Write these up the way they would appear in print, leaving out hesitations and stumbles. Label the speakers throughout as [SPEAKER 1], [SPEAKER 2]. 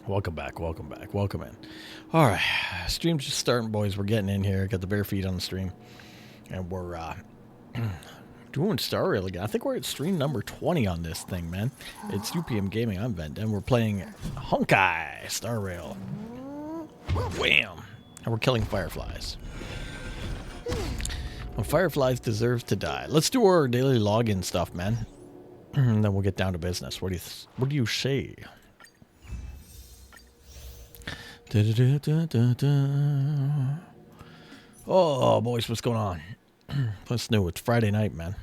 [SPEAKER 1] Welcome back, welcome back, welcome in. Alright, stream's just starting, boys. We're getting in here. Got the bare feet on the stream. And we're doing Star Rail again. I think we're at stream number 20 on this thing, man. It's UPM Gaming. I'm Vent, and we're playing Honkai Star Rail. Wham! And we're killing fireflies. When fireflies deserve to die. Let's do our daily login stuff, man. And then we'll get down to business. What do you say? Oh, boys, what's going on? What's new? It's Friday night, man.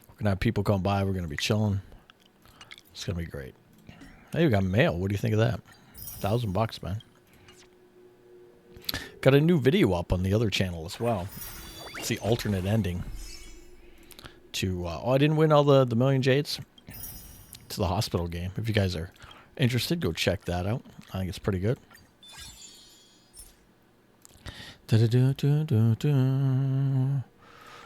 [SPEAKER 1] We're going to have people come by. We're going to be chilling. It's going to be great. Hey, we got mail. What do you think of that? $1,000, man. Got a new video up on the other channel as well. It's the alternate ending to... I didn't win all the Million Jades. To the hospital game. If you guys are interested, go check that out. I think it's pretty good.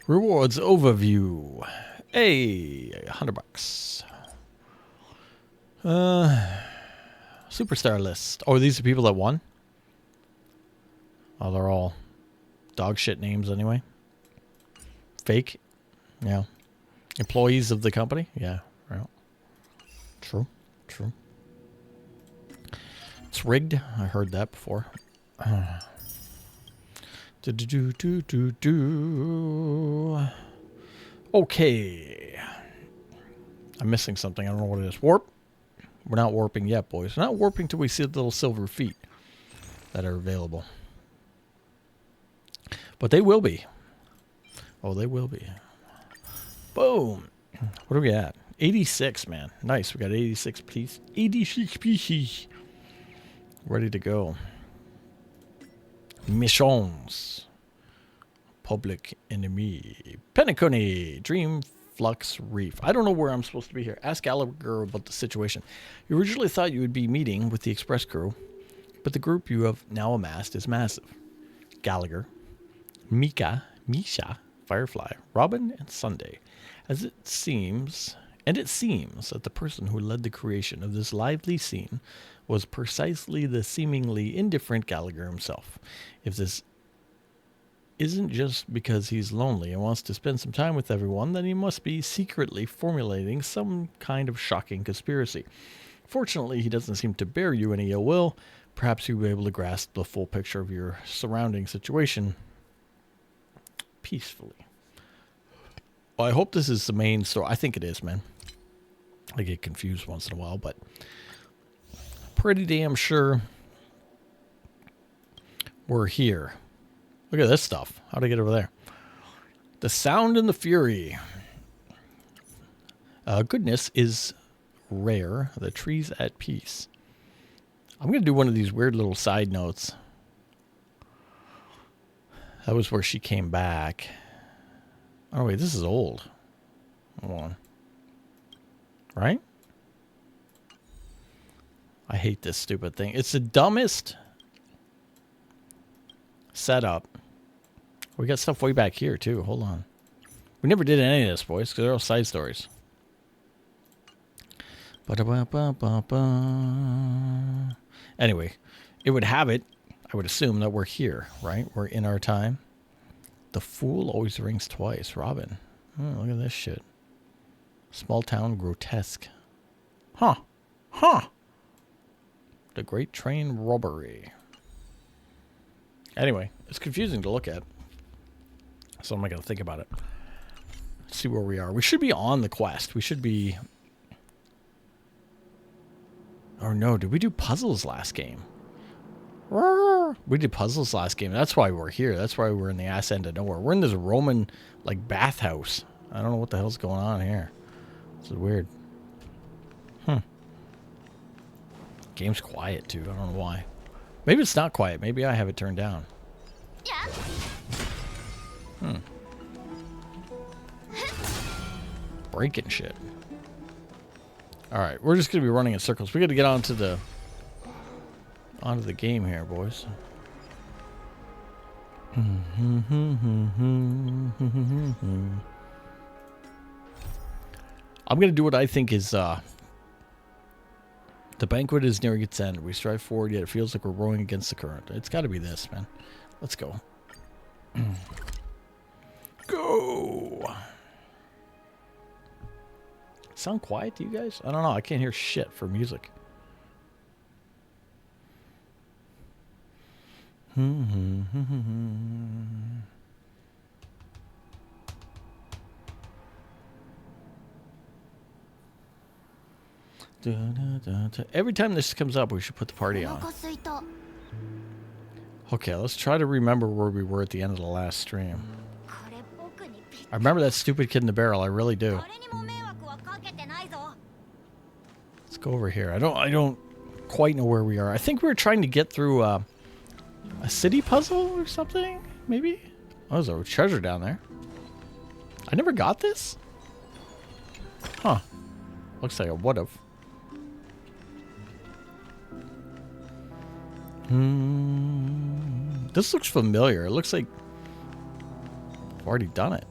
[SPEAKER 1] Rewards overview. Hey, $100. Superstar list. Oh, these are people that won? Oh, they're all dog shit names anyway. Fake. Yeah. Employees of the company. Yeah. Right. True. True. It's rigged. I heard that before. Okay. I'm missing something. I don't know what it is. Warp? We're not warping yet, boys. We're not warping till we see the little silver feet that are available. But they will be. Oh, they will be. Boom. What are we at? 86, man. Nice. We got 86 pieces. 86 pieces. Ready to go. Missions. Public Enemy. Penacony. Dream Flux Reef. I don't know where I'm supposed to be here. Ask Gallagher about the situation. You originally thought you would be meeting with the express crew, but the group you have now amassed is massive. Gallagher, Mika, Misha, Firefly, Robin, and Sunday. It seems that the person who led the creation of this lively scene was precisely the seemingly indifferent Gallagher himself. If this isn't just because he's lonely and wants to spend some time with everyone, then he must be secretly formulating some kind of shocking conspiracy. Fortunately, he doesn't seem to bear you any ill will. Perhaps you'll be able to grasp the full picture of your surrounding situation peacefully. Well, I hope this is the main story. I think it is, man. I get confused once in a while, but pretty damn sure we're here. Look at this stuff. How'd I get over there? The sound and the fury. Goodness is rare. The trees at peace. I'm going to do one of these weird little side notes. That was where she came back. Oh, wait. This is old. Hold on. Right? I hate this stupid thing. It's the dumbest setup. We got stuff way back here, too. Hold on. We never did any of this, boys, because they're all side stories. Anyway, it would have it. I would assume that we're here, right? We're in our time. The fool always rings twice. Robin. Oh, look at this shit. Small town grotesque. Huh. Huh. The Great Train Robbery. Anyway, it's confusing to look at. So I'm not going to think about it. Let's see where we are. We should be on the quest. We should be... Oh no, did we do puzzles last game? We did puzzles last game. That's why we're here. That's why we're in the ass end of nowhere. We're in this Roman, like, bathhouse. I don't know what the hell's going on here. This is weird. Game's quiet, too. I don't know why. Maybe it's not quiet. Maybe I have it turned down. Yeah. Breaking shit. Alright, we're just going to be running in circles. We got to get onto the game here, boys. I'm going to do what I think is The banquet is nearing its end. We strive forward, yet it feels like we're rowing against the current. It's got to be this, man. Let's go. Go! Sound quiet to you guys? I don't know. I can't hear shit for music. Every time this comes up, we should put the party on. Okay, let's try to remember where we were at the end of the last stream. I remember that stupid kid in the barrel. I really do. Let's go over here. I don't quite know where we are. I think we were trying to get through a city puzzle or something, maybe? Oh, there's a treasure down there. I never got this? Huh. Looks like I would have. This looks familiar. It looks like I've already done it.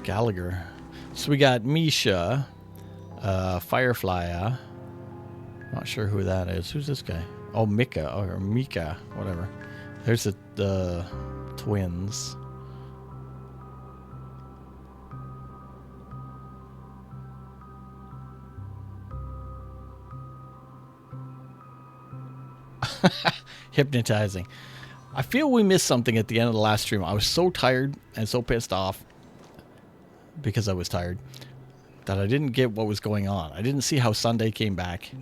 [SPEAKER 1] Gallagher. So we got Misha, Firefly. Not sure who that is. Who's this guy? Oh, Mika or Mika, whatever. There's the twins. Hypnotizing. I feel we missed something at the end of the last stream. I was so tired and so pissed off because I was tired that I didn't get what was going on. I didn't see how Sunday came back.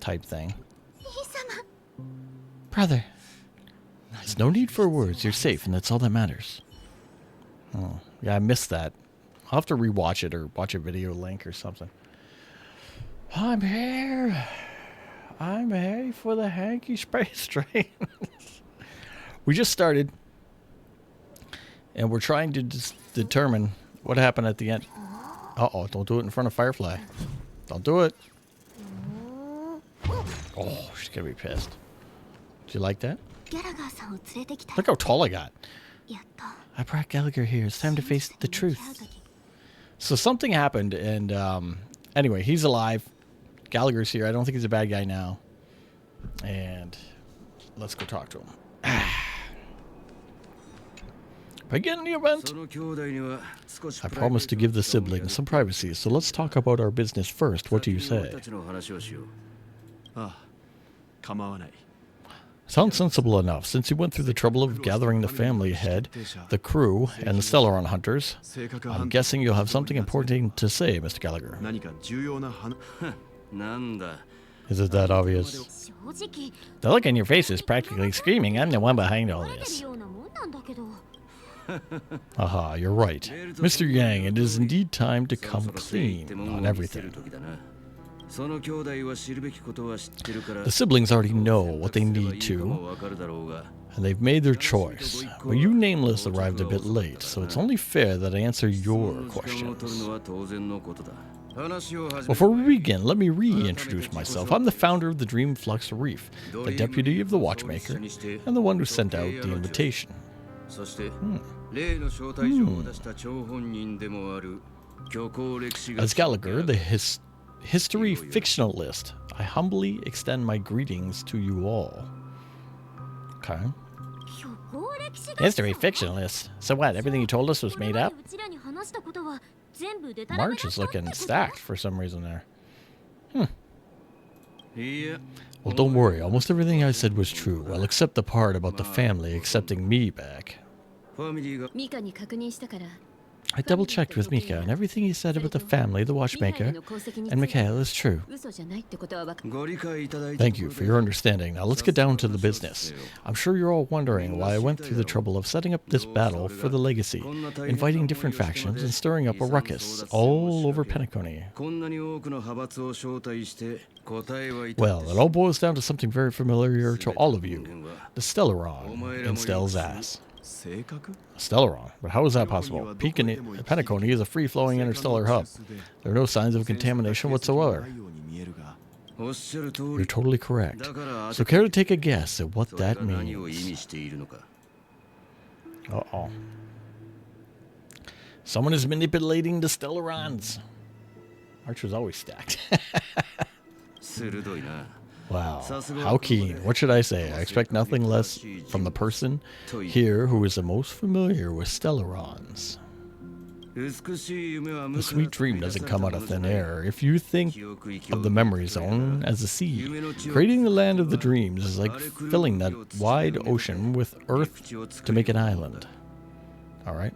[SPEAKER 1] Type thing. Brother, there's no need for words. You're safe, and that's all that matters. Oh, yeah, I missed that. I'll have to rewatch it or watch a video link or something. I'm here. I'm ready for the hanky space train. We just started, and we're trying to determine what happened at the end. Uh-oh, don't do it in front of Firefly. Don't do it. Oh, she's going to be pissed. Do you like that? Look how tall I got. I brought Gallagher here. It's time to face the truth. So something happened, and anyway, he's alive. Gallagher's here. I don't think he's a bad guy now. And let's go talk to him. Begin the event. I promised to give the siblings some privacy, so let's talk about our business first. What do you say? Sounds sensible enough. Since you went through the trouble of gathering the family head, the crew, and the Stellaron hunters, I'm guessing you'll have something important to say, Mr. Gallagher. Is it that obvious? The look on your face is practically screaming, I'm the one behind all this. Aha, you're right. Mr. Yang, it is indeed time to come clean on everything. The siblings already know what they need to, and they've made their choice. But you Nameless arrived a bit late, so it's only fair that I answer your questions. Before we begin, let me reintroduce myself. I'm the founder of the Dream Flux Reef, the deputy of the watchmaker, and the one who sent out the invitation. As Gallagher, the history fictionalist, I humbly extend my greetings to you all. Okay. History fictionalist? So what, everything you told us was made up? March is looking stacked for some reason there. Well, don't worry. Almost everything I said was true. I'll accept the part about the family accepting me back. I double-checked with Mika, and everything he said about the family, the watchmaker, and Mikhail is true. Thank you for your understanding. Now let's get down to the business. I'm sure you're all wondering why I went through the trouble of setting up this battle for the legacy, inviting different factions and stirring up a ruckus all over Penacony. Well, it all boils down to something very familiar to all of you. The Stellaron in Stell's ass. Stellaron? But how is that possible? Penacony is a free-flowing interstellar hub. There are no signs of contamination whatsoever. You're totally correct. So care to take a guess at what that means? Uh-oh. Someone is manipulating the Stellarons. Archer's always stacked. Wow. How keen. What should I say? I expect nothing less from the person here who is the most familiar with Stellarons. The sweet dream doesn't come out of thin air. If you think of the memory zone as a sea, creating the land of the dreams is like filling that wide ocean with earth to make an island. Alright.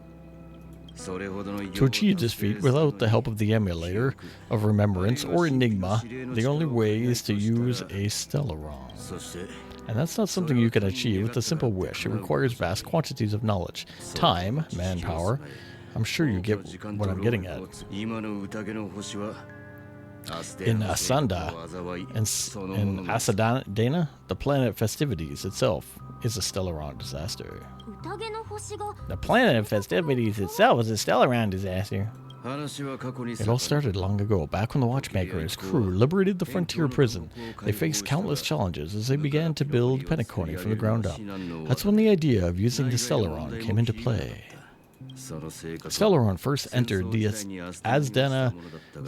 [SPEAKER 1] To achieve this feat without the help of the emulator of remembrance or enigma, the only way is to use a Stellaron. And that's not something you can achieve with a simple wish. It requires vast quantities of knowledge, time, manpower. I'm sure you get what I'm getting at. In Asanda and Asadana, the planet Festivities itself is a Stellaron disaster. The planet Festivities itself is a Stellaron disaster. It all started long ago, back when the Watchmaker and his crew liberated the frontier prison. They faced countless challenges as they began to build Penacony from the ground up. That's when the idea of using the Stellaron came into play. Stellaron first entered the Asdana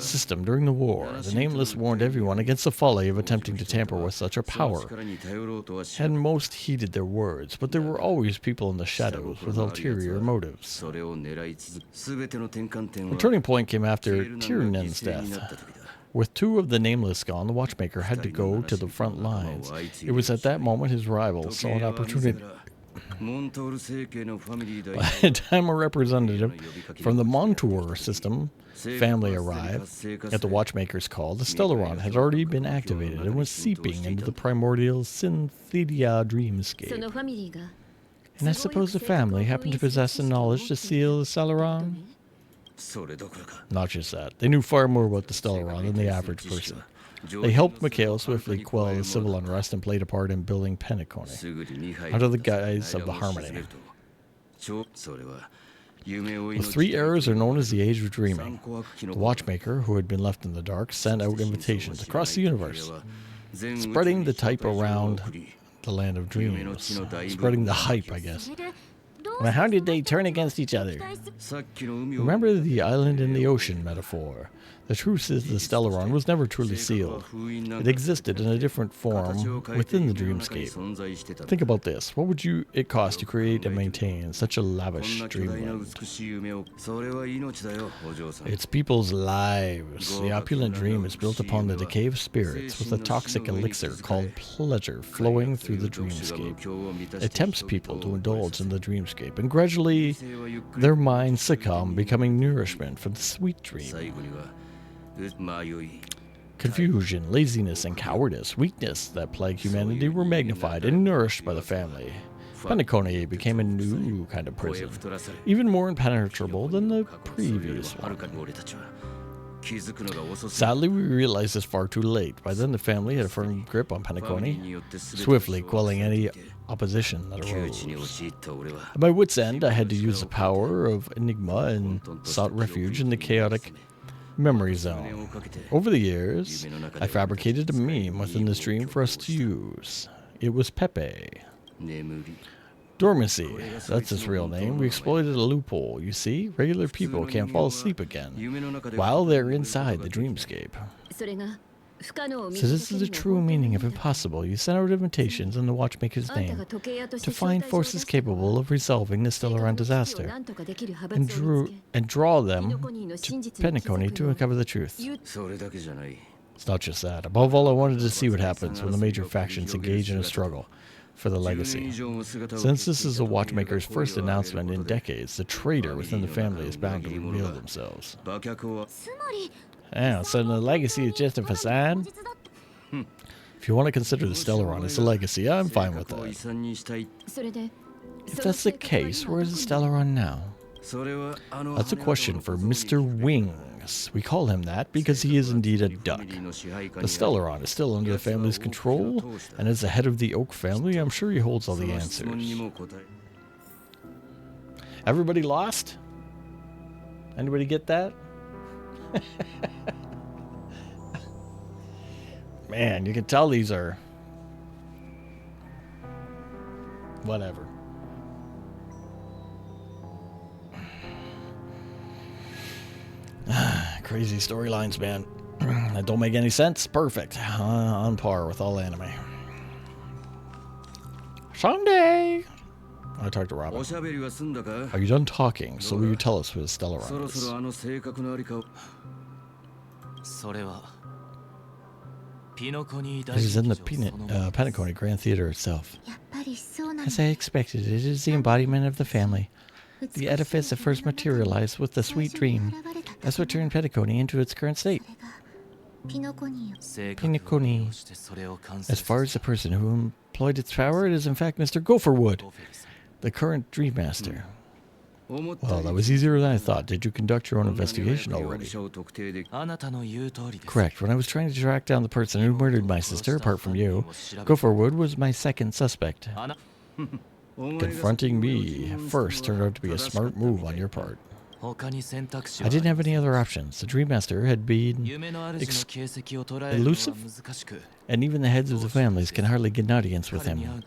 [SPEAKER 1] system during the war. The Nameless warned everyone against the folly of attempting to tamper with such a power, and most heeded their words, but there were always people in the shadows with ulterior motives. The turning point came after Tyrannen's death. With two of the Nameless gone, the Watchmaker had to go to the front lines. It was at that moment his rivals saw an opportunity. By the time a representative from the Montour system family arrived at the Watchmaker's call, the Stellaron had already been activated and was seeping into the primordial Synthedia dreamscape. And I suppose the family happened to possess the knowledge to seal the Stellaron? Not just that. They knew far more about the Stellaron than the average person. They helped Mikhail swiftly quell the civil unrest and played a part in building Penacony, under the guise of the Harmony. The three eras are known as the Age of Dreaming. The Watchmaker, who had been left in the dark, sent out invitations across the universe, spreading the type around the land of dreams. Spreading the hype, I guess. Now, how did they turn against each other? Remember the island in the ocean metaphor. The truth is the Stellaron was never truly sealed. It existed in a different form within the dreamscape. Think about this. What would it cost to create and maintain such a lavish dreamland? It's people's lives. The opulent dream is built upon the decay of spirits with a toxic elixir called pleasure flowing through the dreamscape. It tempts people to indulge in the dreamscape, and gradually their minds succumb, becoming nourishment for the sweet dream. Confusion, laziness, and cowardice, weakness that plagued humanity were magnified and nourished by the family. Penacony became a new kind of prison, even more impenetrable than the previous one. Sadly, we realized this far too late. By then, the family had a firm grip on Penacony, swiftly quelling any opposition that arose. At my wit's end, I had to use the power of Enigma and sought refuge in the chaotic memory zone. Over the years, I fabricated a meme within this dream for us to use. It was Pepe. Dormancy, that's his real name. We exploited a loophole. You see, regular people can't fall asleep again while they're inside the dreamscape. So this is the true meaning of impossible. You sent out invitations in the Watchmaker's name to find forces capable of resolving the Stellaron disaster and draw them to Penacony to uncover the truth. It's not just that. Above all, I wanted to see what happens when the major factions engage in a struggle for the legacy. Since this is the Watchmaker's first announcement in decades, the traitor within the family is bound to reveal themselves. Yeah, so the legacy is just a facade? If you want to consider the Stellaron as a legacy, I'm fine with that. If that's the case, where is the Stellaron now? That's a question for Mr. Wings. We call him that because he is indeed a duck. The Stellaron is still under the family's control, and as the head of the Oak family, I'm sure he holds all the answers. Everybody lost? Anybody get that? Man, you can tell these are whatever. Crazy storylines, man. That don't make any sense. Perfect. On par with all anime. Someday. I talked to Robin. Are you done talking? So will you tell us who Stellaron is? It is in the Penacony Grand Theater itself. As I expected, it is the embodiment of the family. The edifice that first materialized with the sweet dream. That's what turned Penacony into its current state. Penacony. As far as the person who employed its power, it is in fact Mr. Gopherwood, the current Dream Master. Well, that was easier than I thought. Did you conduct your own investigation already? Correct. When I was trying to track down the person who murdered my sister, apart from you, Gopherwood was my second suspect. Confronting me first turned out to be a smart move on your part. I didn't have any other options. The Dream Master had been elusive, and even the heads of the families can hardly get an audience with him.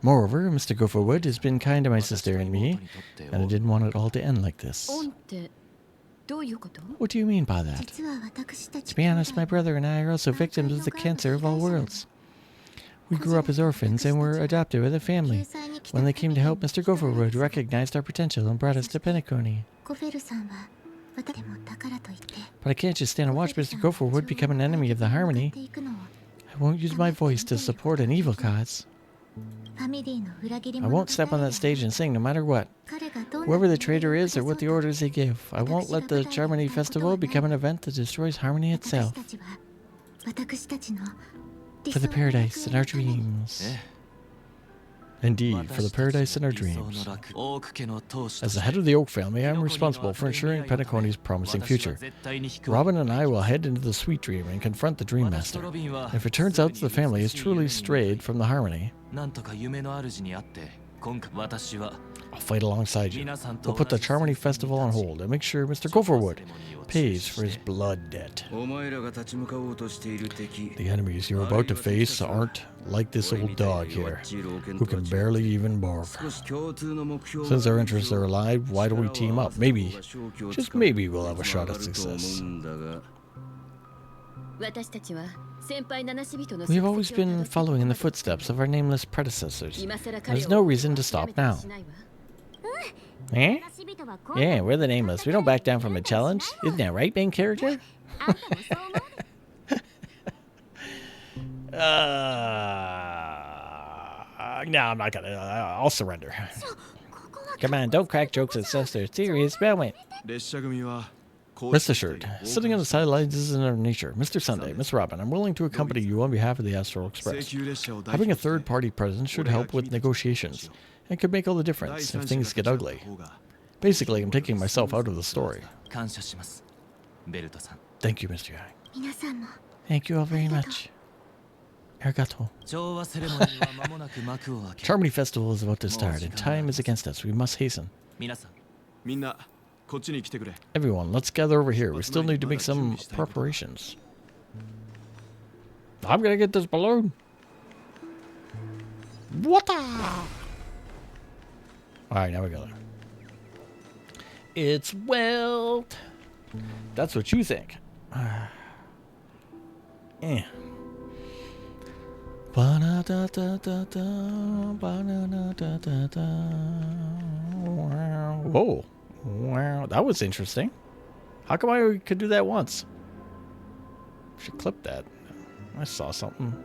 [SPEAKER 1] Moreover, Mr. Gopherwood has been kind to my sister and me, and I didn't want it all to end like this. What do you mean by that? To be honest, my brother and I are also victims of the cancer of all worlds. We grew up as orphans and were adopted with a family. When they came to help, Mr. Gopherwood recognized our potential and brought us to Penacony. But I can't just stand and watch Mr. Gopherwood become an enemy of the Harmony. I won't use my voice to support an evil cause. I won't step on that stage and sing no matter what. Whoever the traitor is or what the orders they give, I won't let the Harmony Festival become an event that destroys Harmony itself. For the paradise in our dreams. Indeed, for the paradise in our dreams. As the head of the Oak family, I am responsible for ensuring Penacony's promising future. Robin and I will head into the Sweet Dream and confront the Dream Master. If it turns out that the family is truly strayed from the Harmony, I'll fight alongside you. We'll put the Harmony Festival on hold and make sure Mr. Gopherwood pays for his blood debt. The enemies you're about to face aren't like this old dog here, who can barely even bark. Since our interests are aligned, why don't we team up? Maybe, just maybe, we'll have a shot at success. We have always been following in the footsteps of our nameless predecessors. There's no reason to stop now. Eh? Yeah, we're the nameless. We don't back down from a challenge. Isn't that right, main character? No, I'm not gonna. I'll surrender. Come on, don't crack jokes at sisters. Serious moment. Rest assured, sitting on the sidelines isn't our nature. Mr. Sunday, Miss Robin, I'm willing to accompany you on behalf of the Astral Express. Having a third-party presence should help with negotiations, and could make all the difference if things get ugly. Basically, I'm taking myself out of the story. Thank you, Mr. Yang. Thank you all very much. Arigato. Harmony Festival is about to start, and time is against us. We must hasten. Everyone, let's gather over here. We still need to make some preparations. I'm gonna get this balloon. What the? Alright, now we go there. It's Welt. That's what you think. Eh. Whoa. Wow, that was interesting. How come I could do that once? Should clip that. I saw something.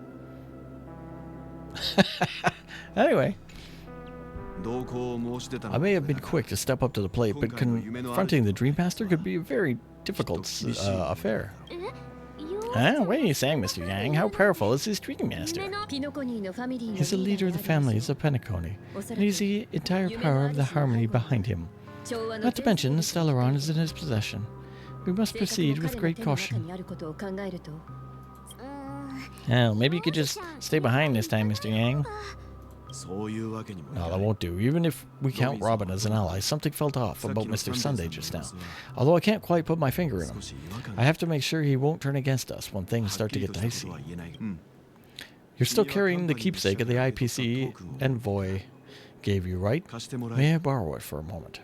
[SPEAKER 1] Anyway. I may have been quick to step up to the plate, but confronting the Dream Master could be a very difficult affair. Huh? What are you saying, Mr. Yang? How powerful is this Dream Master? He's the leader of the families of Penacony, and he's the entire power of the Harmony behind him. Not to mention, the Stellaron is in his possession. We must proceed with great caution. Oh, maybe you could just stay behind this time, Mr. Yang. No, that won't do. Even if we count Robin as an ally, something felt off about Mr. Sunday just now. Although I can't quite put my finger in him. I have to make sure he won't turn against us when things start to get dicey. You're still carrying the keepsake of the IPC envoy gave you, right? May I borrow it for a moment?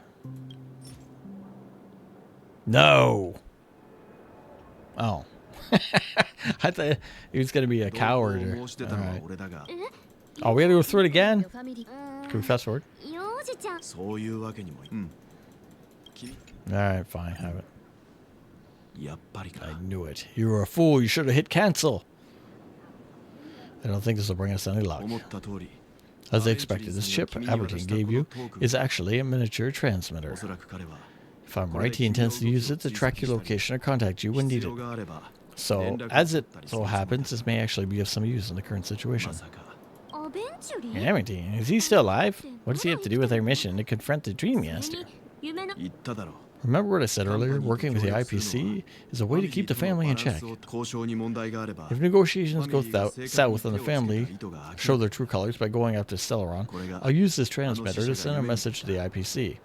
[SPEAKER 1] No! Oh. I thought he was going to be a coward. All right. Oh, we got to go through it again? Can we fast forward? Alright, fine. Have it. I knew it. You were a fool. You should have hit cancel. I don't think this will bring us any luck. As I expected, this chip Aberdeen gave you is actually a miniature transmitter. If I'm right, he intends to use it to track your location or contact you when needed. So, as it so happens, this may actually be of some use in the current situation. Aberdeen, is he still alive? What does he have to do with our mission to confront the Dream Master? Remember what I said earlier? Working with the IPC is a way to keep the family in check. If negotiations go south and the family show their true colors by going after Stellaron, I'll use this transmitter to send a message to the IPC.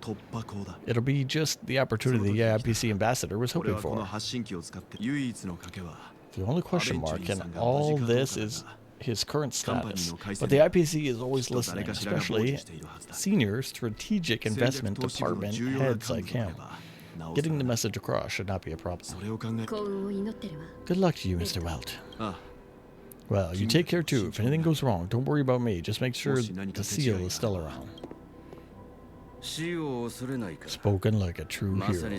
[SPEAKER 1] It'll be just the opportunity the IPC ambassador was hoping for. The only question mark in all this is his current status, but the IPC is always listening, especially senior strategic investment department heads like him. Getting the message across should not be a problem. Good luck to you, Mr. Welt. Well, you take care too. If anything goes wrong, don't worry about me. Just make sure the seal is still around. Spoken like a true hero.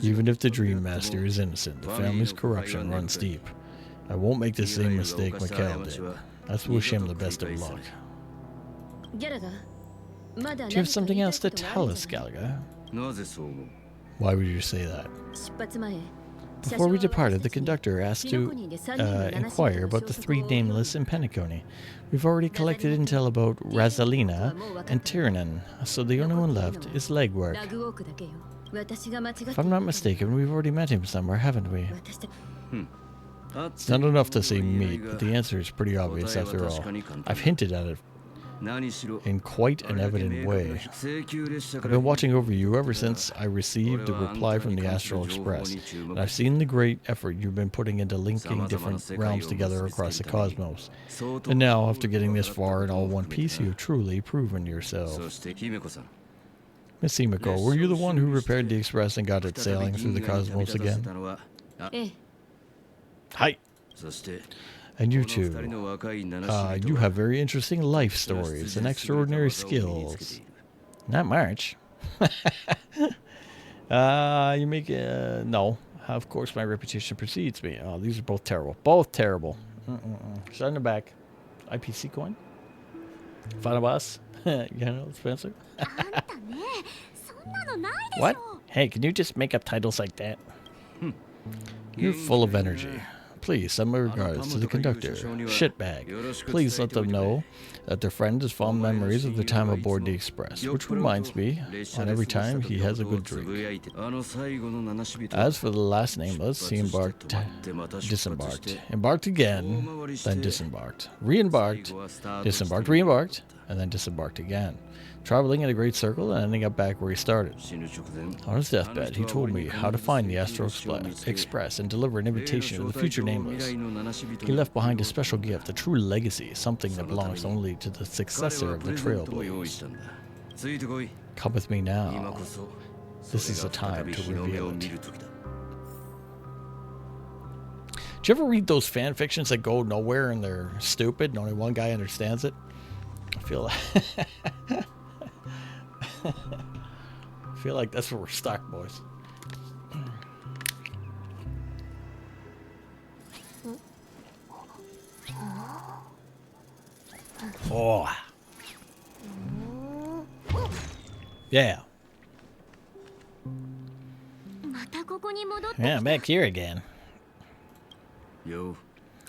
[SPEAKER 1] Even if the Dream Master is innocent, the family's corruption runs deep. I won't make the same mistake Mikhail did. Let's wish him the best of luck. Do you have something else to tell us, Gallagher? Why would you say that? Before we departed, the conductor asked to inquire about the three nameless in Penacony. We've already collected intel about Razalina and Tiernan, so the only one left is legwork. If I'm not mistaken, we've already met him somewhere, haven't we? It's not enough to say meet, but the answer is pretty obvious after all. I've hinted at it in quite an evident way. I've been watching over you ever since I received a reply from the Astral Express, and I've seen the great effort you've been putting into linking different realms together across the cosmos. And now, after getting this far in all one piece, you've truly proven yourself. Miss Himiko, were you the one who repaired the Express and got it sailing through the cosmos again? Hi! And you too. You have very interesting life stories and extraordinary skills. Not much. You make... no. Of course my reputation precedes me. Oh, these are both terrible. Both terrible. Send them back. IPC coin? Fun of us? You know, Spencer? What? Hey, can you just make up titles like that? You're full of energy. Please send my regards to the conductor. Shitbag. Please let them know that their friend has fond memories of their time aboard the Express, which reminds me on every time he has a good drink. As for the last nameless, he disembarked. Embarked again, then disembarked. Re-embarked, disembarked, re-embarked, and then disembarked again. Traveling in a great circle and ending up back where he started. On his deathbed, he told me how to find the Astral Express and deliver an invitation to the future nameless. He left behind a special gift, a true legacy, something that belongs only to the successor of the Trailblaze. Come with me now. This is the time to reveal it. Do you ever read those fan fictions that go nowhere and they're stupid and only one guy understands it? I feel like... I feel like that's where we're stuck, boys. Oh. Yeah. Yeah, I'm back here again.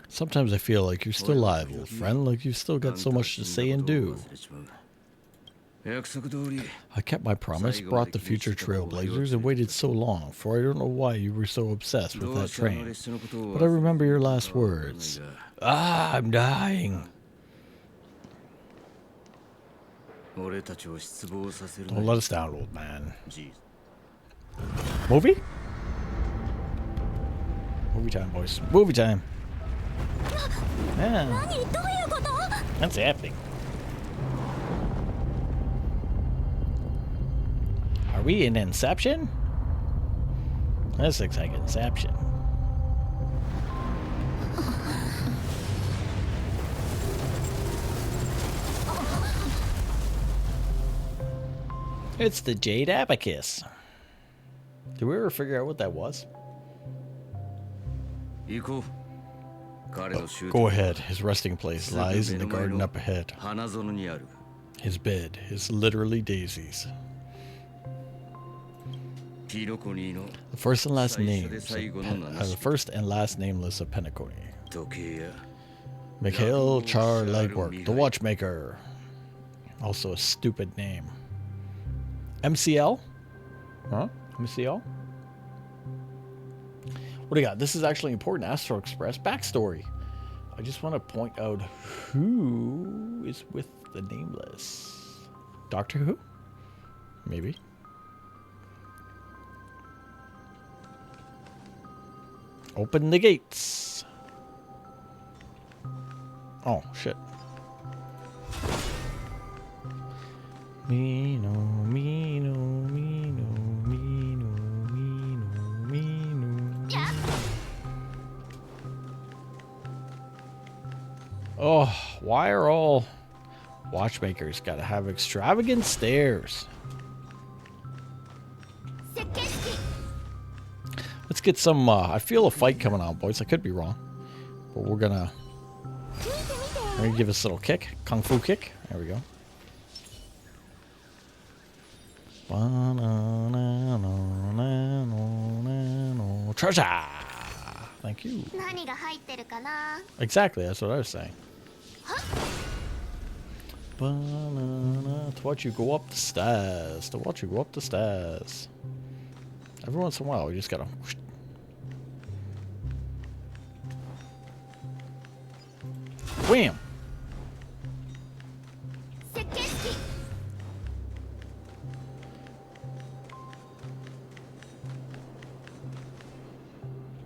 [SPEAKER 1] Sometimes I feel like you're still alive, old friend, like you've still got so much to say and do. I kept my promise, brought the future Trailblazers, and waited so long, for I don't know why you were so obsessed with that train. But I remember your last words. Ah, I'm dying. Don't let us down, old man. Movie? Movie time, boys. Movie time. Yeah. What's happening? Are we in Inception? This looks like Inception. It's the Jade Abacus. Did we ever figure out what that was? Go ahead. His resting place lies in the garden up ahead. His bed is literally daisies. The first and last names of Penacony. Mikhail Char Legwork, the watchmaker. Also a stupid name. MCL? Huh? MCL? What do you got? This is actually important. Astro Express backstory. I just want to point out who is with the Nameless. Doctor Who? Maybe. Open the gates. Oh, shit. Me no, me no, me no, me no, me no, me no. Yeah. Oh, why are all watchmakers gotta have extravagant stairs? Let's get some, I feel a fight coming on, boys. I could be wrong. But we're gonna give us a little kick. Kung Fu kick. There we go. Treasure! Thank you. Exactly, that's what I was saying. To watch you go up the stairs. To watch you go up the stairs. Every once in a while, we just gotta... Wham!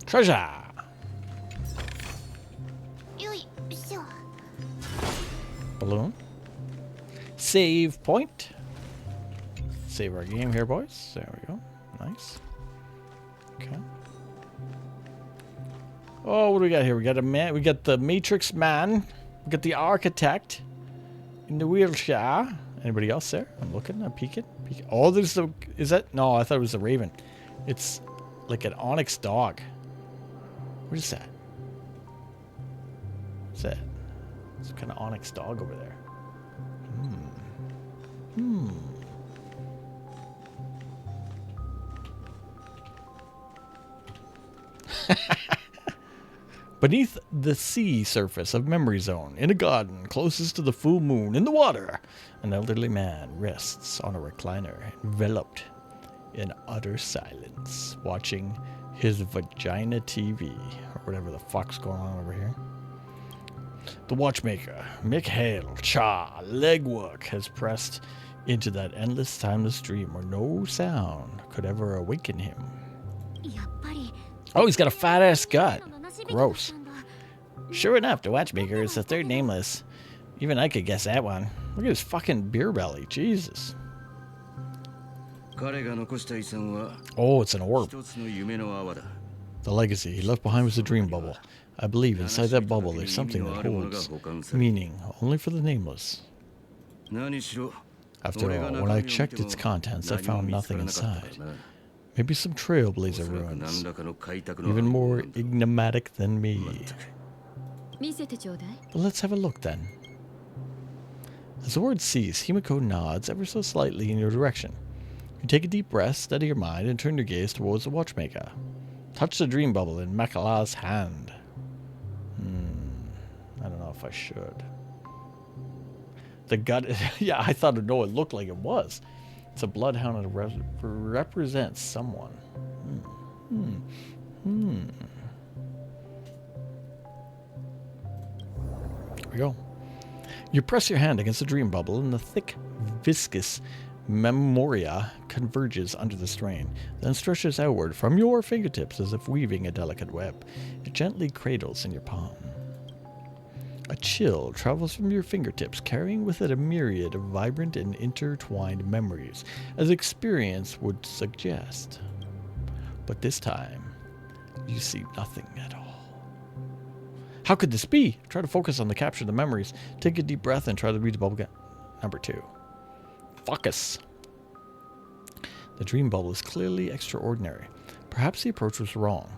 [SPEAKER 1] Treasure! Balloon. Save point. Save our game here, boys. There we go. Nice. Okay. Oh, what do we got here? We got a man. We got the Matrix Man. We got the Architect in the wheelchair. Anybody else there? I'm looking. I'm peeking. Oh, there's the. Is that? No, I thought it was the Raven. It's like an onyx dog. What is that? What's that? It's kind of onyx dog over there. Beneath the sea surface of Memory Zone, in a garden closest to the full moon in the water, an elderly man rests on a recliner, enveloped in utter silence, watching his vagina TV, or whatever the fuck's going on over here. The watchmaker, Mikhail Cha Legwork, has pressed into that endless, timeless dream where no sound could ever awaken him. Oh, he's got a fat-ass gut. Gross. Sure enough, the watchmaker is the third Nameless. Even I could guess that one. Look at his fucking beer belly. Jesus. Oh, it's an orb. The legacy he left behind was a dream bubble. I believe inside that bubble there's something that holds meaning only for the Nameless. After all, when I checked its contents, I found nothing inside. Maybe some Trailblazer ruins. Even more enigmatic than me. But let's have a look then. As the word cease, Himiko nods ever so slightly in your direction. You take a deep breath, steady your mind, and turn your gaze towards the watchmaker. Touch the dream bubble in Makala's hand. I don't know if I should. The gut, yeah, I thought it looked like it was. It's a bloodhound that represents someone. Here we go. You press your hand against the dream bubble, and the thick, viscous memoria converges under the strain, then stretches outward from your fingertips as if weaving a delicate web. It gently cradles in your palm. A chill travels from your fingertips, carrying with it a myriad of vibrant and intertwined memories, as experience would suggest. But this time, you see nothing at all. How could this be? Try to focus on the capture of the memories. Take a deep breath and try to read the bubble again. Number 2. Focus. The dream bubble is clearly extraordinary. Perhaps the approach was wrong.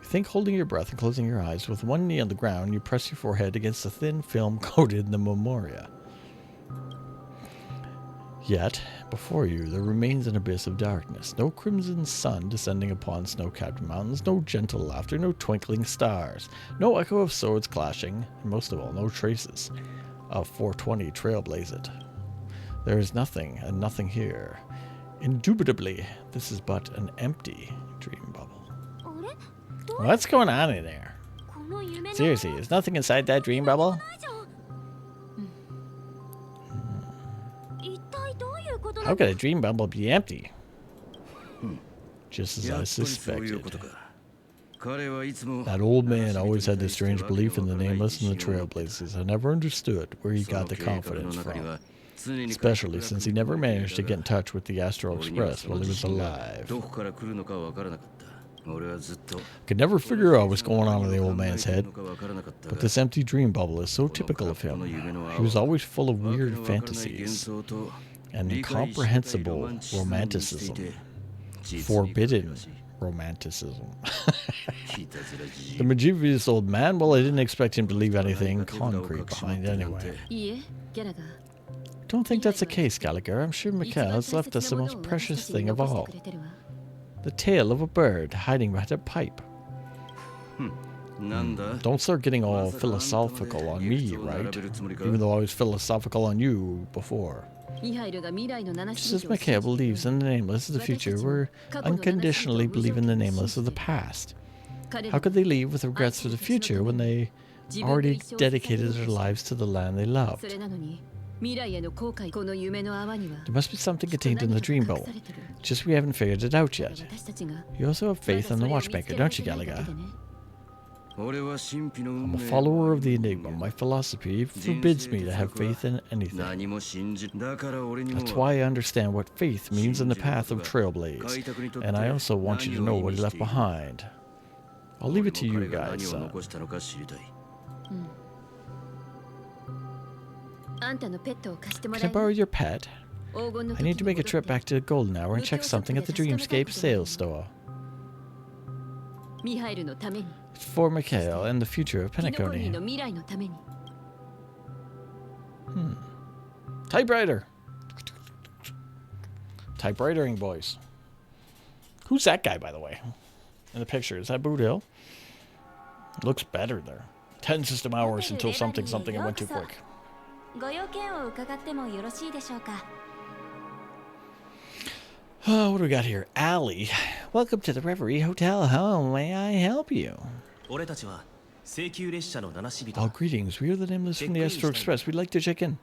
[SPEAKER 1] You think holding your breath and closing your eyes, with one knee on the ground, you press your forehead against the thin film coated in the memoria. Yet, before you, there remains an abyss of darkness. No crimson sun descending upon snow-capped mountains, no gentle laughter, no twinkling stars, no echo of swords clashing, and most of all, no traces of 420 Trailblaze. There is nothing, and nothing here. Indubitably, this is but an empty dream bubble. What's going on in there? Seriously, is nothing inside that dream bubble? How could a dream bubble be empty? Just as I suspected. That old man always had this strange belief in the Nameless and the Trailblazers. I never understood where he got the confidence from. Especially since he never managed to get in touch with the Astral Express while he was alive. Could never figure out what's going on in the old man's head. But this empty dream bubble is so typical of him. He was always full of weird fantasies and incomprehensible romanticism. Forbidden romanticism. The mischievous old man, well, I didn't expect him to leave anything concrete behind anyway. Don't think that's the case, Gallagher. I'm sure Mikhail has left us the most precious thing of all. The tail of a bird hiding behind a pipe. Don't start getting all philosophical on me, right? Even though I was philosophical on you before. Just as Mikhail believes in the Nameless of the future, we're unconditionally believe in the Nameless of the past. How could they leave with regrets for the future when they already dedicated their lives to the land they loved? There must be something contained in the dream bubble. Just we haven't figured it out yet. You also have faith in the Watchmaker, don't you, Gallagher? I'm a follower of the Enigma. My philosophy forbids me to have faith in anything. That's why I understand what faith means in the path of Trailblaze. And I also want you to know what he left behind. I'll leave it to you guys, son. Can I borrow your pet? I need to make a trip back to the Golden Hour and check something at the Dreamscape sales store. It's for Mikhail and the future of Penacony. Typewriter! Typewritering, boys. Who's that guy, by the way? In the picture, is that Boodle? Looks better there. 10 system hours until something and went too quick. Oh, what do we got here? Allie. Welcome to the Reverie Hotel. How may I help you? Oh, greetings. We are the Nameless from the Astro Express. We'd like to check in.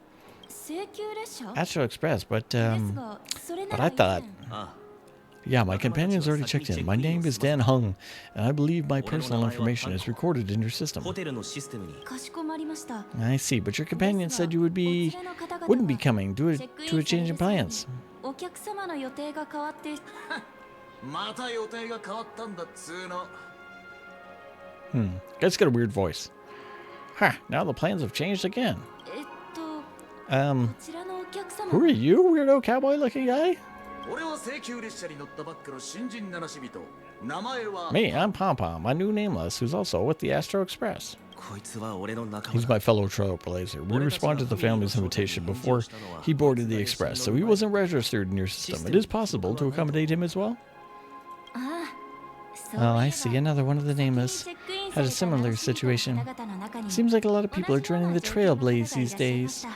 [SPEAKER 1] Astro Express, but I thought... Yeah, my companion's already checked in. My name is Dan Hung, and I believe my personal information is recorded in your system. I see, but your companion said you wouldn't be coming to a change in plans. Guy's got a weird voice. Huh, now the plans have changed again. Who are you, weirdo cowboy-looking guy? Me, I'm Pom Pom, my new Nameless, who's also with the Astro Express. He's my fellow Trailblazer. We responded to the family's invitation before he boarded the Express, so he wasn't registered in your system. It is possible to accommodate him as well. Oh, I see. Another one of the Nameless had a similar situation. Seems like a lot of people are joining the Trailblaze these days.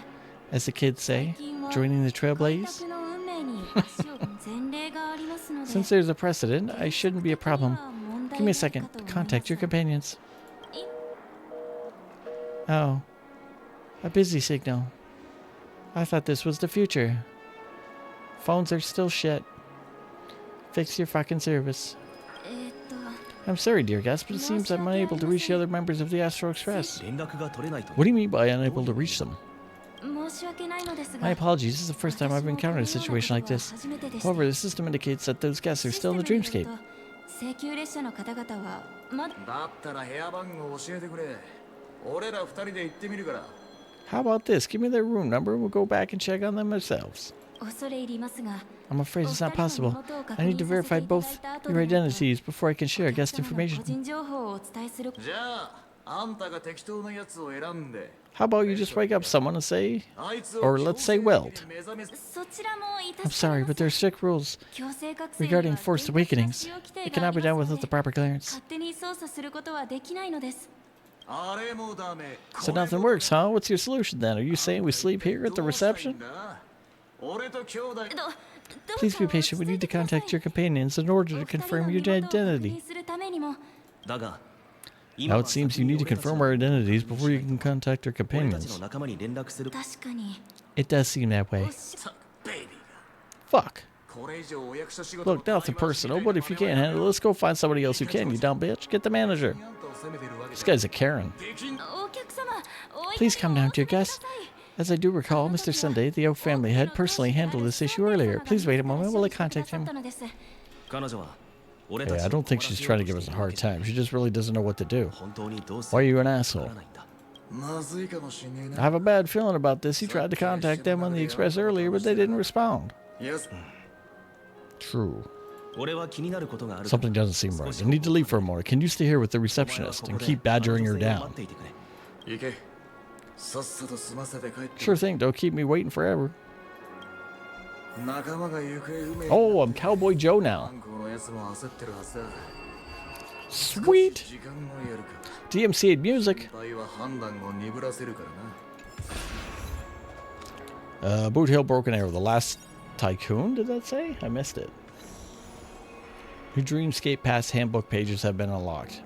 [SPEAKER 1] As the kids say, joining the Trailblaze. Since there's a precedent, I shouldn't be a problem. Give me a second to contact your companions. Oh, a busy signal. I thought this was the future. Phones are still shit. Fix your fucking service. I'm sorry, dear guest, but it seems I'm unable to reach the other members of the Astro Express. What do you mean by unable to reach them? My apologies, this is the first time I've encountered a situation like this. However, the system indicates that those guests are still in the Dreamscape. How about this? Give me their room number and we'll go back and check on them ourselves. I'm afraid it's not possible. I need to verify both your identities before I can share guest information. How about you just wake up someone and say, or let's say Weld. I'm sorry, but there are strict rules regarding forced awakenings. It cannot be done without the proper clearance. So nothing works, huh? What's your solution then? Are you saying we sleep here at the reception? Please be patient. We need to contact your companions in order to confirm your identity. Now it seems you need to confirm our identities before you can contact our companions. It does seem that way. Fuck. Look, nothing personal, but if you can't handle it, let's go find somebody else who can, you dumb bitch. Get the manager. This guy's a Karen. Please calm down, dear guests. As I do recall, Mr. Sunday, the Oak family head, personally handled this issue earlier. Please wait a moment while I contact him. Yeah, I don't think she's trying to give us a hard time. She just really doesn't know what to do. Why are you an asshole? I have a bad feeling about this. He tried to contact them on the express earlier, but they didn't respond. True. Something doesn't seem right. I need to leave for a moment. Can you stay here with the receptionist and keep badgering her down? Sure thing. Don't keep me waiting forever. Oh, I'm Cowboy Joe now. Sweet. DMCA music. Boot Hill Broken Arrow. The Last Tycoon, did that say? I missed it. Your Dreamscape Pass handbook pages have been unlocked.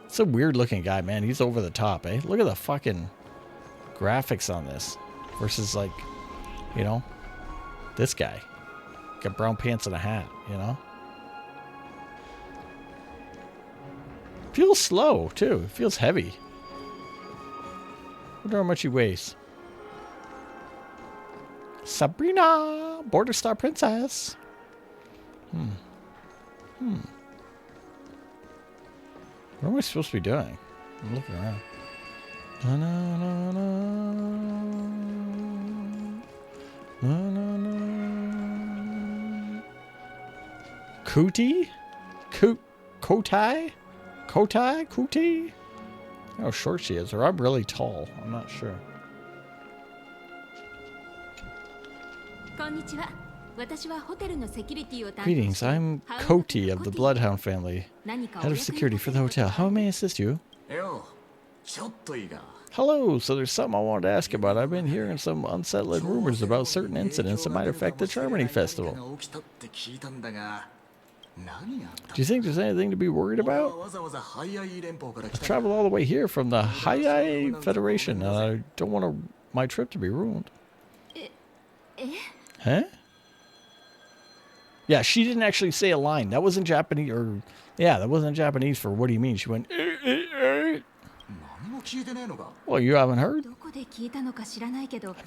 [SPEAKER 1] It's a weird looking guy, man. He's over the top, eh? Look at the fucking graphics on this. Versus like, you know, this guy. Got brown pants and a hat, you know? Feels slow, too. It feels heavy. Wonder how much he weighs. Sabrina! Border Star Princess! What am I supposed to be doing? I'm looking around. Na, na, na, na. Na, na, na. Cootie? Kotai? Kotai? Cootie? How short she is, or I'm really tall. I'm not sure. Greetings, I'm Koti of the Bloodhound family, head of security for the hotel. How may I assist you? Hello, so there's something I wanted to ask about. I've been hearing some unsettling rumors about certain incidents that might affect the Charmony Festival. Do you think there's anything to be worried about? I've traveled all the way here from the Honkai Federation, and I don't want my trip to be ruined. Huh? Yeah, she didn't actually say a line. That wasn't Japanese, or... Yeah, that wasn't Japanese for what do you mean. She went... Well, you haven't heard? I'm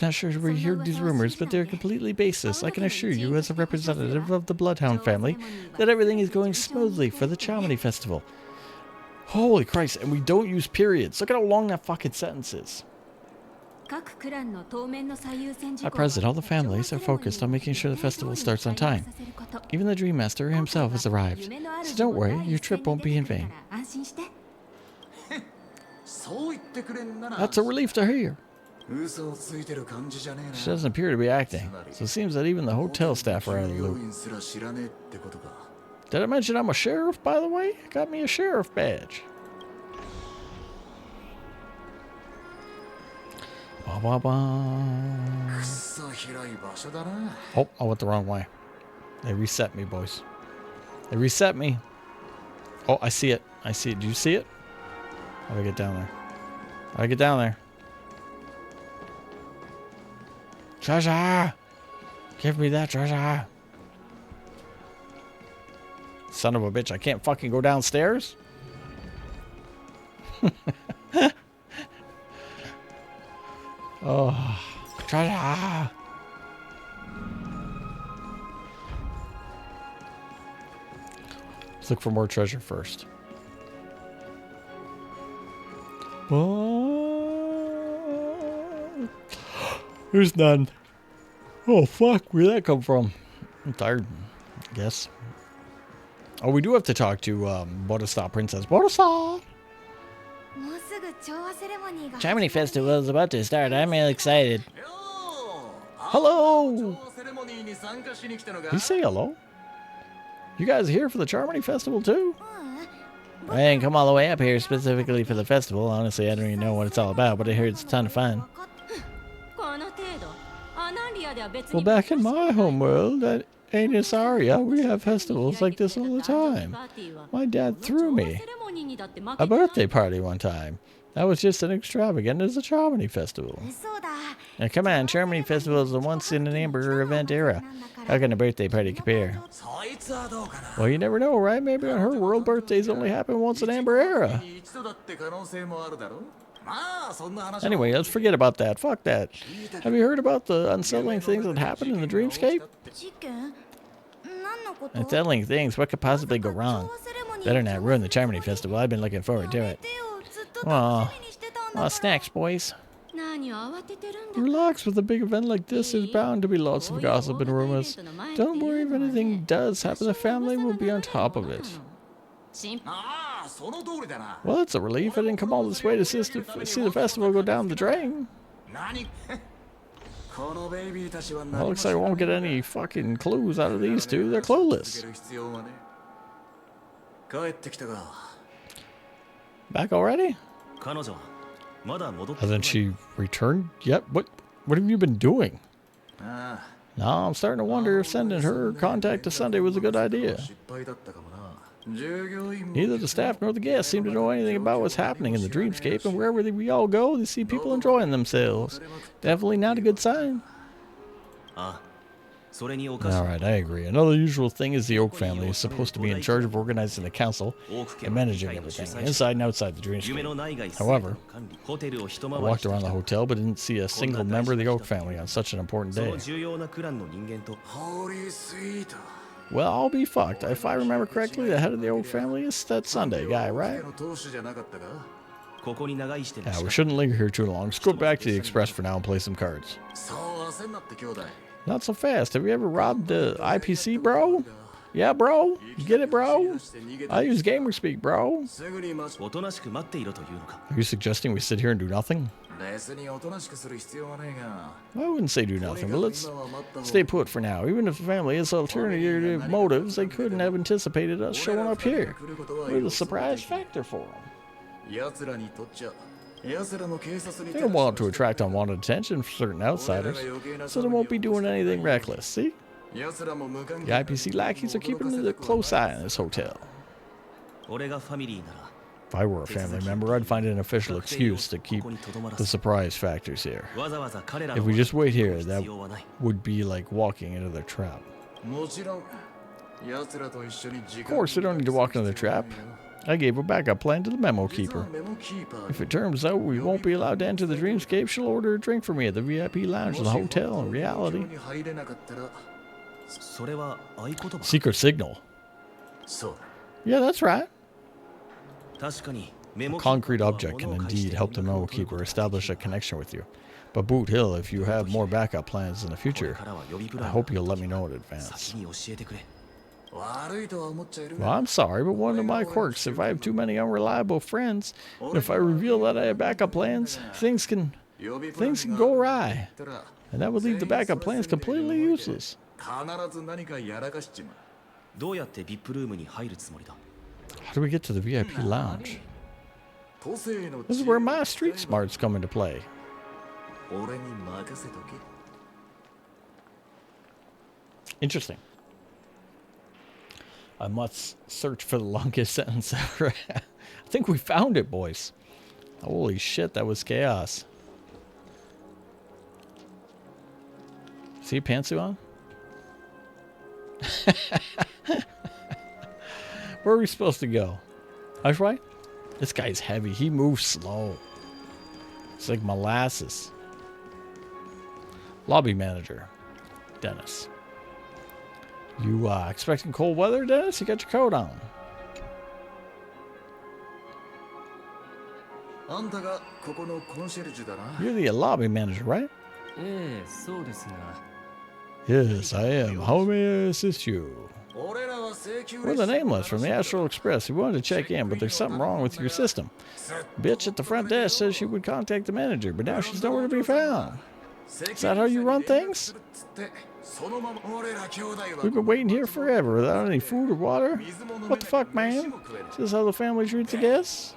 [SPEAKER 1] not sure where you heard these rumors, but they're completely baseless. I can assure you, as a representative of the Bloodhound family, that everything is going smoothly for the Charmony Festival. Holy Christ, and we don't use periods. Look at how long that fucking sentence is. At present, all the families are focused on making sure the festival starts on time. Even the Dream Master himself has arrived. So don't worry, your trip won't be in vain. That's a relief to hear. She doesn't appear to be acting, so it seems that even the hotel staff are out of the loop. Did I mention I'm a sheriff, by the way? Got me a sheriff badge. Oh, I went the wrong way. They reset me, boys. They reset me. Oh, I see it. I see it. Do you see it? How do I get down there? How do I get down there? Treasure! Give me that treasure! Son of a bitch, I can't fucking go downstairs? Oh, treasure! Let's look for more treasure first. Oh, there's none. Oh, fuck. Where'd that come from? I'm tired, I guess. Oh, we do have to talk to Bodhisattva Princess. Bodhisattva! Charmony Festival is about to start. I'm really excited. Hello! Did he say hello? You guys are here for the Charmony Festival too? I didn't come all the way up here specifically for the festival. Honestly, I don't even know what it's all about, but I heard it's a ton of fun. Well, back in my homeworld at Aenesaria, we have festivals like this all the time. My dad threw me a birthday party one time. That was just as extravagant as the Charmony Festival. Now come on, Charmony Festival is a once-in-an-amber event era. How can a birthday party compare? Well, you never know, right? Maybe on her world, birthdays only happen once in Amber Era. Anyway, let's forget about that. Fuck that. Have you heard about the unsettling things that happened in the dreamscape? Unsettling things? What could possibly go wrong? Better not ruin the Charmony Festival. I've been looking forward to it. Aw, snacks, boys. Relax, with a big event like this, there's bound to be lots of gossip and rumors. Don't worry, if anything does happen, the family will be on top of it. Well, it's a relief. I didn't come all this way to see the festival go down the drain. Well, looks like I won't get any fucking clues out of these two. They're clueless. Back already? Hasn't she returned yet? What have you been doing? Now I'm starting to wonder if sending her contact to Sunday was a good idea. Neither the staff nor the guests seem to know anything about what's happening in the dreamscape, and wherever we all go, they see people enjoying themselves. Definitely not a good sign. Alright, I agree. Another usual thing is the Oak family is supposed to be in charge of organizing the council and managing everything, inside and outside the dreamscape. However, I walked around the hotel but didn't see a single member of the Oak family on such an important day. Well, I'll be fucked. If I remember correctly, the head of the Oak family is that Sunday guy, right? Yeah, we shouldn't linger here too long. Let's go back to the Express for now and play some cards. Not so fast. Have you ever robbed the IPC, bro? Yeah, bro? You get it, bro? I use gamer speak, bro. Are you suggesting we sit here and do nothing? I wouldn't say do nothing, but let's stay put for now. Even if the family has alternative motives, they couldn't have anticipated us showing up here. We're the surprise factor for them. They don't want to attract unwanted attention from certain outsiders, so they won't be doing anything reckless, see? The IPC lackeys are keeping a close eye on this hotel. If I were a family member, I'd find an official excuse to keep the surprise factors here. If we just wait here, that would be like walking into their trap. Of course, we don't need to walk into their trap. I gave a backup plan to the memo keeper. If it turns out we won't be allowed to enter the dreamscape, she'll order a drink for me at the VIP lounge of the hotel in reality. Secret signal. Yeah, that's right. A concrete object can indeed help the memo keeper establish a connection with you. But Boot Hill, if you have more backup plans in the future, I hope you'll let me know in advance. Well, I'm sorry, but one of my quirks, if I have too many unreliable friends, and if I reveal that I have backup plans, things can go awry. And that would leave the backup plans completely useless. How do we get to the VIP lounge? This is where my street smarts come into play. Interesting. I must search for the longest sentence ever. I think we found it, boys. Holy shit, that was chaos. See pantsuit on? Where are we supposed to go? That's right. This guy's heavy. He moves slow. It's like molasses. Lobby manager, Dennis. You expecting cold weather, Dennis? You got your coat on. You're the lobby manager, right? Yes, I am. How may I assist you? We're the Nameless from the Astral Express. We wanted to check in, but there's something wrong with your system. Bitch at the front desk says she would contact the manager, but now she's nowhere to be found. Is that how you run things? We've been waiting here forever without any food or water. What the fuck, man? Is this how the family treats a guest?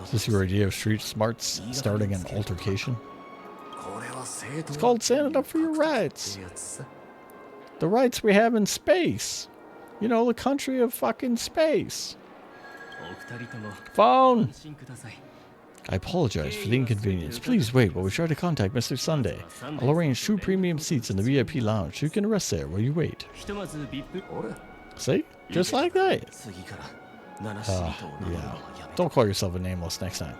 [SPEAKER 1] Is this your idea of street smarts starting an altercation? It's called standing up for your rights. The rights we have in space. You know, the country of fucking space. Phone! I apologize for the inconvenience. Please wait while we try to contact Mr. Sunday. I'll arrange 2 premium seats in the VIP lounge. You can rest there while you wait. See? Just like that. Yeah. Don't call yourself a Nameless next time.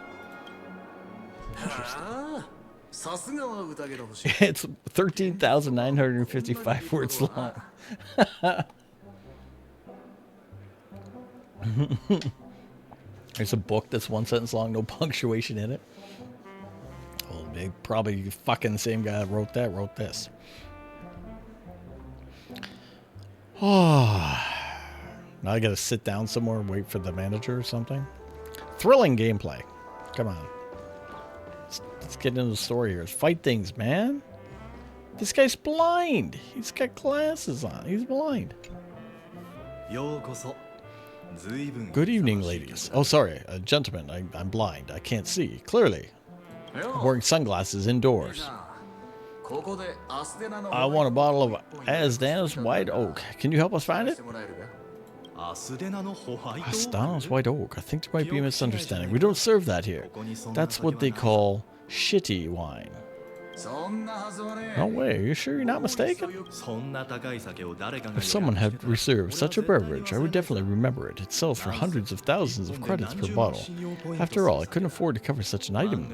[SPEAKER 1] It's 13,955 words long. There's a book that's 1 sentence long, no punctuation in it. Well, they probably fucking the same guy that wrote that wrote this. Oh, now I gotta sit down somewhere and wait for the manager or something. Thrilling gameplay. Come on. Let's get into the story here. Fight things, man. This guy's blind. He's got glasses on. He's blind. Good evening, ladies. Oh, sorry, gentlemen. I'm blind. I can't see clearly. I'm wearing sunglasses indoors. I want a bottle of Asdana's White Oak. Can you help us find it? Asdana's White Oak. I think there might be a misunderstanding. We don't serve that here. That's what they call shitty wine. No way, are you sure you're not mistaken? If someone had reserved such a beverage, I would definitely remember it. It sells for hundreds of thousands of credits per bottle. After all, I couldn't afford to cover such an item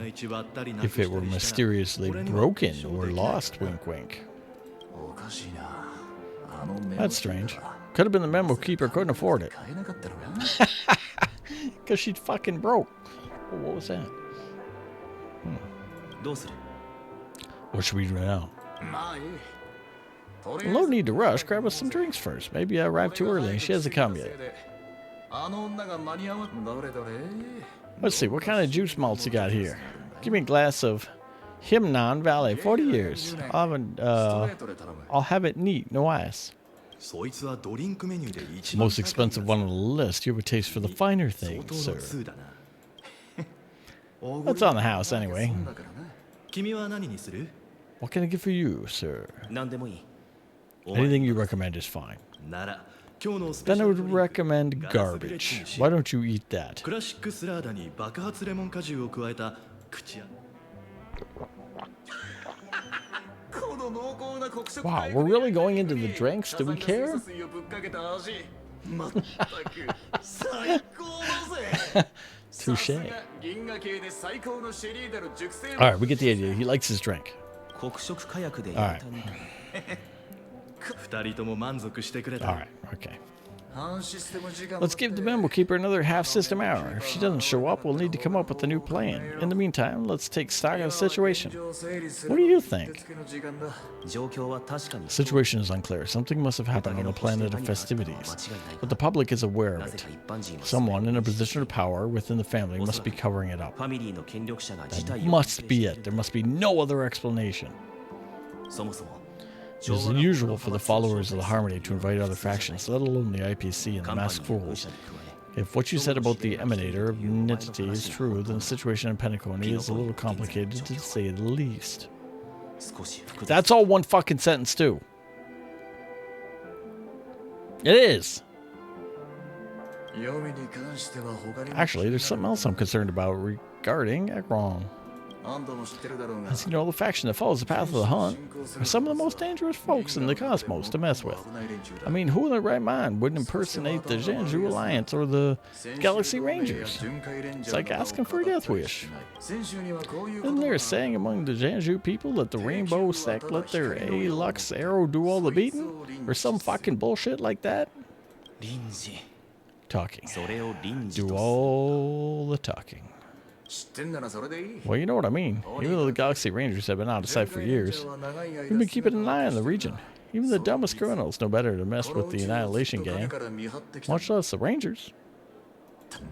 [SPEAKER 1] if it were mysteriously broken or lost, wink wink. That's strange. Could have been the memo keeper couldn't afford it. Because she'd fucking broke. Oh, what was that? What should we do now? No need to rush. Grab us some drinks first. Maybe I arrived too early and she hasn't come yet. Let's see, what kind of juice malts you got here? Give me a glass of Himnon Valley, 40 years. I'll have it neat, no ice. The most expensive one on the list. You have a taste for the finer things, sir. That's on the house, anyway. What can I get for you, sir? Anything you recommend is fine. Then I would recommend garbage. Why don't you eat that? Wow, we're really going into the drinks? Do we care? Touche. Alright, we get the idea. He likes his drink. Alright. Alright, okay. Let's give the memo keeper another half-system hour. If she doesn't show up, we'll need to come up with a new plan. In the meantime, let's take stock of the situation. What do you think? The situation is unclear. Something must have happened on the planet of festivities, but the public is aware of it. Someone in a position of power within the family must be covering it up. That must be it. There must be no other explanation. It is unusual for the followers of the Harmony to invite other factions, let alone the IPC and the Masked Fools. If what you said about the Emanator of Nitity is true, then the situation in Penacony is a little complicated to say the least. That's all one fucking sentence too. It is. Actually, there's something else I'm concerned about regarding Ekron. As you know, the faction that follows the path of the hunt are some of the most dangerous folks in the cosmos to mess with. I mean, who in their right mind wouldn't impersonate the Zhanzhou Alliance or the Galaxy Rangers? It's like asking for a death wish. Isn't there a saying among the Zhanzhou people that the Rainbow Sect let their A-Lux arrow do all the beating? Or some fucking bullshit like that? Talking. Do all the talking. Well, you know what I mean. Even though the Galaxy Rangers have been out of sight for years, we've been keeping an eye on the region. Even the dumbest criminals know better to mess with the Annihilation Gang, much less the Rangers.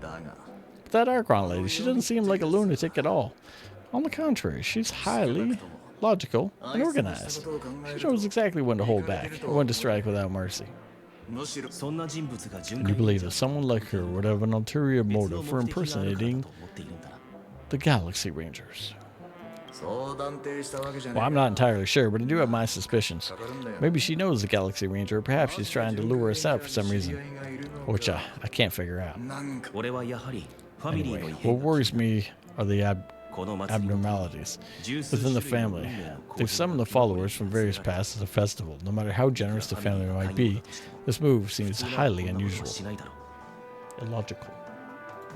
[SPEAKER 1] But that Archon lady, she doesn't seem like a lunatic at all. On the contrary, she's highly logical and organized. She knows exactly when to hold back or when to strike without mercy. And you believe that someone like her would have an ulterior motive for impersonating the Galaxy Rangers? Well, I'm not entirely sure, but I do have my suspicions. Maybe she knows the Galaxy Ranger, or perhaps she's trying to lure us out for some reason, which I can't figure out. Anyway, what worries me are the abnormalities within the family. They've summoned the followers from various paths at the festival. No matter how generous the family might be, this move seems highly unusual. Illogical.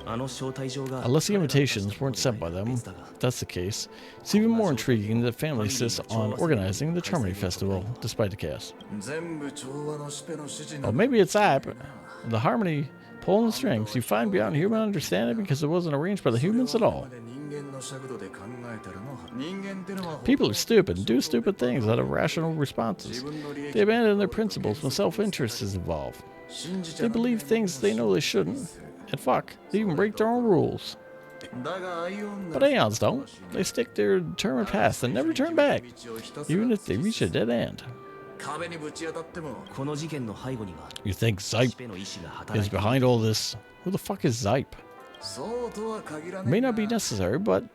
[SPEAKER 1] Unless the invitations weren't sent by them, if that's the case, it's even more intriguing that the family insists on organizing the Charmony Festival, despite the chaos. Well, maybe it's the harmony pulling the strings you find beyond human understanding because it wasn't arranged by the humans at all. People are stupid and do stupid things out of rational responses. They abandon their principles when self-interest is involved. They believe things they know they shouldn't. And fuck, they even break their own rules. But Aeons don't. They stick their determined path and never turn back, even if they reach a dead end. You think Zype is behind all this? Who the fuck is Zype? It may not be necessary, but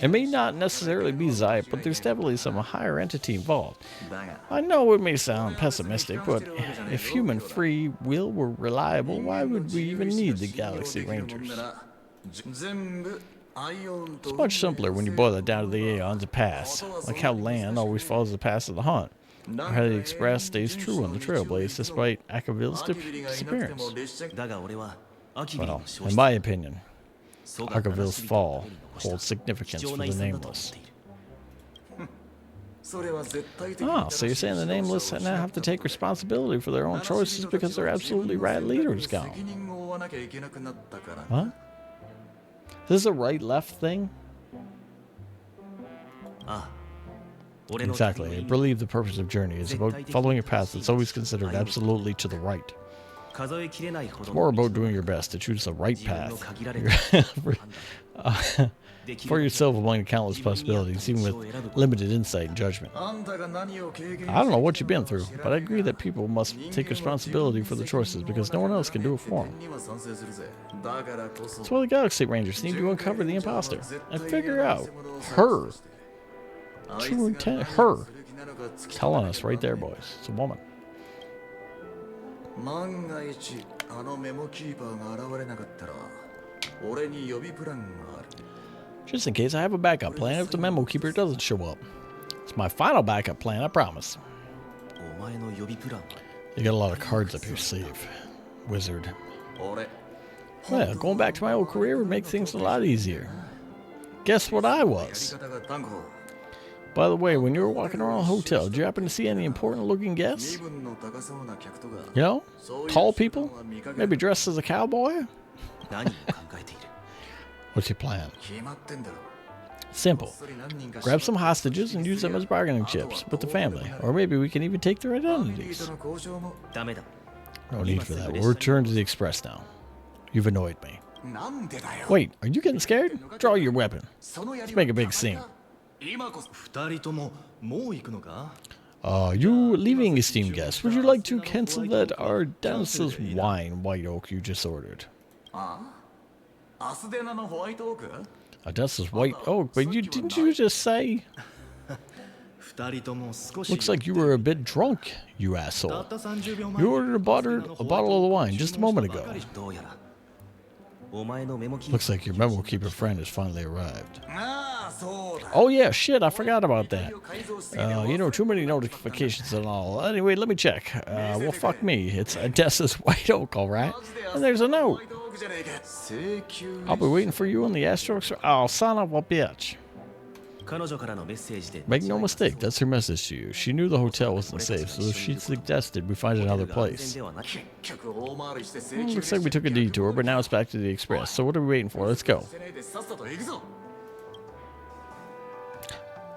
[SPEAKER 1] it may not necessarily be Zype, but there's definitely some higher entity involved. I know it may sound pessimistic, but if human free will were reliable, why would we even need the Galaxy Rangers? It's much simpler when you boil it down to the Aeons of past, like how land always follows the path of the hunt, or how the Express stays true on the Trailblaze despite Akaville's disappearance. Well, in my opinion, Akaville's fall holds significance for the Nameless. Ah, so you're saying the Nameless now have to take responsibility for their own choices because their absolutely right leader is gone? Huh? This is a right-left thing? Exactly. I believe the purpose of Journey is about following a path that's always considered absolutely to the right. It's more about doing your best to choose the right path for yourself among the countless possibilities, even with limited insight and judgment. I don't know what you've been through, but I agree that people must take responsibility for their choices because no one else can do it for them. That's why the Galaxy Rangers need to uncover the imposter and figure out her true intent. Her telling us right there, boys. It's a woman. Just in case, I have a backup plan if the memo keeper doesn't show up. It's my final backup plan, I promise. You got a lot of cards up your sleeve, wizard. Well, going back to my old career would make things a lot easier. Guess what I was? By the way, when you were walking around the hotel, did you happen to see any important-looking guests? You know, tall people? Maybe dressed as a cowboy? What's your plan? Simple. Grab some hostages and use them as bargaining chips with the family. Or maybe we can even take their identities. No need for that. We'll return to the Express now. You've annoyed me. Wait, are you getting scared? Draw your weapon. Let's make a big scene. You leaving, esteemed guests. Would you like to cancel that Ardensis wine, White Oak, you just ordered? Ardensis White Oak, but didn't you just say? Looks like you were a bit drunk, you asshole. You ordered a bottle of the wine just a moment ago. Looks like your memo keeper friend has finally arrived. Oh yeah, shit, I forgot about that. Too many notifications and all. Anyway, let me check. Well, fuck me. It's Odessa's White Oak, alright? And there's a note. I'll be waiting for you on the Astro. Oh, son of a bitch. Make no mistake, that's her message to you. She knew the hotel wasn't safe, so she suggested we find another place. Looks like we took a detour, but now it's back to the express. So what are we waiting for? Let's go.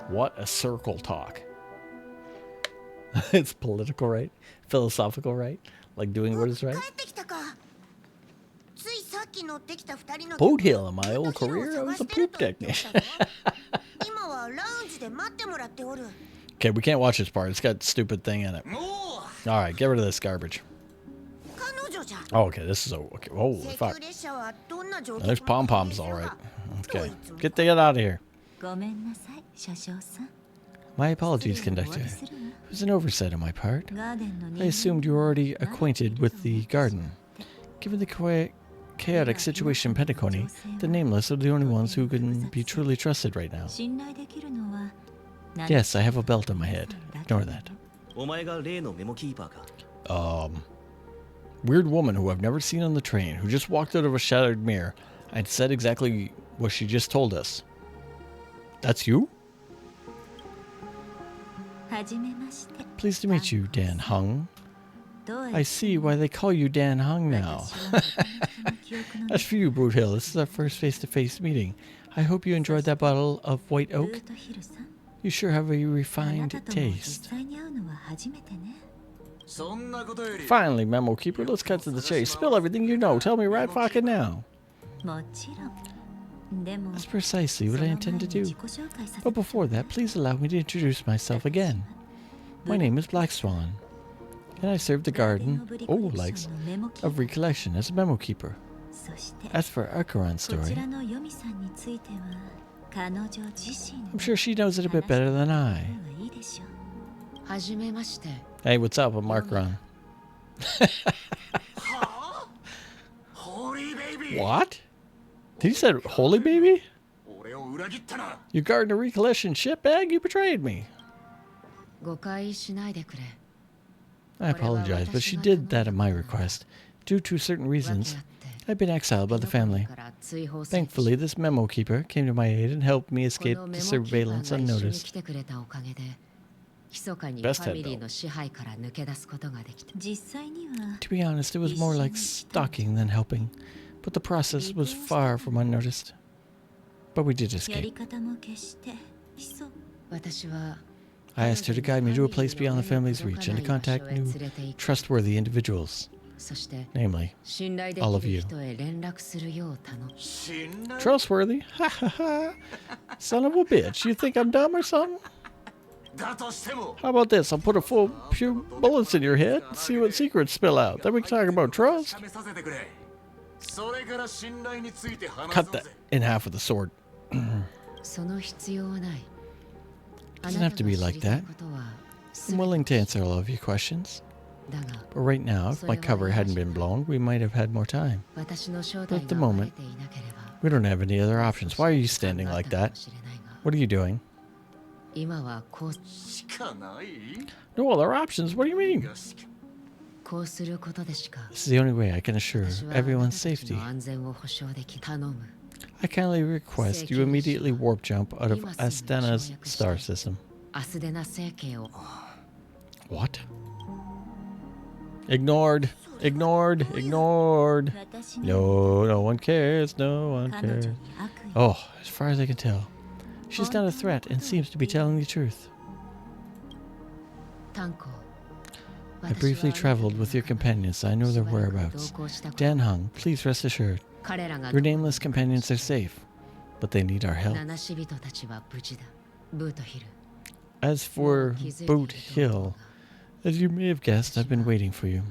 [SPEAKER 1] What a circle talk. It's political, right? Philosophical, right? Like doing what is right. Boat hill in my old career, I was a poop technician. Okay, we can't watch this part. It's got a stupid thing in it. Alright, get rid of this garbage. Oh, okay, this is okay. Oh, fuck. There's pom-poms, alright. Okay, get out of here. My apologies, conductor. It was an oversight on my part. I assumed you were already acquainted with the garden. Given the chaotic situation in Penacony, the Nameless are the only ones who can be truly trusted right now. Yes, I have a belt on my head. Ignore that. Weird woman who I've never seen on the train, who just walked out of a shattered mirror and said exactly what she just told us. That's you? Pleased to meet you, Dan Hung. I see why they call you Dan Hung now. As for you, Boot Hill, this is our first face-to-face meeting. I hope you enjoyed that bottle of white oak. You sure have a refined taste. Finally, Memo Keeper, let's cut to the chase. Spill everything you know. Tell me right fucking now. That's precisely what I intend to do. But before that, please allow me to introduce myself again. My name is Black Swan, and I serve the garden, likes, of recollection as a memo keeper. As for Akaran's story, I'm sure she knows it a bit better than I. Hey, what's up? I'm Akaran. What? Did he say holy baby? You guarding a recollection shitbag? You betrayed me. I apologize, but she did that at my request. Due to certain reasons, I've been exiled by the family. Thankfully, this memo keeper came to my aid and helped me escape the surveillance unnoticed. Best head, though. To be honest, it was more like stalking than helping, but the process was far from unnoticed. But we did escape. I asked her to guide me to a place beyond the family's reach and to contact new, trustworthy individuals. Namely, all of you. Trustworthy? Ha ha ha! Son of a bitch, you think I'm dumb or something? How about this? I'll put a few bullets in your head and see what secrets spill out. Then we can talk about trust. Cut that in half with a sword. Doesn't have to be like that. I'm willing to answer all of your questions. But right now, if my cover hadn't been blown, we might have had more time. But at the moment, we don't have any other options. Why are you standing like that? What are you doing? No other options? What do you mean? This is the only way I can assure everyone's safety. I kindly request you immediately warp jump out of Astana's star system. What? Ignored. Ignored. Ignored. No, no one cares. No one cares. Oh, as far as I can tell, she's not a threat and seems to be telling the truth. I briefly traveled with your companions, so I know their whereabouts. Dan Hung, please rest assured. Your nameless companions are safe, but they need our help. As for Boot Hill, as you may have guessed, I've been waiting for you.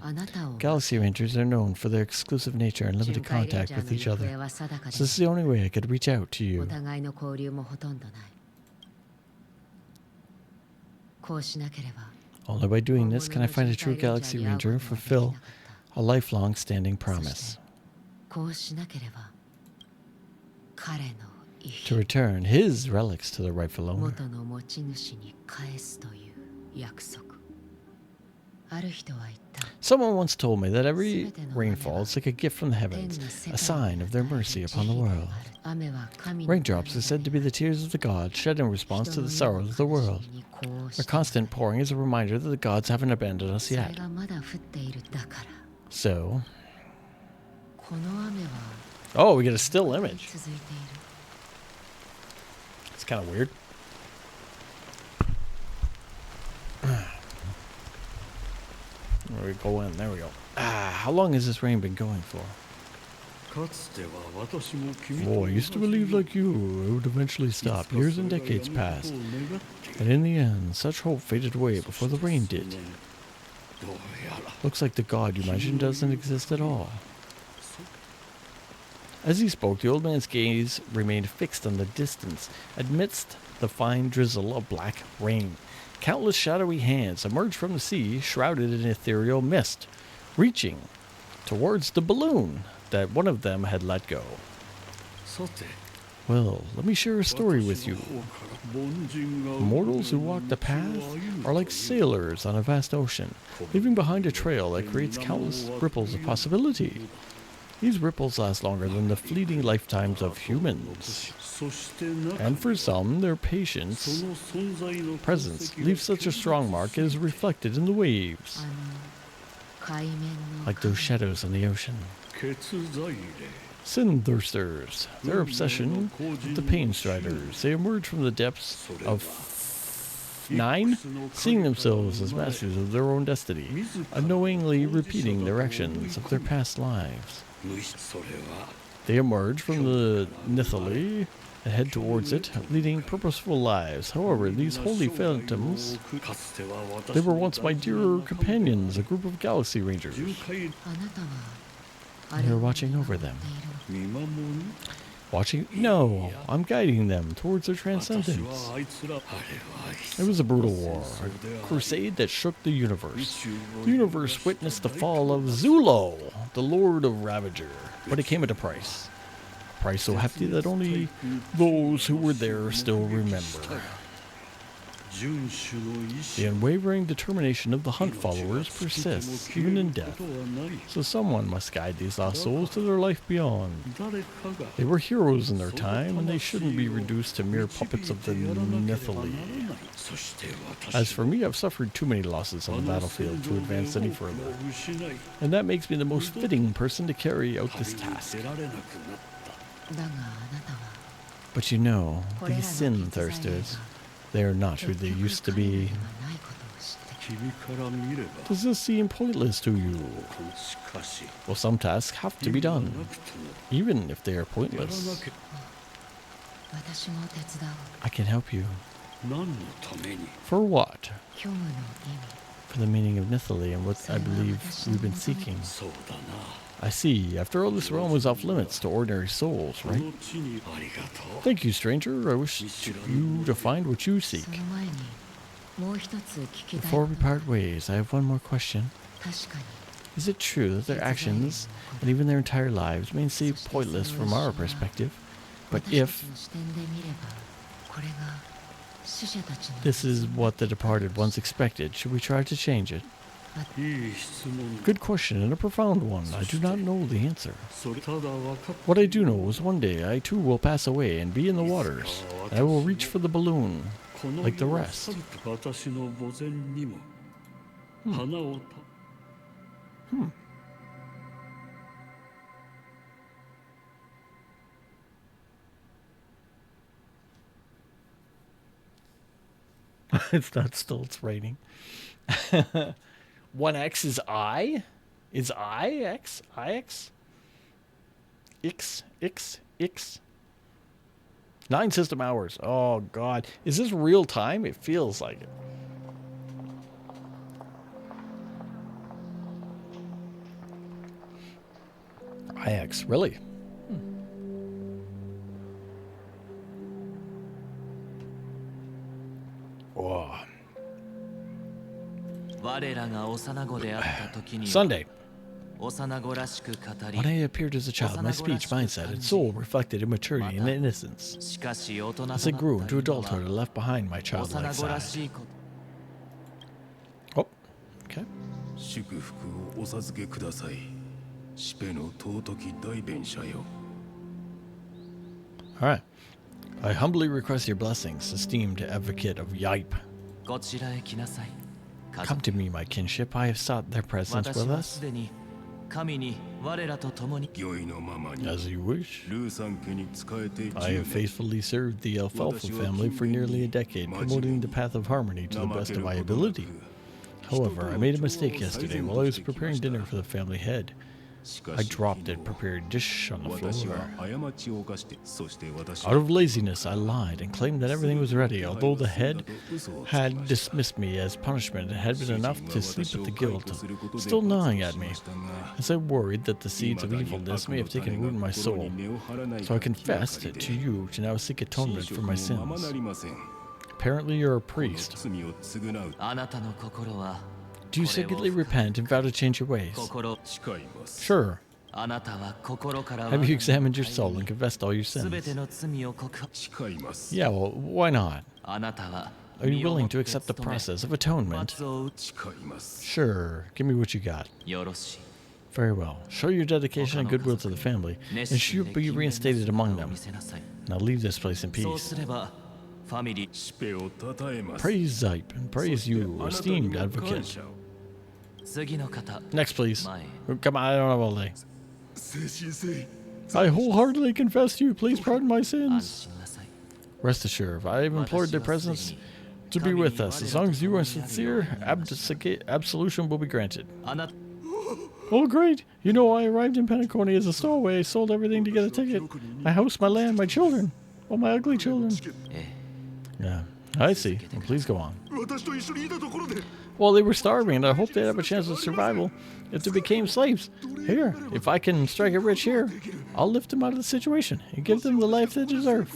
[SPEAKER 1] Galaxy Rangers are known for their exclusive nature and limited contact with each other, so this is the only way I could reach out to you. Only by doing this can I find a true Galaxy Ranger and fulfill a lifelong standing promise. To return his relics to the rightful owner. Someone once told me that every rainfall is like a gift from the heavens, a sign of their mercy upon the world. Raindrops are said to be the tears of the gods shed in response to the sorrows of the world. Their constant pouring is a reminder that the gods haven't abandoned us yet. So... Oh, we get a still image. It's kind of weird. There we go in. There we go. How long has this rain been going for? Oh, I used to believe like you, it would eventually stop. Years and decades passed. And in the end, such hope faded away before the rain did. Looks like the god you mentioned doesn't exist at all. As he spoke, the old man's gaze remained fixed on the distance, amidst the fine drizzle of black rain. Countless shadowy hands emerged from the sea, shrouded in ethereal mist, reaching towards the balloon that one of them had let go. Well, let me share a story with you. Mortals who walk the path are like sailors on a vast ocean, leaving behind a trail that creates countless ripples of possibility. These ripples last longer than the fleeting lifetimes of humans. And for some, their presence leaves such a strong mark it is reflected in the waves. Like those shadows on the ocean. Sin thirsters, their obsession with the pain striders. They emerge from the depths of 9, seeing themselves as masters of their own destiny, unknowingly repeating their actions of their past lives. They emerge from the Nithali and head towards it, leading purposeful lives. However, these holy phantoms, they were once my dearer companions, a group of galaxy rangers. You're watching over them. Watching? No, I'm guiding them towards their transcendence. It was a brutal war, a crusade that shook the universe. The universe witnessed the fall of Zulo, the Lord of Ravager, but it came at a price. A price so hefty that only those who were there still remember. The unwavering determination of the Hunt followers persists, even in death. So someone must guide these lost souls to their life beyond. They were heroes in their time, and they shouldn't be reduced to mere puppets of the Nithali. As for me, I've suffered too many losses on the battlefield to advance any further. And that makes me the most fitting person to carry out this task. But you know, these sin thirsters, they are not who they used to be. Does this seem pointless to you? Well, some tasks have to be done, even if they are pointless. I can help you. For what? For the meaning of Nithali and what I believe we've been seeking. I see. After all, this realm is off limits to ordinary souls, right? Thank you, stranger. I wish you to find what you seek. Before we part ways, I have one more question. Is it true that their actions, and even their entire lives, may seem pointless from our perspective? But if this is what the departed once expected, should we try to change it? Good question, and a profound one. I do not know the answer. What I do know is one day I too will pass away and be in the waters, and I will reach for the balloon, like the rest. It's not still, it's raining. 1x is I? Is I x? IX? X? 9 system hours. Oh, God. Is this real time? It feels like it. IX, really? Oh. Sunday. When I appeared as a child, my speech, mindset, and soul reflected immaturity and innocence. As I grew into adulthood, I left behind my childlike side. Oh, okay. Alright. I humbly request your blessings, esteemed advocate of Yipe. Come to me, my kinship. I have sought their presence with us. As you wish. I have faithfully served the Alfalfa family for nearly a decade, promoting the path of harmony to the best of my ability. However, I made a mistake yesterday while I was preparing dinner for the family head. I dropped a prepared dish on the floor. Out of laziness, I lied and claimed that everything was ready, although the head had dismissed me as punishment. It had been enough to sleep with the guilt still gnawing at me, as I worried that the seeds of evilness may have taken root in my soul. So I confessed to you to now seek atonement for my sins. Apparently you're a priest. Do you secretly repent and vow to change your ways? Sure. Have you examined your soul and confessed all your sins? Yeah, well, why not? Are you willing to accept the process of atonement? Sure. Give me what you got. Very well. Show your dedication and goodwill to the family, and she'll be reinstated among them. Now leave this place in peace. Praise Zipe and praise you, esteemed advocate. Next, please. Come on, I don't have all day. I wholeheartedly confess to you. Please pardon my sins. Rest assured, I have implored their presence to be with us. As long as you are sincere, absolution will be granted. Oh, great. You know, I arrived in Penacony as a stowaway. I sold everything to get a ticket. My house, my land, my children. Oh, my ugly children. Yeah, I see. Well, please go on. Well, they were starving, and I hoped they'd have a chance of survival if they became slaves. Here, if I can strike it rich here, I'll lift them out of the situation and give them the life they deserve.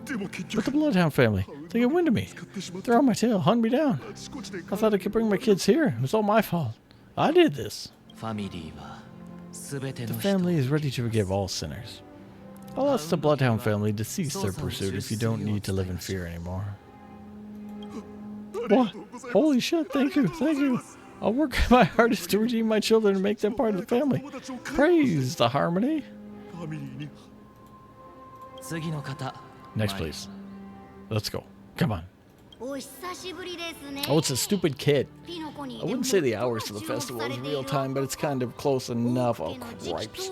[SPEAKER 1] But the Bloodhound family, they get wind of me. They're on my tail, hunt me down. I thought I could bring my kids here. It was all my fault. I did this. The family is ready to forgive all sinners. I'll ask the Bloodhound family to cease their pursuit if you don't need to live in fear anymore. What? Holy shit, thank you, thank you. I'll work my hardest to redeem my children and make them part of the family. Praise the harmony. Next, please. Let's go. Come on. Oh, it's a stupid kid. I wouldn't say the hours to the festival is real time, but it's kind of close enough. Oh, cripes.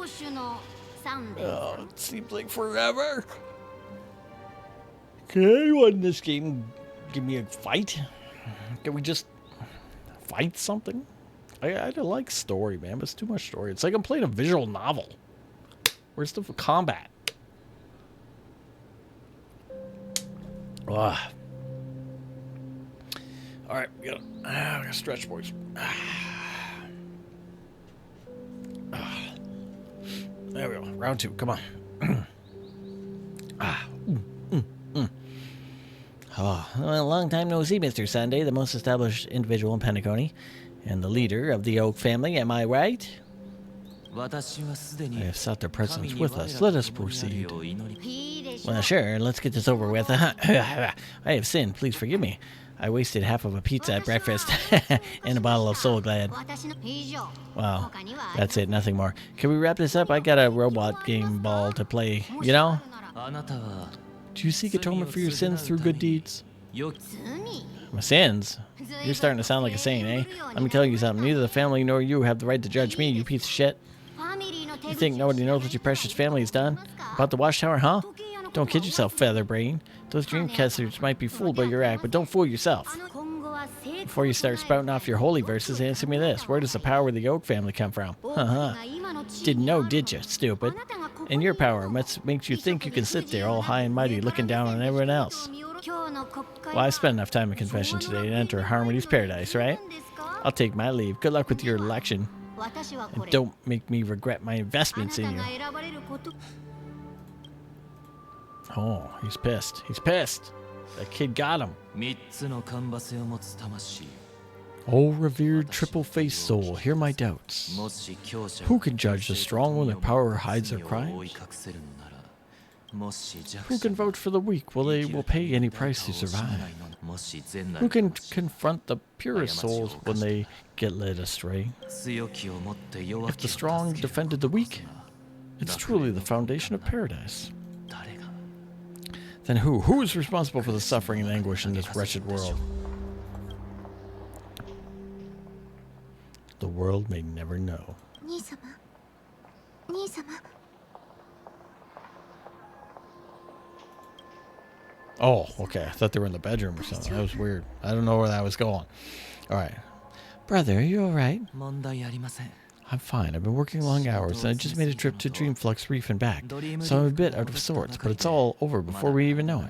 [SPEAKER 1] Oh, it seems like forever. Can anyone in this game give me a fight? Can we just fight something? I like story, man, but it's too much story. It's like I'm playing a visual novel. Where's the combat? Ugh. All right, we gotta stretch, boys. There we go. Round 2. Come on. Oh, well, long time no see, Mr. Sunday, the most established individual in Penacony, and the leader of the Oak family. Am I right? I have sought their presence with us. Let us proceed. Well, sure. Let's get this over with. I have sinned. Please forgive me. I wasted half of a pizza at breakfast and a bottle of Soul Glad. Wow, that's it, nothing more. Can we wrap this up? I got a robot game ball to play, you know? Do you seek atonement for your sins through good deeds? My sins? You're starting to sound like a saint, eh? Let me tell you something. Neither the family nor you have the right to judge me, you piece of shit. You think nobody knows what your precious family has done? About the watchtower, huh? Don't kid yourself, Featherbrain. Those dreamcasters might be fooled by your act, but don't fool yourself. Before you start spouting off your holy verses, answer me this. Where does the power of the Oak family come from? Didn't know, did you, stupid? And your power makes you think you can sit there all high and mighty looking down on everyone else. Well, I spent enough time in confession today to enter Harmony's paradise, right? I'll take my leave. Good luck with your election. And don't make me regret my investments in you. Oh, he's pissed. He's pissed. That kid got him. Oh, revered triple-faced soul, hear my doubts. Who can judge the strong when their power hides their crimes? Who can vouch for the weak? Well, they will pay any price to survive. Who can confront the purest souls when they get led astray? If the strong defended the weak, it's truly the foundation of paradise. Then who? Who is responsible for the suffering and anguish in this wretched world? The world may never know. Oh, okay. I thought they were in the bedroom or something. That was weird. I don't know where that was going. All right. Brother, are you all right? I'm fine. I've been working long hours, and I just made a trip to Dreamflux Reef and back, so I'm a bit out of sorts, but it's all over before we even know it.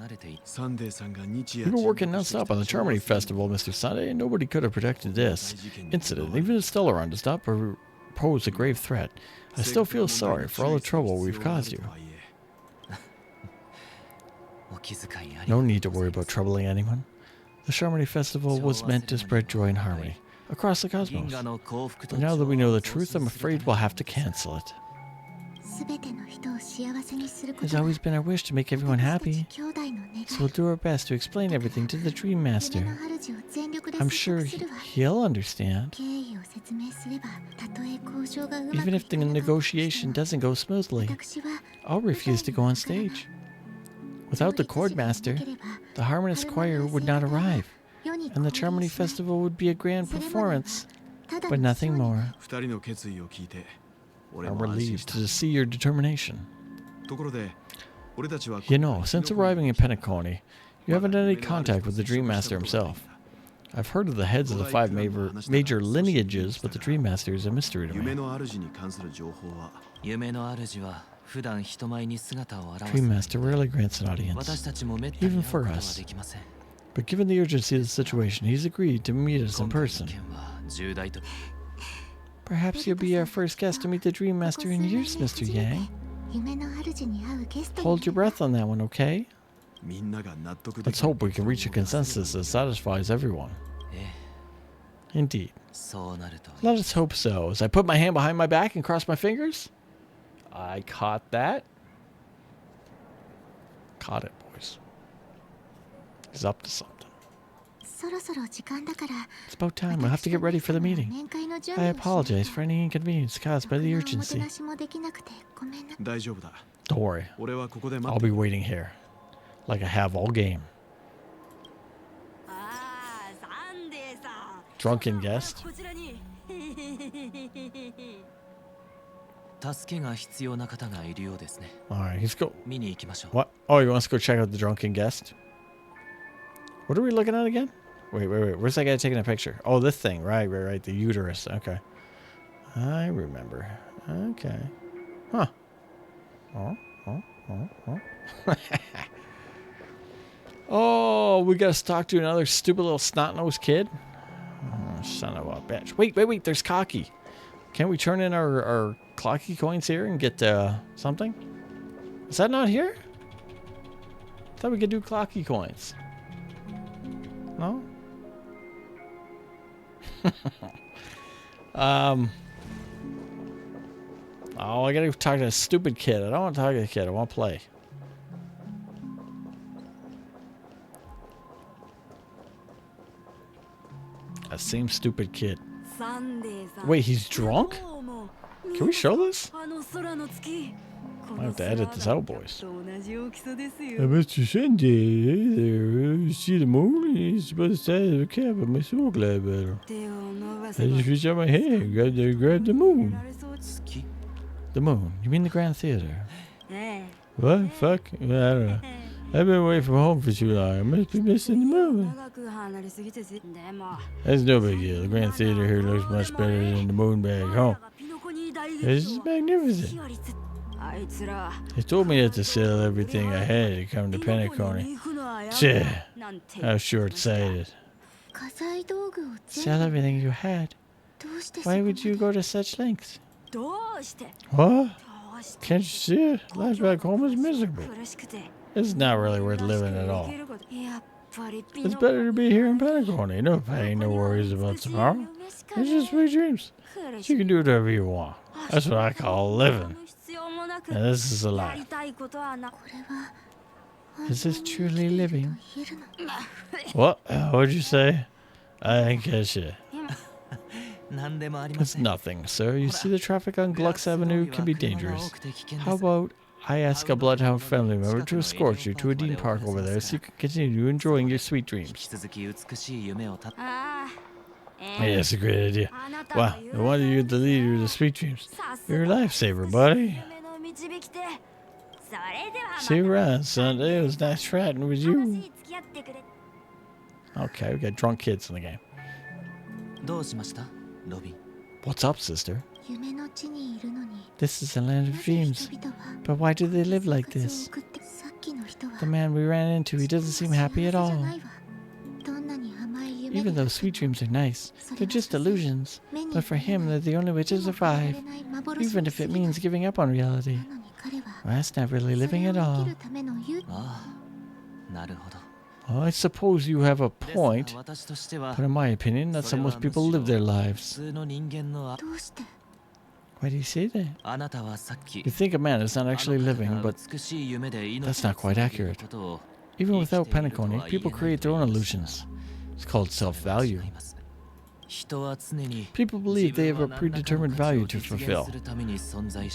[SPEAKER 1] You've been working non-stop on the Charmony Festival, Mr. Sunday, and nobody could have predicted this incident. Even if Stellaron does not pose a grave threat, I still feel sorry for all the trouble we've caused you. No need to worry about troubling anyone. The Charmony Festival was meant to spread joy and harmony across the cosmos. But now that we know the truth, I'm afraid we'll have to cancel it. It's always been our wish to make everyone happy, so we'll do our best to explain everything to the Dream Master. I'm sure he'll understand. Even if the negotiation doesn't go smoothly, I'll refuse to go on stage. Without the Chord Master, the Harmonious Choir would not arrive, and the Charmony Festival would be a grand performance, but nothing more. I'm relieved to see your determination. You know, since arriving in Penacony, you haven't had any contact with the Dream Master himself. I've heard of the heads of the 5 major lineages, but the Dream Master is a mystery to me. Dream Master rarely grants an audience, even for us. But given the urgency of the situation, he's agreed to meet us in person. Perhaps you'll be our first guest to meet the Dream Master in years, Mr. Yang. Hold your breath on that one, okay? Let's hope we can reach a consensus that satisfies everyone. Indeed. Let us hope so. As I put my hand behind my back and cross my fingers. I caught that. Caught it, boys. He's up to something. It's about time. We'll have to get ready for the meeting. I apologize for any inconvenience caused by the urgency. Don't worry. I'll be waiting here. Like I have all game. Drunken guest. Alright, let's go. What? Oh, he wants to go check out the drunken guest? What are we looking at again? Wait. Where's that guy taking a picture? Oh, this thing. Right. The uterus. Okay. I remember. Okay. Huh. Oh. Oh, we gotta talk to another stupid little snot-nosed kid? Oh, son of a bitch. Wait. There's Cocky. Can't we turn in our Clocky coins here and get something? Is that not here? I thought we could do Clocky coins. No? Oh, I gotta talk to a stupid kid. I don't want to talk to a kid. I want to play. That same stupid kid. Wait, he's drunk? Can we show this? I have to edit this out, boys. Mr. Sunday, hey there. You see the moon? You're supposed to have a cap on my soul glad better. I just reached out my hand, grab the moon. The moon? You mean the Grand Theater? What? Fuck? I don't know. I've been away from home for too long. I must be missing the moon. That's no big deal. The Grand Theater here looks much better than the moon back home. This is magnificent. They told me not to sell everything I had to come to Penacony. Tch, how short-sighted. Sell everything you had? Why would you go to such lengths? What? Can't you see it? Life back home is miserable. It's not really worth living at all. It's better to be here in Penacony. No pain, no worries about tomorrow. It's just sweet dreams. You can do whatever you want. That's what I call living. And this is a lie. Is this truly living? What? What'd you say? I didn't catch it. It's nothing, sir. You see, the traffic on Glux Avenue can be dangerous. How about I ask a Bloodhound family member to escort you to a Dean Park over there so you can continue enjoying your sweet dreams? Yes, a great idea. Wow, no wonder you're the leader of the sweet dreams. You're a lifesaver, buddy. See you around Sunday. It was nice chatting with you. Okay, we got drunk kids in the game. What's up, sister? This is a land of dreams. But why do they live like this? The man we ran into, he doesn't seem happy at all. Even though sweet dreams are nice, they're just illusions. But for him, they're the only way to survive. Even if it means giving up on reality. Well, that's not really living at all. Well, I suppose you have a point, but in my opinion, that's how most people live their lives. Why do you say that? You think a man is not actually living, but that's not quite accurate. Even without Penacony, people create their own illusions. It's called self-value. People believe they have a predetermined value to fulfill.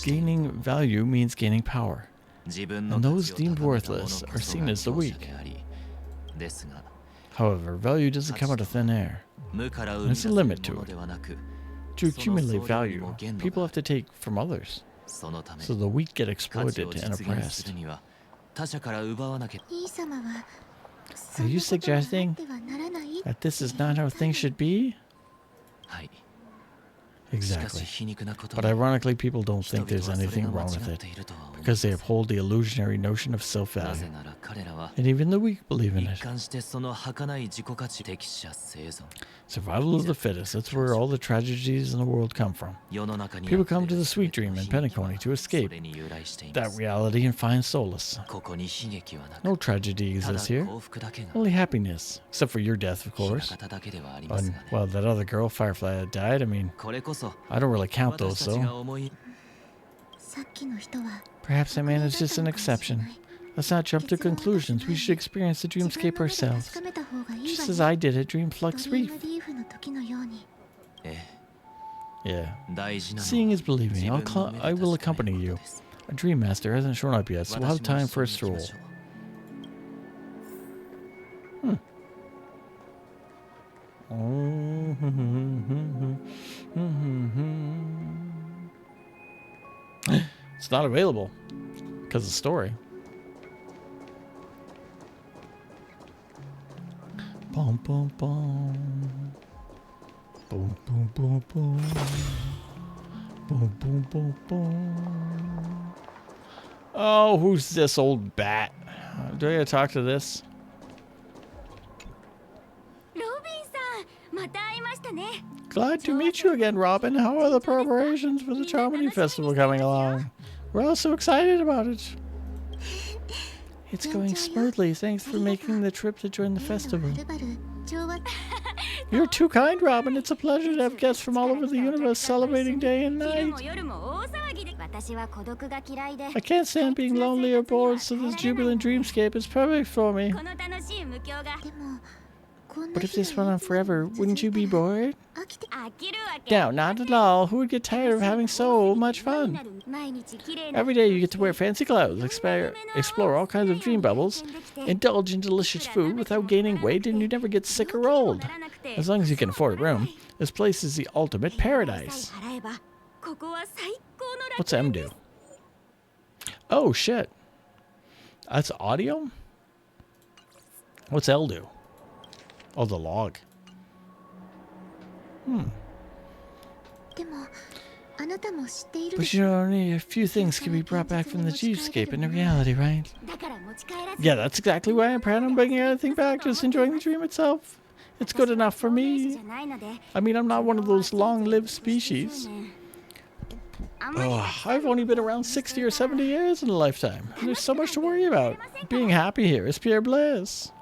[SPEAKER 1] Gaining value means gaining power. And those deemed worthless are seen as the weak. However, value doesn't come out of thin air. There's a limit to it. To accumulate value, people have to take from others. So the weak get exploited and oppressed. Are you suggesting that this is not how things should be? Exactly. But ironically, people don't think there's anything wrong with it, because they uphold the illusionary notion of self-value. And even the weak believe in it. Survival of the fittest, that's where all the tragedies in the world come from. People come to the sweet dream in Penacony to escape that reality and find solace. No tragedy exists here, only happiness, except for your death, of course. And, well, that other girl, Firefly, that died, I mean, I don't really count those, though. Perhaps that man is just an exception. Let's not jump to conclusions. We should experience the dreamscape ourselves. Just as I did at Dreamflux Reef. Yeah. Seeing is believing. I will accompany you. A Dream Master hasn't shown up yet, so we'll have time for a stroll. It's not available because of the story. Boom, boom, boom. Boom, boom, boom, boom. Boom, boom, boom, boom. Oh, who's this old bat? Do I gotta talk to this? Glad to meet you again, Robin. How are the preparations for the Charmony Festival coming along? We're all so excited about it. It's going smoothly. Thanks for making the trip to join the festival. You're too kind, Robin. It's a pleasure to have guests from all over the universe celebrating day and night. I can't stand being lonely or bored, so this jubilant dreamscape is perfect for me. But if this went on forever, wouldn't you be bored? No, not at all. Who would get tired of having so much fun? Every day you get to wear fancy clothes, explore all kinds of dream bubbles, indulge in delicious food without gaining weight, and you never get sick or old. As long as you can afford a room, this place is the ultimate paradise. What's M do? Oh, shit. That's audio? What's L do? Oh, the log. But you know, only a few things can be brought back from the dreamscape into reality, right? Yeah, that's exactly why I'm proud of bringing everything back, just enjoying the dream itself. It's good enough for me. I mean, I'm not one of those long-lived species. Oh, I've only been around 60 or 70 years in a lifetime. There's so much to worry about. Being happy here is pure bliss.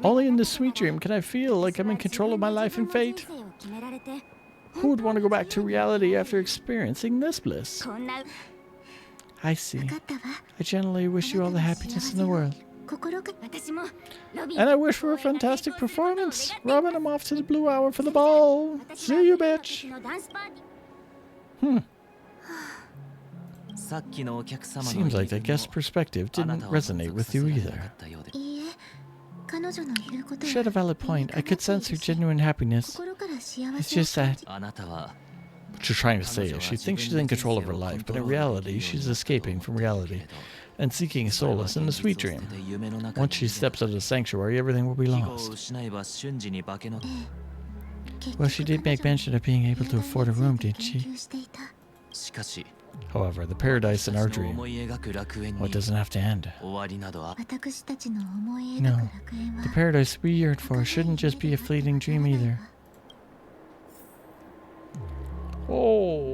[SPEAKER 1] Only in this sweet dream can I feel like I'm in control of my life and fate. Who would want to go back to reality after experiencing this bliss? I see. I generally wish you all the happiness in the world. And I wish for a fantastic performance. Robin, I'm off to the Blue Hour for the ball. See you, bitch. Seems like the guest perspective didn't resonate with you either. She had a valid point. I could sense her genuine happiness. It's just that... What you're trying to say is she thinks she's in control of her life, but in reality, she's escaping from reality and seeking solace in the sweet dream. Once she steps out of the sanctuary, everything will be lost. Well, she did make mention of being able to afford a room, didn't she? However, the paradise in our dream, it doesn't have to end. No, the paradise we yearned for shouldn't just be a fleeting dream either. Oh.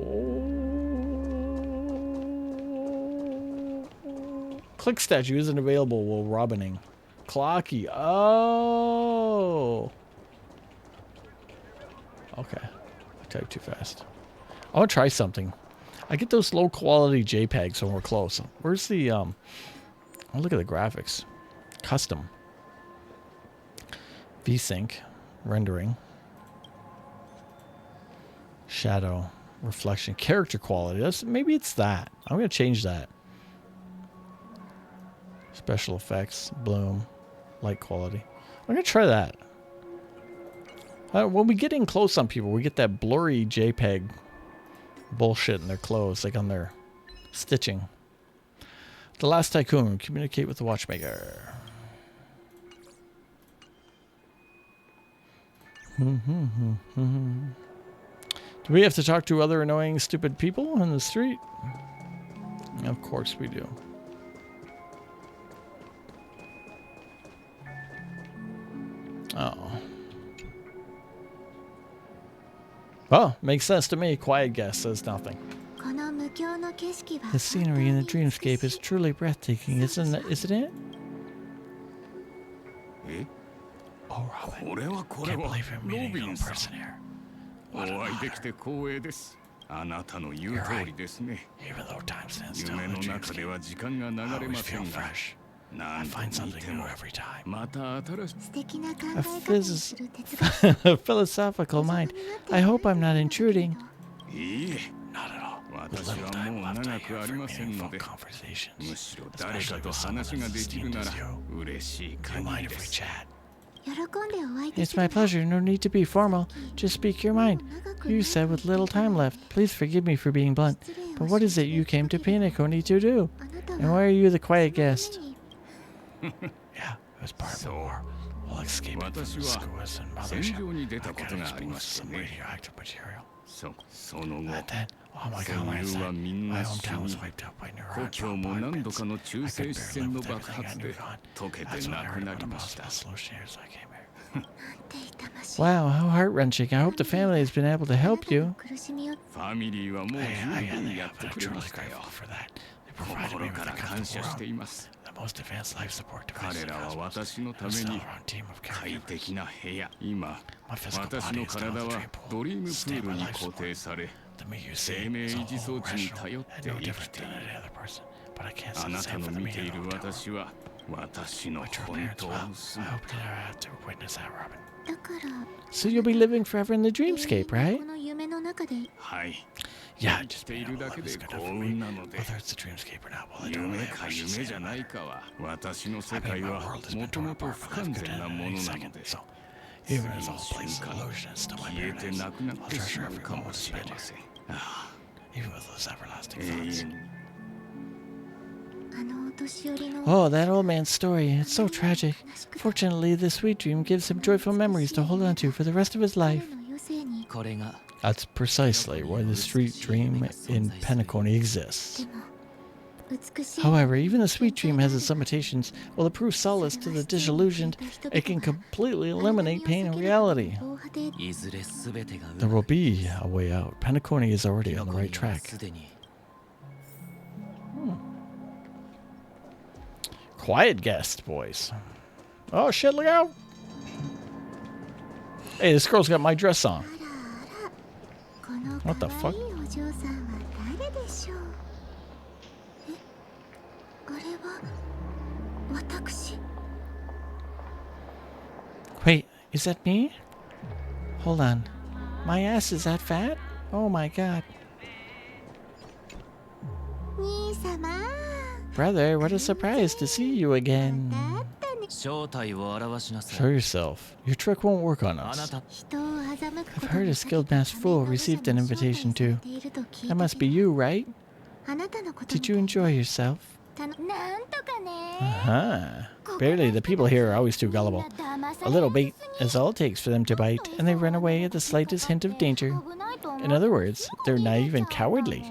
[SPEAKER 1] Click statue isn't available while robining. Clocky. Oh. Okay. I typed too fast. I want to try something. I get those low quality JPEGs when we're close. Where's the oh, look at the graphics. Custom. VSync. Rendering. Shadow. Reflection. Character quality. Maybe it's that. I'm going to change that. Special effects. Bloom. Light quality. I'm going to try that. When we get in close on people, we get that blurry JPEG bullshit in their clothes, like on their stitching. The Last Tycoon. Communicate with the watchmaker. Do we have to talk to other annoying, stupid people in the street? Of course we do. Oh. Well, makes sense to me. Quiet guest says nothing. The scenery in the dreamscape is truly breathtaking, isn't it? Oh, Robin. Can't believe you're meeting you in person here. What an honor. You're right. Even though time stands still in the dreamscape, I always feel fresh. I find something new every time. A philosophical mind. I hope I'm not intruding. Not at all. With little time left, I have meaningful conversations, especially with someone as esteemed as you. Do you mind if we chat? It's my pleasure. No need to be formal. Just speak your mind. You said with little time left. Please forgive me for being blunt, but what is it you came to Pinnacle to do? And why are you the quiet guest? Yeah, it was part of the war. While escaping from the schools and mothership, I got exposed to some radioactive material. That, oh my god, when I said my hometown was wiped out by neurons, I could bear live with everything I knew gone. That's when I heard about a possible solution here, so I came here. Wow, how heart-wrenching. I hope the family has been able to help you. I'm truly grateful for that. They provided me with a comfortable room, the most advanced life support device in the cosmos. I'm still around a team of caregivers. My physical body is still in the dream pool, sustained by life support. The me you see is all rational and no different than any other person. But I can't say the same for the me in the hotel. My true parents, well, I hope they never have to witness that, Robin. So you'll be living forever in the dreamscape, right? Yeah, just being able to live is good enough for me. Whether it's a dreamscape or not, well, I don't really have much to say on that. I mean, my world has been torn apart from life could end at any second, so even as all places of illusion is still my paradise, I'll treasure every moment spent here. Even with those everlasting thoughts. Oh, that old man's story. It's so tragic. Fortunately, the sweet dream gives him joyful memories to hold on to for the rest of his life. That's precisely why the sweet dream in Penacony exists. However, even the sweet dream has its limitations. While it proves solace to the disillusioned, it can completely eliminate pain in reality. There will be a way out. Penacony is already on the right track. Quiet guest, boys. Oh shit, look out! Hey, this girl's got my dress on. What the fuck? Is that me? Hold on. My ass is that fat? Oh my god. Brother, what a surprise to see you again. Show yourself. Your trick won't work on us. I've heard a skilled masked fool received an invitation too. That must be you, right? Did you enjoy yourself? Barely. The people here are always too gullible. A little bait is all it takes for them to bite, and they run away at the slightest hint of danger. In other words, they're naive and cowardly.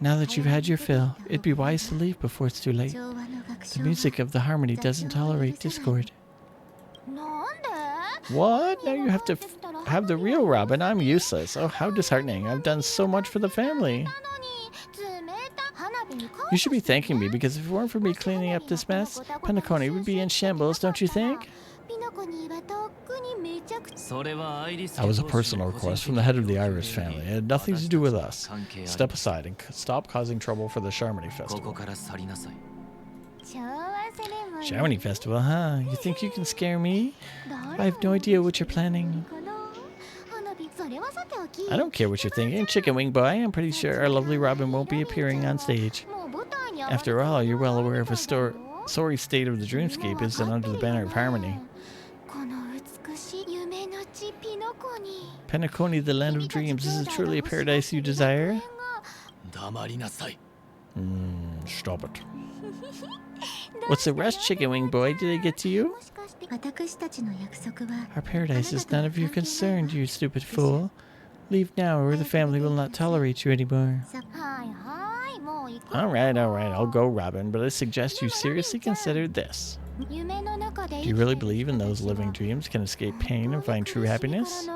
[SPEAKER 1] Now that you've had your fill, it'd be wise to leave before it's too late. The music of the harmony doesn't tolerate discord. What? Now you have to have the real Robin? I'm useless. Oh, how disheartening. I've done so much for the family. You should be thanking me, because if it weren't for me cleaning up this mess, Penacony would be in shambles, don't you think? That was a personal request from the head of the Iris family. It had nothing to do with us. Step aside and stop causing trouble for the Charmony Festival. Charmony Festival, huh? You think you can scare me? I have no idea what you're planning. I don't care what you're thinking, Chicken Wing Boy. I'm pretty sure our lovely Robin won't be appearing on stage. After all, you're well aware of a sorry state of the dreamscape isn't under the banner of harmony. Penacony, the land of dreams, is it truly a paradise you desire? Stop it. What's the rush, Chicken Wing Boy? Did I get to you? Our paradise is none of your concern, you stupid fool. Leave now, or the family will not tolerate you anymore. Alright, I'll go, Robin, but I suggest you seriously consider this. Do you really believe in those living dreams can escape pain and find true happiness?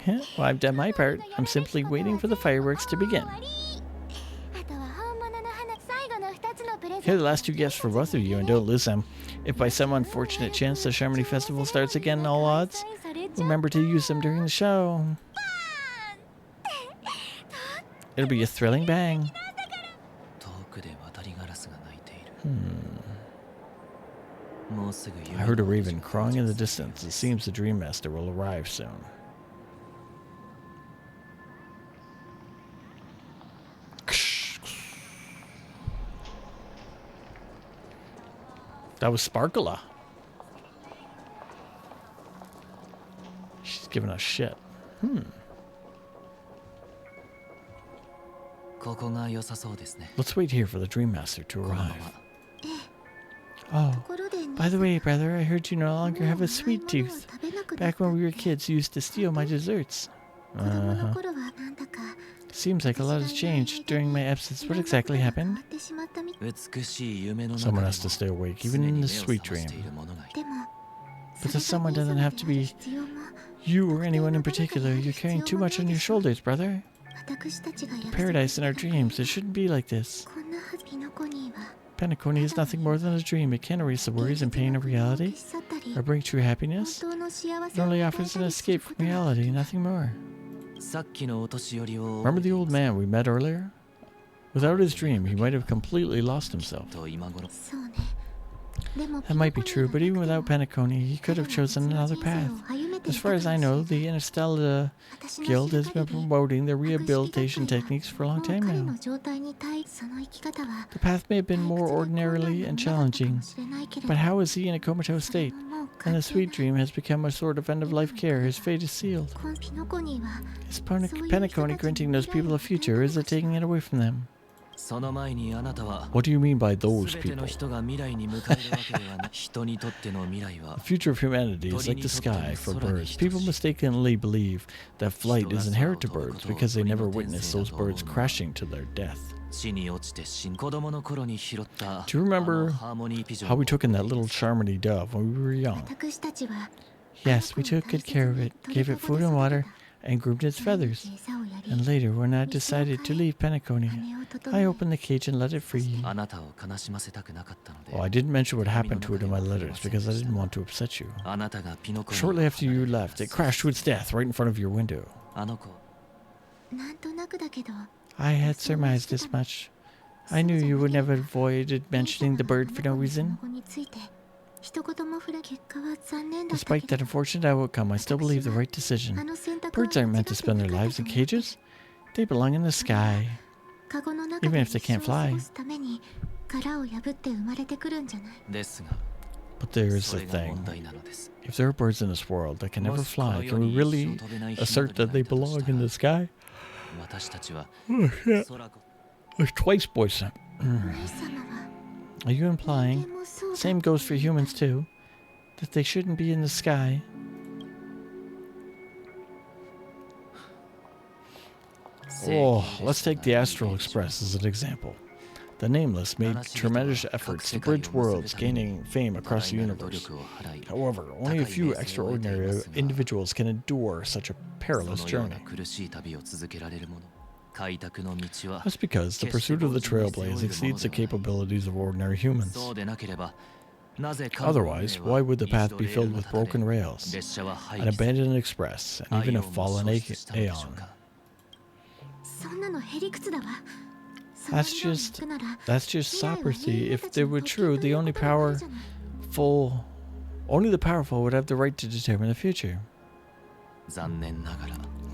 [SPEAKER 1] Well, I've done my part. I'm simply waiting for the fireworks to begin. Here are the last two gifts for both of you, and don't lose them. If by some unfortunate chance the Charmony Festival starts again, all odds, remember to use them during the show. It'll be a thrilling bang. I heard a raven crawling in the distance. It seems the Dream Master will arrive soon. That was Sparkula. She's giving us shit. Let's wait here for the Dream Master to arrive. Oh, by the way, brother, I heard you no longer have a sweet tooth. Back when we were kids, you used to steal my desserts. Seems like a lot has changed during my absence. What exactly happened? Someone has to stay awake, even in this sweet dream. But the someone doesn't have to be you or anyone in particular. You're carrying too much on your shoulders, brother. The paradise in our dreams, it shouldn't be like this. Penacony is nothing more than a dream. It can't erase the worries and pain of reality or bring true happiness. It only offers an escape from reality, nothing more. Remember the old man we met earlier? Without his dream, he might have completely lost himself. That might be true, but even without Penacony, he could have chosen another path. As far as I know, the Interstellar Guild has been promoting the rehabilitation techniques for a long time now. The path may have been more ordinarily and challenging, but how is he in a comatose state? And the sweet dream has become a sort of end-of-life care. His fate is sealed. Is Penacony granting those people a future, or is it taking it away from them? What do you mean by those people? The future of humanity is like the sky for birds. People mistakenly believe that flight is inherent to birds because they never witnessed those birds crashing to their death. Do you remember how we took in that little Charmony dove when we were young? Yes, we took good care of it, gave it food and water, and groomed its feathers. And later, when I decided to leave Penacony, I opened the cage and let it free. Oh, I didn't mention what happened to it in my letters because I didn't want to upset you. Shortly after you left, it crashed to its death right in front of your window. I had surmised as much. I knew you would never avoid mentioning the bird for no reason. Despite that unfortunate outcome, I still believe the right decision. Birds aren't meant to spend their lives in cages. They belong in the sky. Even if they can't fly. But there's the thing. If there are birds in this world that can never fly, can we really assert that they belong in the sky? Oh shit. There's twice, boys. Are you implying, same goes for humans too, that they shouldn't be in the sky? Oh, let's take the Astral Express as an example. The Nameless made tremendous efforts to bridge worlds, gaining fame across the universe. However, only a few extraordinary individuals can endure such a perilous journey. That's because the pursuit of the Trailblaze exceeds the capabilities of ordinary humans. Otherwise, why would the path be filled with broken rails, an abandoned express, and even a fallen Aeon? That's just sopristy. If they were true, only the powerful would have the right to determine the future.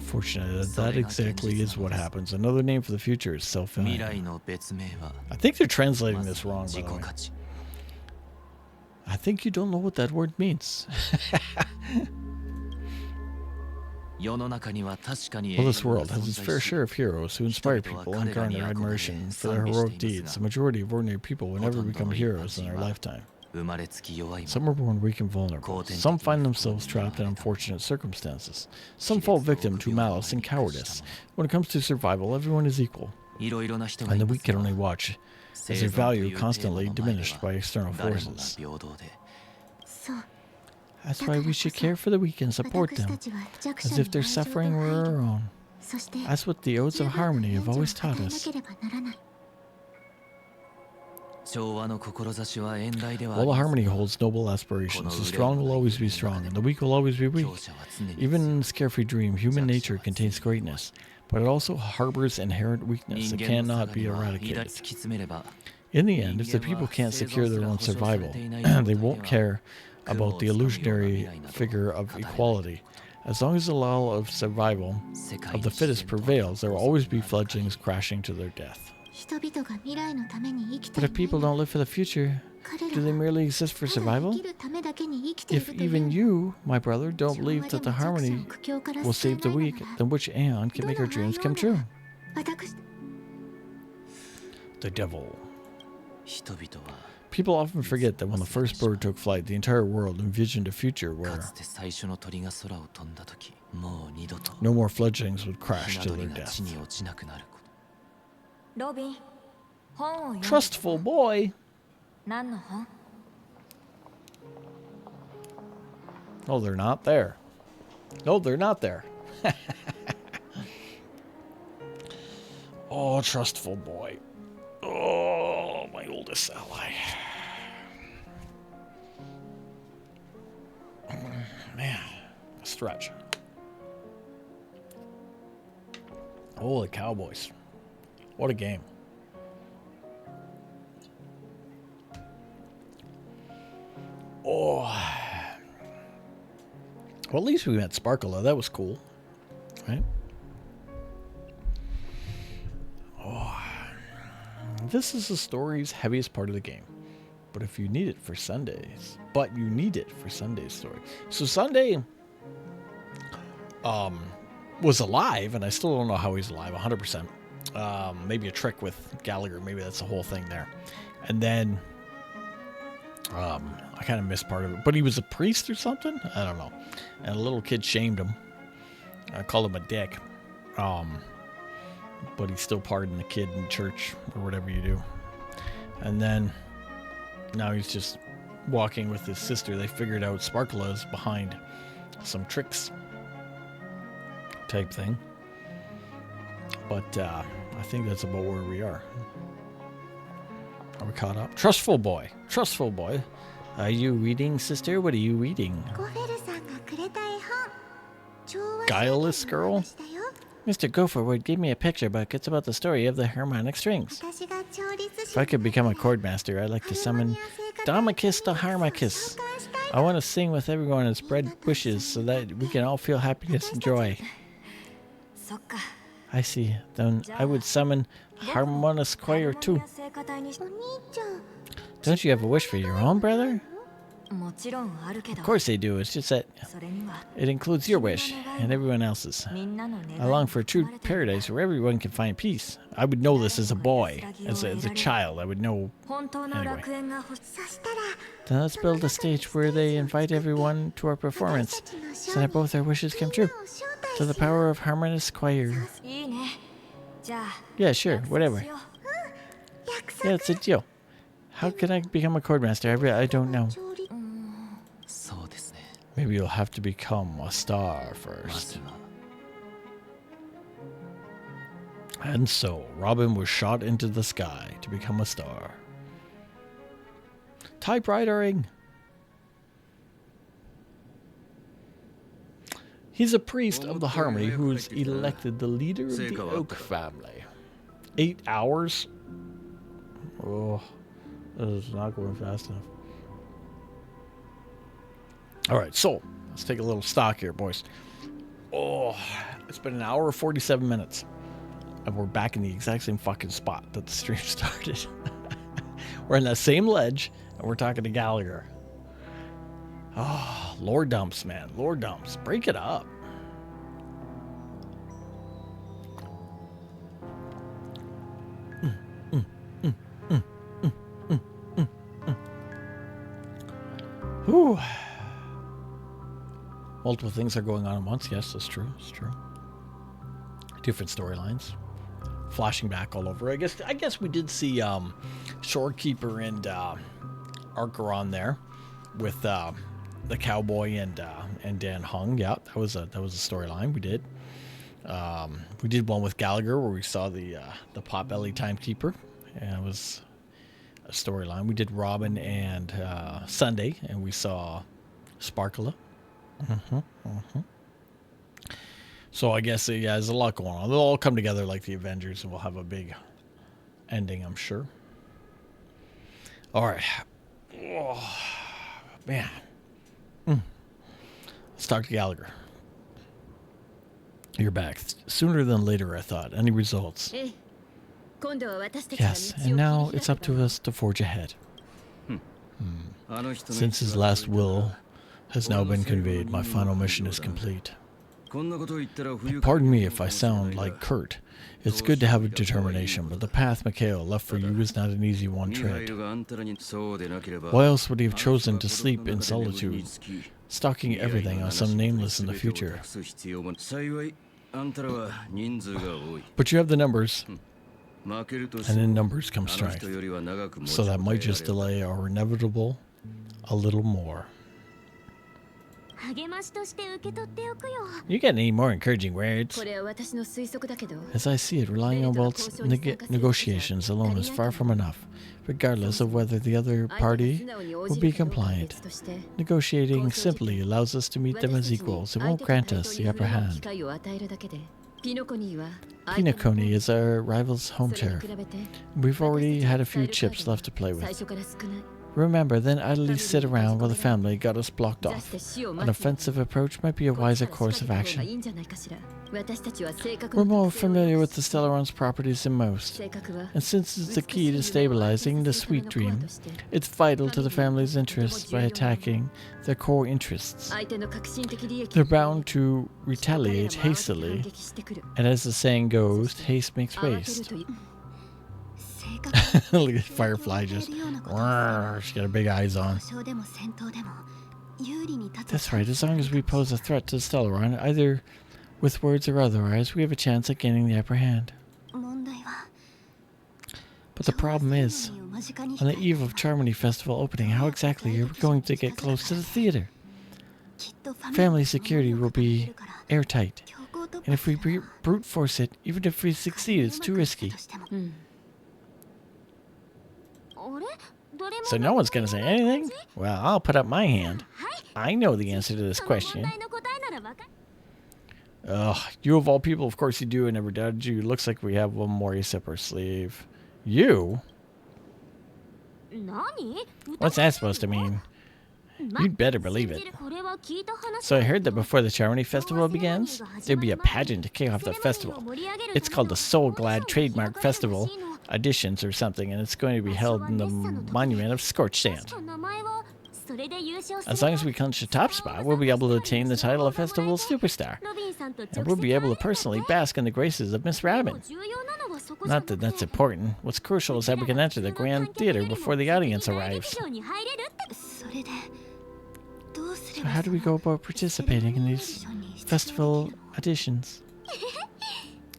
[SPEAKER 1] Unfortunately, that exactly is what happens. Another name for the future is self-filling. I think they're translating this wrong, by the way. I think you don't know what that word means. Well, this world has its fair share of heroes who inspire people and garner admiration for their heroic deeds. The majority of ordinary people will never become heroes in their lifetime. Some are born weak and vulnerable. Some find themselves trapped in unfortunate circumstances. Some fall victim to malice and cowardice. When it comes to survival, everyone is equal. And the weak can only watch as their value constantly diminished by external forces. That's why we should care for the weak and support them, as if their suffering were our own. That's what the Odes of Harmony have always taught us. While the Harmony holds noble aspirations, the strong will always be strong, and the weak will always be weak. Even in this carefree dream, human nature contains greatness, but it also harbors inherent weakness that cannot be eradicated. In the end, if the people can't secure their own survival, they won't care about the illusionary figure of equality. As long as the law of survival of the fittest prevails, there will always be fledglings crashing to their death. But if people don't live for the future, do they merely exist for survival? If even you, my brother, don't believe that the Harmony will save the weak, then which Aeon can make our dreams come true? The devil. People often forget that when the first bird took flight, the entire world envisioned a future where no more fledglings would crash to their death. Trustful boy. Oh, they're not there. No, they're not there. Oh, trustful boy. Oh, my oldest ally. Man, a stretch. Holy cowboys. What a game. Oh. Well, at least we met Sparkle. That was cool. Right? Oh. This is the story's heaviest part of the game. But if you need it for Sunday's. Story. So Sunday was alive, and I still don't know how he's alive 100%. Maybe a trick with Gallagher. Maybe that's the whole thing there. And then I kind of missed part of it. But he was a priest or something? I don't know. And a little kid shamed him. I called him a dick. But he still pardoned the kid in church or whatever you do. And then now he's just walking with his sister. They figured out Sparkle is behind some tricks type thing. But I think that's about where we are. Are we caught up? Trustful boy. Are you reading, sister? What are you reading? Guileless girl? Mr. Gopher would give me a picture book. It's about the story of the harmonic strings. If I could become a chord master, I'd like to summon Damachis the Harmachis. I want to sing with everyone and spread wishes so that we can all feel happiness and joy. I see. Then I would summon Harmonious Choir too. Don't you have a wish for your own brother? Of course they do. It's just that it includes your wish and everyone else's. I long for a true paradise where everyone can find peace. I would know this as a boy, as a child. I would know. Anyway. Then let's build a stage where they invite everyone to our performance, so that both our wishes come true. To the power of Harmonious Choir. Yeah, sure, whatever. Yeah, it's a deal. How can I become a chord master? I don't know. Maybe you'll have to become a star first. And so, Robin was shot into the sky to become a star. Typewritering! He's a priest of the harmony who is elected the leader of the Oak family. 8 hours? Oh, this is not going fast enough. Alright, so, let's take a little stock here, boys. Oh, it's been an hour 47 minutes. And we're back in the exact same fucking spot that the stream started. We're in that same ledge, and we're talking to Gallagher. Oh, lore dumps, man. Lore dumps. Break it up. Whew. Multiple things are going on at once. Yes, that's true. It's true. Different storylines. Flashing back all over. I guess we did see Shorekeeper and Archeron there with the cowboy and Dan Hung. Yeah, that was a storyline we did. We did one with Gallagher where we saw the Potbelly Timekeeper, and it was a storyline. We did Robin and Sunday, and we saw Sparkula. So I guess, yeah, there's a lot going on. They'll all come together like the Avengers, and we'll have a big ending, I'm sure. All right. Oh, man. Let's talk to Gallagher. You're back. Sooner than later, I thought. Any results? Yes, and now it's up to us to forge ahead. Since his last will has now been conveyed, my final mission is complete. Pardon me if I sound like Kurt. It's good to have a determination, but the path Mikhail left for you is not an easy one to tread. Why else would he have chosen to sleep in solitude, stalking everything on some nameless in the future? But you have the numbers, and in numbers comes strength, so that might just delay our inevitable a little more. You get any more encouraging words? As I see it, relying on Walt's negotiations alone is far from enough, regardless of whether the other party will be compliant. Negotiating simply allows us to meet them as equals. It won't grant us the upper hand. Pinocchio is our rival's home turf. We've already had a few chips left to play with. Remember, then idly sit around while the family got us blocked off. An offensive approach might be a wiser course of action. We're more familiar with the Stellaron's properties than most, and since it's the key to stabilizing the Sweet Dream, it's vital to the family's interests by attacking their core interests. They're bound to retaliate hastily, and as the saying goes, haste makes waste. Look at Firefly just. She got her big eyes on. That's right. As long as we pose a threat to Stellaron, either with words or otherwise, we have a chance at gaining the upper hand. But the problem is, on the eve of Charmony Festival opening, how exactly are we going to get close to the theater? Family security will be airtight, and if we brute force it, even if we succeed, it's too risky. So no one's going to say anything? Well, I'll put up my hand. I know the answer to this question. Ugh, you of all people, of course you do. I never doubted you. Looks like we have one more ace up our sleeve. You? What's that supposed to mean? You'd better believe it. So I heard that before the Charity Festival begins, there'd be a pageant to kick off the festival. It's called the Soul Glad Trademark Festival Editions or something, and it's going to be held in the Monument of Scorched Sand. As long as we clinch the top spot, we'll be able to attain the title of Festival Superstar. And we'll be able to personally bask in the graces of Miss Robin. Not that that's important. What's crucial is that we can enter the Grand Theater before the audience arrives. So how do we go about participating in these festival auditions?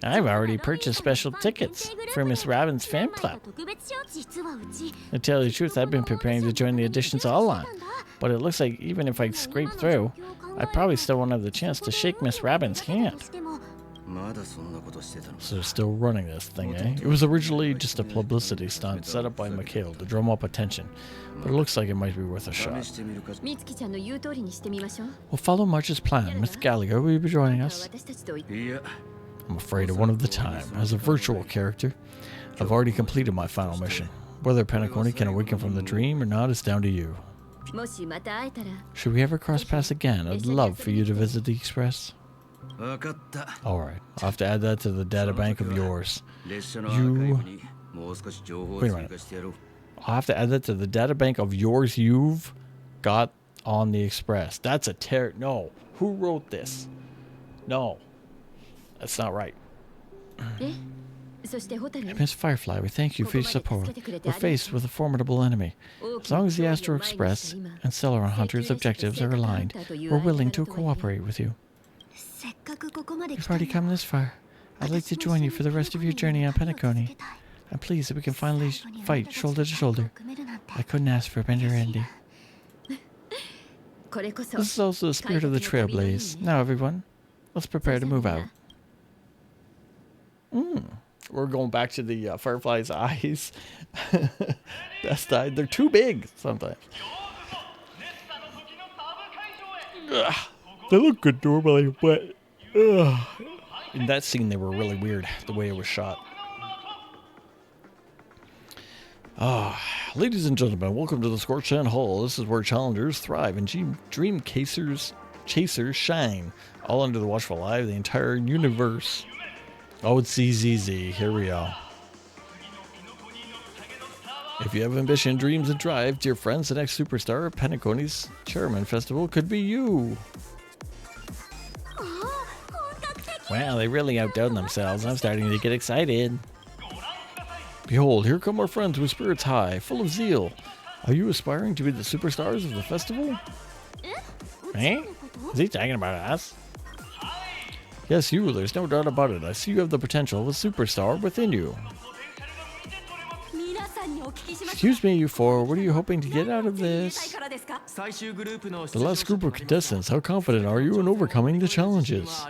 [SPEAKER 1] I've already purchased special tickets for Miss Robin's fan club. To tell you the truth, I've been preparing to join the auditions all along. But it looks like even if I scrape through, I probably still won't have the chance to shake Miss Robin's hand. So they're still running this thing, eh? It was originally just a publicity stunt set up by Mikhail to drum up attention. But it looks like it might be worth a shot. We'll follow March's plan. Miss Gallagher will be joining us. I'm afraid of one of the time. As a virtual character, I've already completed my final mission. Whether Penacony can awaken from the dream or not is down to you. Should we ever cross paths again, I'd love for you to visit the Express. Alright, I'll have to add that to the databank of yours. Wait a minute. I'll have to add that to the databank of yours you've got on the Express. That's a no. Who wrote this? No. That's not right. Miss Firefly, we thank you for your support. We're faced with a formidable enemy. As long as the Astro Express and Celeron Hunter's objectives are aligned, we're willing to cooperate with you. You've already come this far. I'd like to join you for the rest of your journey on Penacony. I'm pleased that we can finally fight shoulder to shoulder. I couldn't ask for a better ending. This is also the spirit of the Trailblaze. Now everyone, let's prepare to move out. We're going back to the Firefly's eyes. Best eye. They're too big sometimes. Ugh. They look good normally, but in that scene they were really weird, the way it was shot. Ladies and gentlemen, welcome to the Scorched Sand Hall. This is where challengers thrive and dream chasers shine. All under the watchful eye of the entire universe. Oh, it's ZZZ. Here we go. If you have ambition, dreams, and drive, dear friends, the next superstar of Penacony's Chairman Festival could be you. Wow, they really outdone themselves. I'm starting to get excited. Behold, here come our friends with spirits high, full of zeal. Are you aspiring to be the superstars of the festival? Eh? Is he talking about us? Yes, you. There's no doubt about it. I see you have the potential of a superstar within you. Excuse me, you four. What are you hoping to get out of this? The last group of contestants. How confident are you in overcoming the challenges?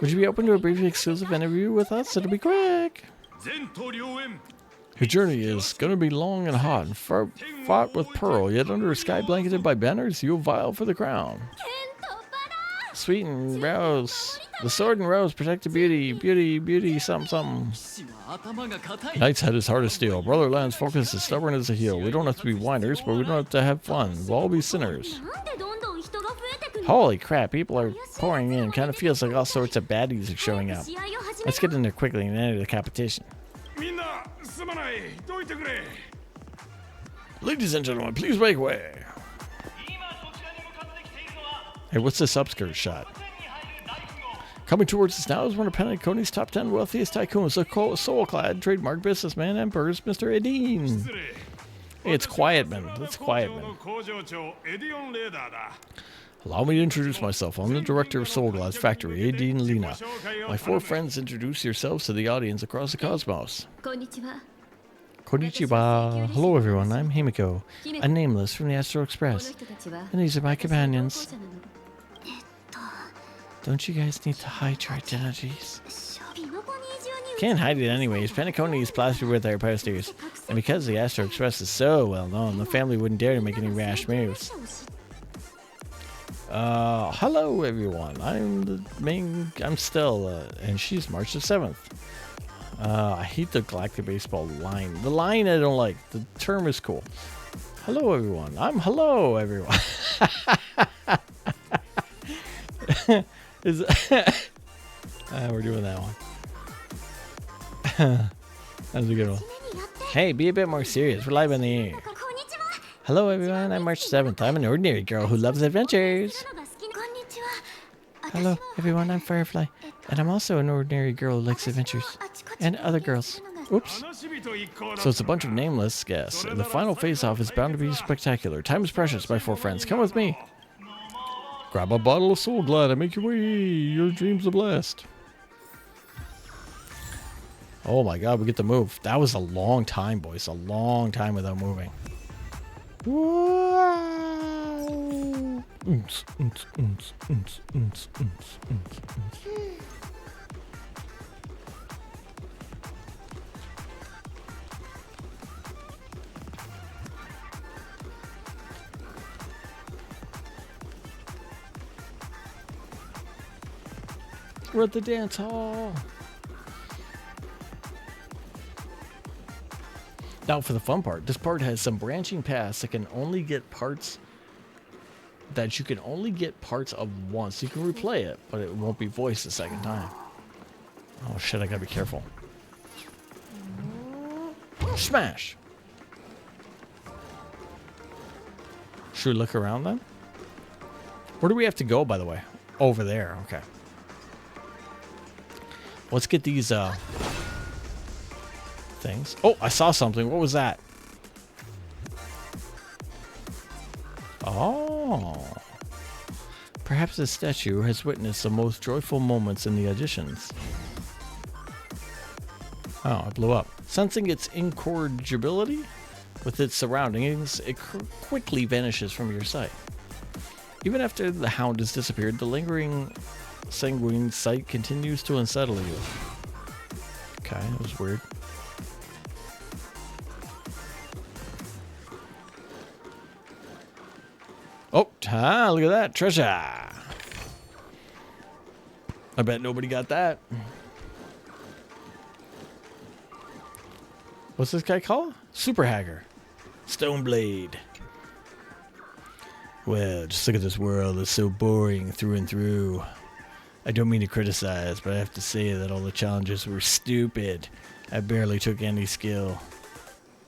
[SPEAKER 1] Would you be open to a brief exclusive interview with us? It'll be quick. Your journey is going to be long and hot and fought with Pearl, yet under a sky blanketed by banners, you'll vie for the crown. Sweet and Rose. The sword and rose protect the beauty, something. Knight's head is hard as steel. Brother Land's focus is stubborn as a heel. We don't have to be whiners, but we don't have to have fun. We'll all be sinners. Holy crap, people are pouring in. Kind of feels like all sorts of baddies are showing up. Let's get in there quickly and enter the competition. Ladies and gentlemen, please make way. Hey, what's this upskirt shot? Coming towards us now is one of Penacony's top 10 wealthiest tycoons, the soul-clad trademark businessman and Burrs, Mr. Edine. Hey, it's Quietman. That's Quietman. Allow me to introduce myself. I'm the director of Soul Glass Factory, Edine Lina. My four friends, introduce yourselves to the audience across the cosmos. Konnichiwa. Hello, everyone. I'm Himiko, a nameless from the Astro Express, and these are my companions. Don't you guys need to hide your identities? Can't hide it anyways. Penacony is plastered with our posters, and because the Astro Express is so well known, the family wouldn't dare to make any rash moves. Hello everyone. I'm Stella, and she's March the 7th. I hate the Galactic Baseball line. The line I don't like. The term is cool. Hello everyone. Hello everyone. We're doing that one. That was a good one. Hey, be a bit more serious. We're live on the air. Hello everyone. I'm March 7th. I'm an ordinary girl who loves adventures. Hello everyone. I'm Firefly, and I'm also an ordinary girl who likes adventures. And other girls. Oops. So it's a bunch of nameless guests, and the final face-off is bound to be spectacular. Time is precious, my four friends. Come with me. Grab a bottle of Soul Glide and make your way. Your dreams a blast. Oh my god, we get to move. That was a long time, boys. A long time without moving. Wow. We're at the dance hall. Now for the fun part, this part has some branching paths that can only get parts of once. You can replay it, but it won't be voiced the second time. Oh shit, I gotta be careful. Smash! Should we look around then? Where do we have to go, by the way? Over there, okay. Let's get these things. Oh, I saw something. What was that? Oh. Perhaps this statue has witnessed the most joyful moments in the auditions. Oh, it blew up. Sensing its incorrigibility with its surroundings, it quickly vanishes from your sight. Even after the hound has disappeared, the lingering sanguine sight continues to unsettle you. Okay, that was weird. Oh, look at that. Treasure. I bet nobody got that. What's this guy called? Super Hacker. Stoneblade. Well, just look at this world. It's so boring through and through. I don't mean to criticize, but I have to say that all the challenges were stupid. I barely took any skill.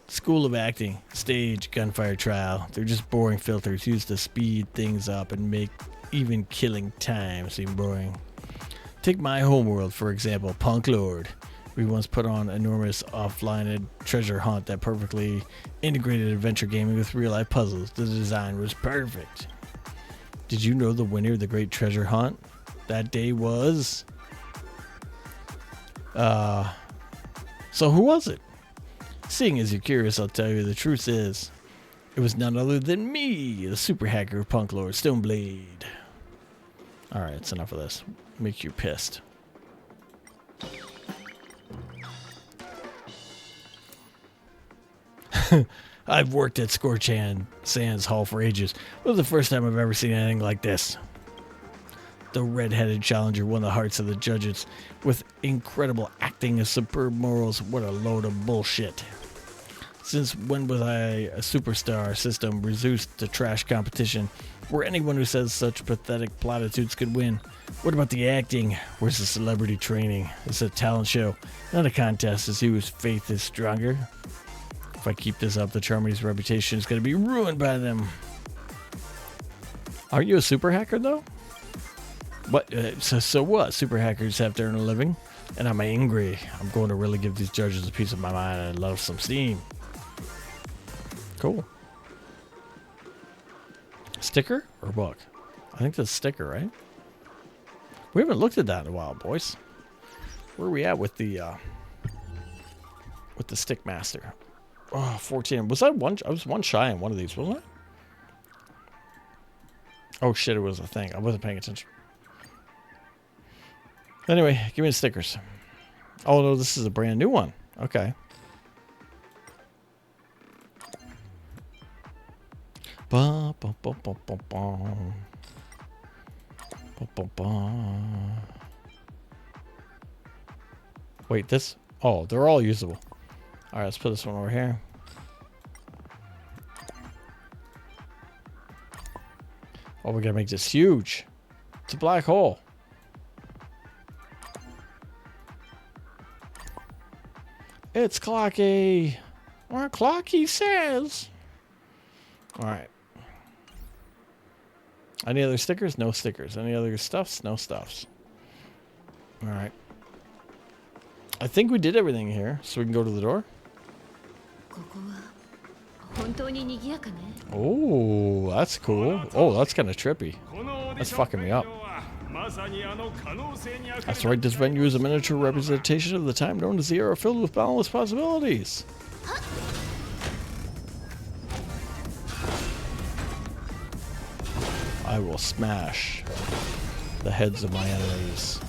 [SPEAKER 1] School of Acting, Stage, Gunfire Trial. They're just boring filters used to speed things up and make even killing time seem boring. Take my homeworld, for example, Punk Lord. We once put on enormous offline treasure hunt that perfectly integrated adventure gaming with real-life puzzles. The design was perfect. Did you know the winner of the Great Treasure Hunt that day was... So who was it? Seeing as you're curious, I'll tell you the truth is, it was none other than me, the super hacker of Punk Lord, Stoneblade. Alright, it's enough of this. Make you pissed. I've worked at Scorch Sands Hall for ages. It was the first time I've ever seen anything like this. The red-headed challenger won the hearts of the judges with incredible acting and superb morals. What a load of bullshit. Since when was I a superstar system reduced to trash competition where anyone who says such pathetic platitudes could win? What about the acting? Where's the celebrity training? It's a talent show, not a contest to see whose faith is stronger. If I keep this up, the Charmy's reputation is going to be ruined by them. Aren't you a super hacker, though? What? So what? Super hackers have to earn a living, and I'm angry. I'm going to really give these judges a piece of my mind and let off some steam. Cool. Sticker or book? I think that's sticker, right? We haven't looked at that in a while, boys. Where are we at with the Stickmaster? Oh, 14. Was I one? I was one shy on one of these, wasn't I? Oh shit! It was a thing. I wasn't paying attention. Anyway, give me the stickers. Oh no, this is a brand new one. Okay. Ba, ba, ba, ba, ba, ba. Wait, this? Oh, they're all usable. All right, let's put this one over here. Oh, we're gonna make this huge. It's a black hole. It's Clocky. Or Clocky says. All right. Any other stickers? No stickers. Any other stuffs? No stuffs. All right. I think we did everything here, so we can go to the door. Oh, that's cool. Oh, that's kind of trippy. That's fucking me up. That's right, this venue is a miniature representation of the time known as the era filled with boundless possibilities. I will smash the heads of my enemies.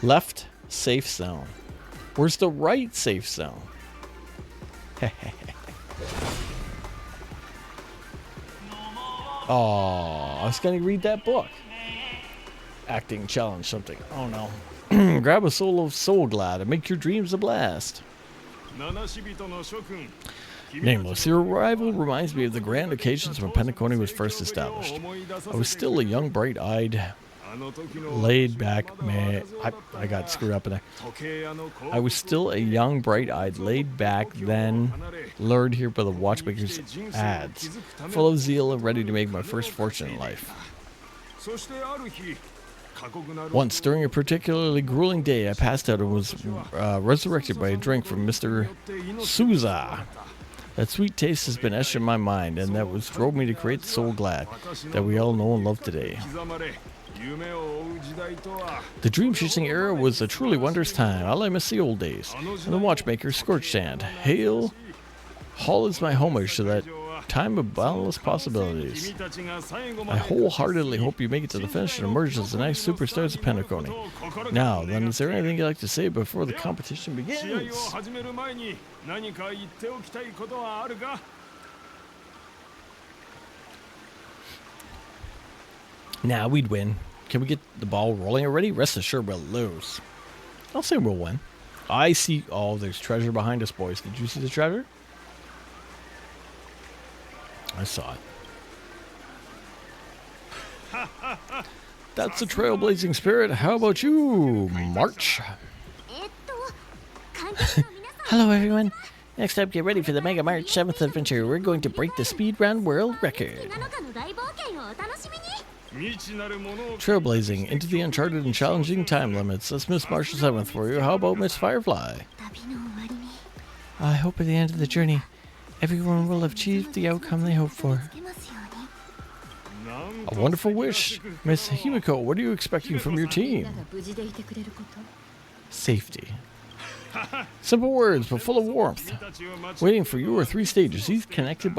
[SPEAKER 1] Left safe zone. Where's the right safe zone? Oh, I was going to read that book. Acting challenge something. Oh no. Grab a soul of Soul Glad and make your dreams a blast. Nameless, your arrival reminds me of the grand occasions when Penacony was first established. I was still a young, bright-eyed, laid-back man. I got screwed up in there. I was still a young, bright-eyed, laid-back, then lured here by the watchmaker's ads, full of zeal and ready to make my first fortune in life. Once, during a particularly grueling day, I passed out and was resurrected by a drink from Mr. Souza. That sweet taste has been etched in my mind, and that was drove me to create the Soul Glad that we all know and love today. The dream-chasing era was a truly wondrous time. I'll miss the old days. And the watchmaker's scorch sand. Hail, Hall is my homage to that time of boundless possibilities. I wholeheartedly hope you make it to the finish and emerge as the nice superstars of Penacony. Now, then, is there anything you'd like to say before the competition begins? Nah, we'd win. Can we get the ball rolling already? Rest assured we'll lose. I'll say we'll win. I see... Oh, there's treasure behind us, boys. Did you see the treasure? I saw it. That's the trailblazing spirit. How about you, March? Hello, everyone. Next up, get ready for the Mega March 7th adventure. We're going to break the speedrun world record. Trailblazing into the uncharted and challenging time limits. That's Miss March 7th for you. How about Miss Firefly? I hope at the end of the journey, everyone will have achieved the outcome they hoped for. A wonderful wish. Miss Himiko, what are you expecting from your team? Safety. Simple words, but full of warmth. Waiting for you are 3 stages, each connected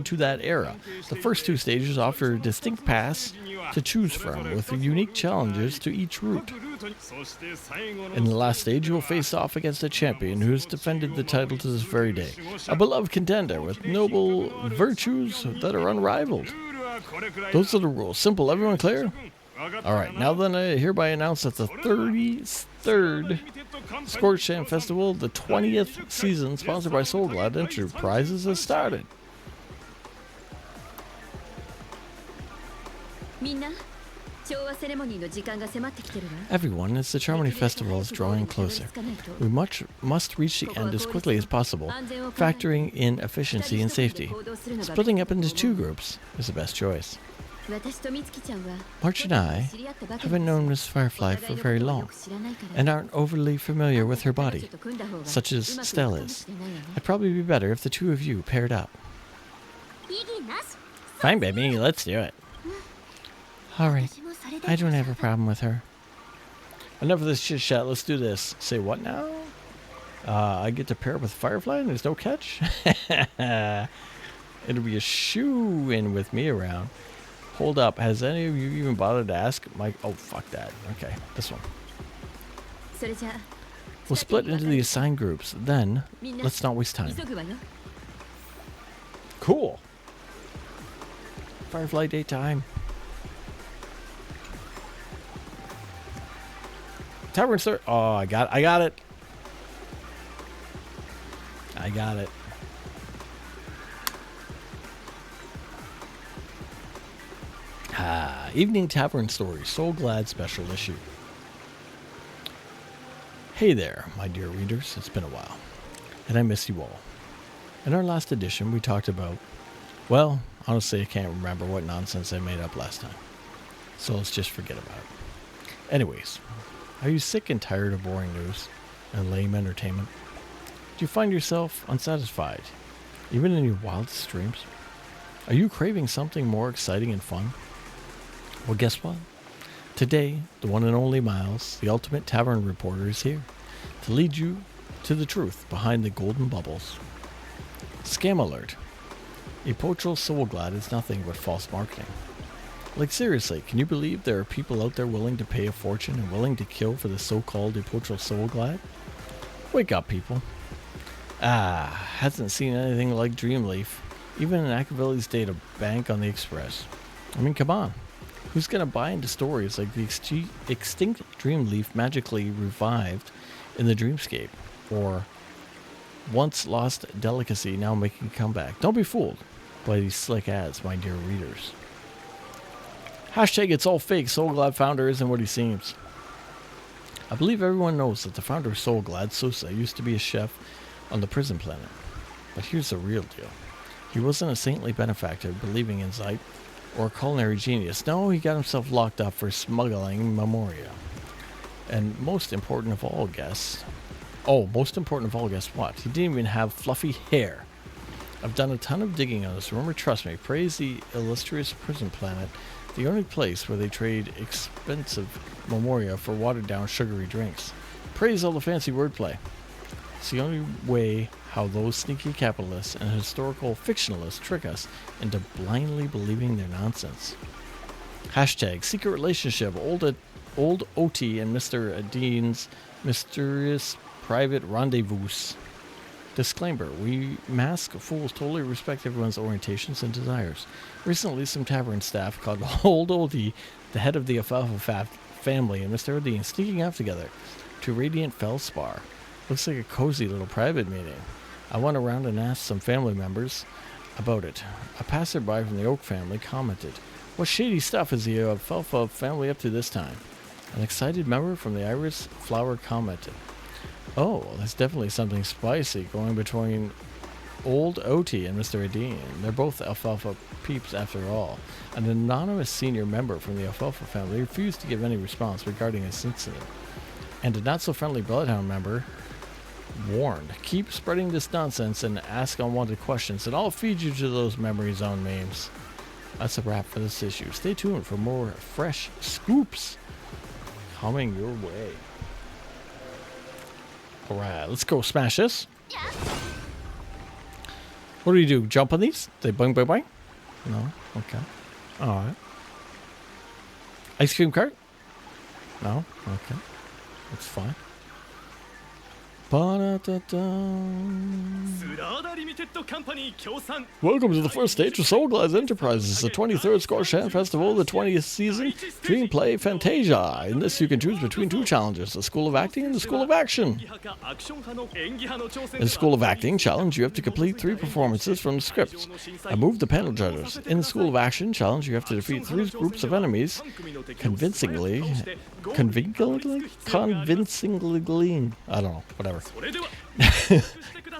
[SPEAKER 1] to that era. The first 2 stages offer a distinct paths to choose from, with unique challenges to each route. In the last stage, you will face off against a champion who has defended the title to this very day. A beloved contender with noble virtues that are unrivaled. Those are the rules. Simple, everyone clear? Alright, now then I hereby announce that the 33rd Scorched Sand Festival, the 20th season, sponsored by Soul Glad Enterprises, has started. Everyone, as the Charmony Festival is drawing closer, we must reach the end as quickly as possible, factoring in efficiency and safety. Splitting up into 2 groups is the best choice. March and I haven't known Miss Firefly for very long, and aren't overly familiar with her body, such as Stell is. It'd probably be better if the 2 of you paired up. Fine, baby, let's do it. Alright, I don't have a problem with her. Enough of this chit chat, let's do this. Say what now? I get to pair up with Firefly and there's no catch? It'll be a shoo-in with me around. Hold up, has any of you even bothered to ask Mike? Oh, fuck that. Okay, this one. We'll split into the assigned groups. Then, let's not waste time. Cool. Firefly daytime. Tavern Sir. Oh, I got it. I got it. Evening Tavern Story. So glad special issue. Hey there, my dear readers. It's been a while, and I miss you all. In our last edition, we talked about, well, honestly, I can't remember what nonsense I made up last time. So let's just forget about it. Anyways, are you sick and tired of boring news and lame entertainment? Do you find yourself unsatisfied, even in your wildest dreams? Are you craving something more exciting and fun? Well, guess what? Today, the one and only Miles, the ultimate tavern reporter, is here to lead you to the truth behind the golden bubbles. Scam alert. A Pochel Soulglad is nothing but false marketing. Like seriously, can you believe there are people out there willing to pay a fortune and willing to kill for the so-called Pochel Soulglad? Wake up, people. Hasn't seen anything like Dreamleaf, even in Akavilli's data bank on the Express. I mean, come on. Who's going to buy into stories like the extinct Dreamleaf magically revived in the dreamscape? Or once lost delicacy now making a comeback? Don't be fooled by these slick ads, my dear readers. Hashtag it's all fake. Soulglad founder isn't what he seems. I believe everyone knows that the founder of Soulglad, Sosa, used to be a chef on the prison planet. But here's the real deal. He wasn't a saintly benefactor believing in Zeit or a culinary genius. No, he got himself locked up for smuggling Memoria. And most important of all, guess what? He didn't even have fluffy hair. I've done a ton of digging on this. Remember, trust me, praise the illustrious prison planet, the only place where they trade expensive Memoria for watered-down sugary drinks. Praise all the fancy wordplay. It's the only way how those sneaky capitalists and historical fictionalists trick us into blindly believing their nonsense. Hashtag secret relationship, old OT and Mr. Dean's mysterious private rendezvous. Disclaimer, we mask fools totally respect everyone's orientations and desires. Recently, some tavern staff called Old OT, the head of the Alfalfa family, and Mr. Dean sneaking off together to Radiant Felspar. Looks like a cozy little private meeting. I went around and asked some family members about it. A passerby from the Oak family commented, "What shady stuff is the Alfalfa family up to this time?" An excited member from the Iris Flower commented, "Oh, there's definitely something spicy going between Old OT and Mr. Adine. They're both Alfalfa peeps after all." An anonymous senior member from the Alfalfa family refused to give any response regarding this incident. And a not-so-friendly Bloodhound member warned, "Keep spreading this nonsense and ask unwanted questions, and I'll feed you to those memory zone memes." That's a wrap for this issue. Stay tuned for more fresh scoops coming your way. Alright, let's go smash this. What do you do? Jump on these? They boing, boing, boing? No? Okay. Alright. Ice cream cart? No? Okay. That's fine. Welcome to the first stage of Soulglad Enterprises, the 23rd Scorshan Festival, the 20th season, Dream Play Fantasia. In this, you can choose between two challenges, the School of Acting and the School of Action. In the School of Acting challenge, you have to complete 3 performances from the script and move the panel judges. In the School of Action challenge, you have to defeat 3 groups of enemies convincingly, I don't know, whatever.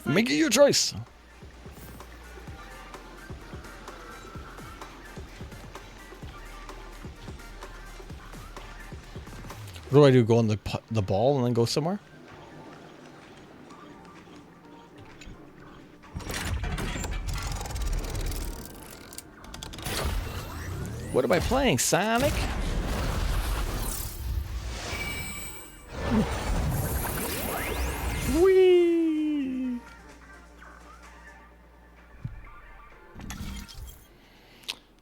[SPEAKER 1] Make it your choice. What do I do? Go on the ball and then go somewhere? What am I playing, Sonic? Whee!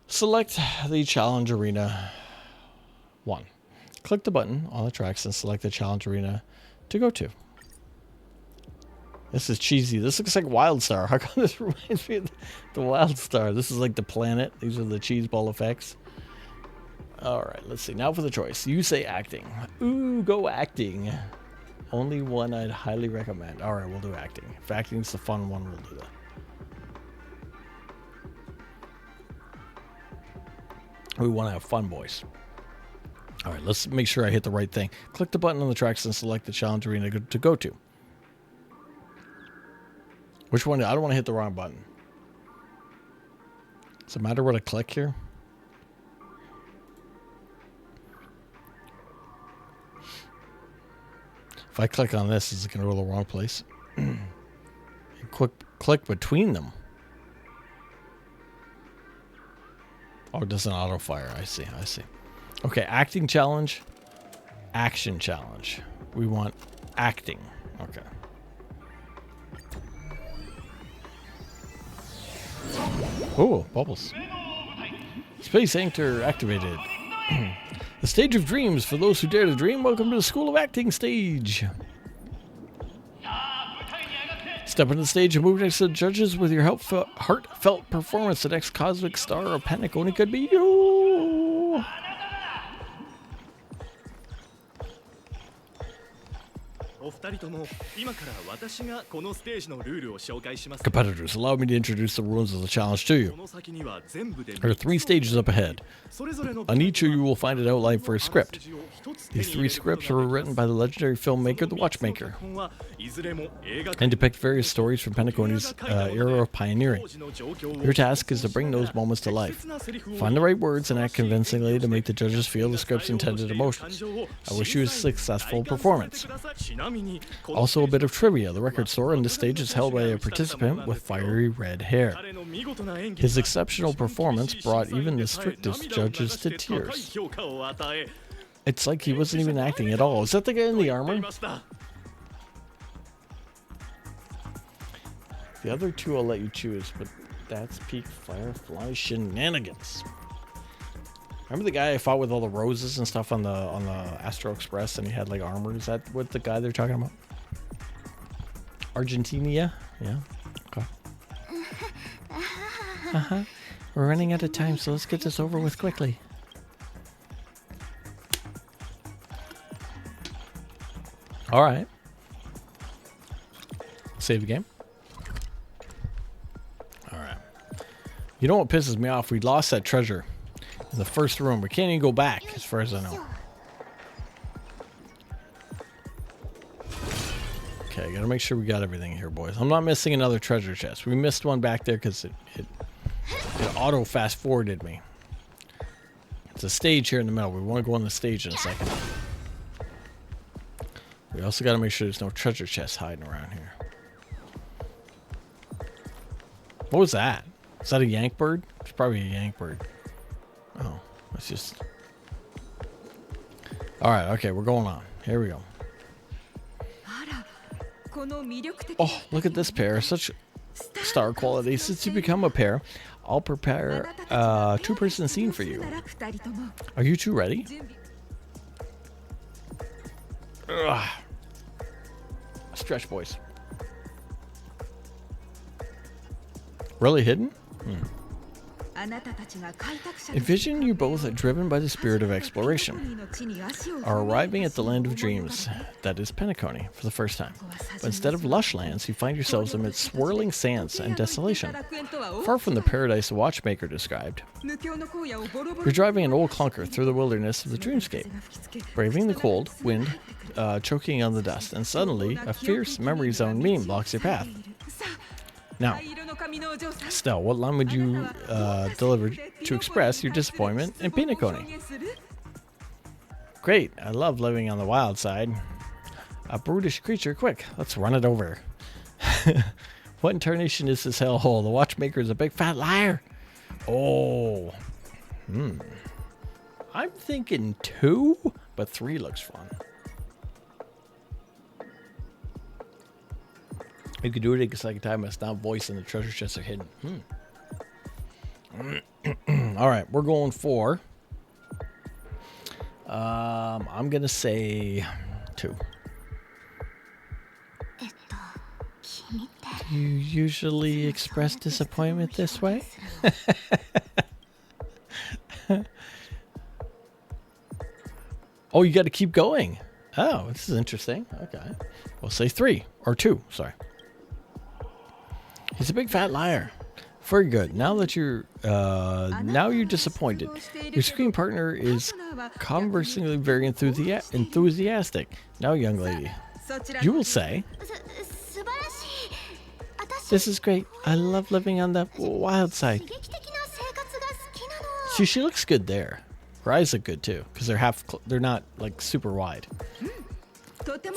[SPEAKER 1] Select the challenge arena 1. Click the button on the tracks and select the challenge arena to go to. This is cheesy. This looks like Wildstar. How come this reminds me of the Wildstar? This is like the planet. These are the cheese ball effects. All right, let's see. Now for the choice. You say acting. Ooh, go acting. Only one I'd highly recommend. All right, we'll do acting. If acting's the fun one, we'll do that. We want to have fun, boys. All right, let's make sure I hit the right thing. Click the button on the tracks and select the challenge arena to go to. Which one? I don't want to hit the wrong button. Does it matter what I click here? If I click on this, is it going to go to the wrong place? Click between them. Oh, it doesn't auto fire. I see. Okay, acting challenge. Action challenge. We want acting. Okay. Oh, bubbles. Space Anchor activated. The stage of dreams for those who dare to dream. Welcome to the School of Acting stage. Step into the stage and move next to the judges with your heartfelt performance. The next cosmic star of panic only could be you. Competitors, allow me to introduce the rules of the challenge to you. There are 3 stages up ahead. On each of you will find an outline for a script. These 3 scripts were written by the legendary filmmaker The Watchmaker and depict various stories from Penacony's era of pioneering. Your task is to bring those moments to life. Find the right words and act convincingly to make the judges feel the script's intended emotions. I wish you a successful performance. Also, a bit of trivia. The record store on this stage is held by a participant with fiery red hair. His exceptional performance brought even the strictest judges to tears. It's like he wasn't even acting at all. Is that the guy in the armor? The other 2 I'll let you choose, but that's peak Firefly shenanigans. Remember the guy I fought with all the roses and stuff on the Astro Express, and he had like armor? Is that what the guy they're talking about? Argentina? Yeah. Okay. We're running out of time, so let's get this over with quickly. All right. Save the game. All right. You know what pisses me off? We lost that treasure in the first room. We can't even go back, as far as I know. Okay, gotta make sure we got everything here, boys. I'm not missing another treasure chest. We missed one back there because it auto fast forwarded me. It's a stage here in the middle. We want to go on the stage in a second. We also gotta make sure there's no treasure chests hiding around here. What was that? Is that a yank bird? It's probably a yank bird. Oh, let's just... Alright, okay, we're going on. Here we go. Oh, look at this pair. Such star quality. Since you become a pair, I'll prepare a 2-person scene for you. Are you 2 ready? Ugh. Stretch, boys. Really hidden? Envision you both driven by the spirit of exploration, are arriving at the land of dreams, that is Penacony, for the first time. But instead of lush lands, you find yourselves amidst swirling sands and desolation, far from the paradise the Watchmaker described. You're driving an old clunker through the wilderness of the dreamscape, braving the cold, wind, choking on the dust, and suddenly a fierce memory zone meme blocks your path. Now, Stell, what line would you deliver to express your disappointment in Penacony? Great, I love living on the wild side. A brutish creature, quick, let's run it over. What incarnation is this hellhole? The Watchmaker is a big fat liar. Oh, I'm thinking 2, but 3 looks fun. You could do it a second time, but it's not voice and the treasure chests are hidden. All right, we're going for... I'm going to say 2. Do you usually express disappointment this way? Oh, you got to keep going. Oh, this is interesting. Okay. We'll say 3 or 2. Sorry. He's a big fat liar. Very good. Now you're disappointed. Your screen partner is conversingly very enthusiastic. Now, young lady, you will say, "This is great. I love living on the wild side." See, she looks good there. Her eyes look good too, because they're not like super wide.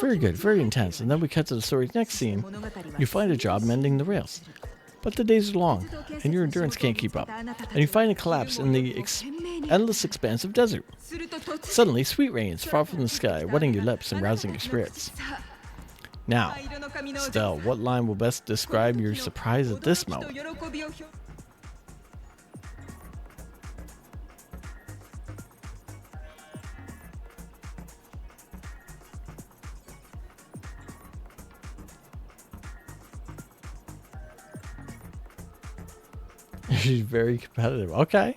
[SPEAKER 1] Very good, very intense. And then we cut to the story's next scene. You find a job mending the rails. But the days are long, and your endurance can't keep up. And you find a collapse in the endless expanse of desert. Suddenly, sweet rains fall from the sky, wetting your lips and rousing your spirits. Now, Stell, what line will best describe your surprise at this moment? She's very competitive. Okay.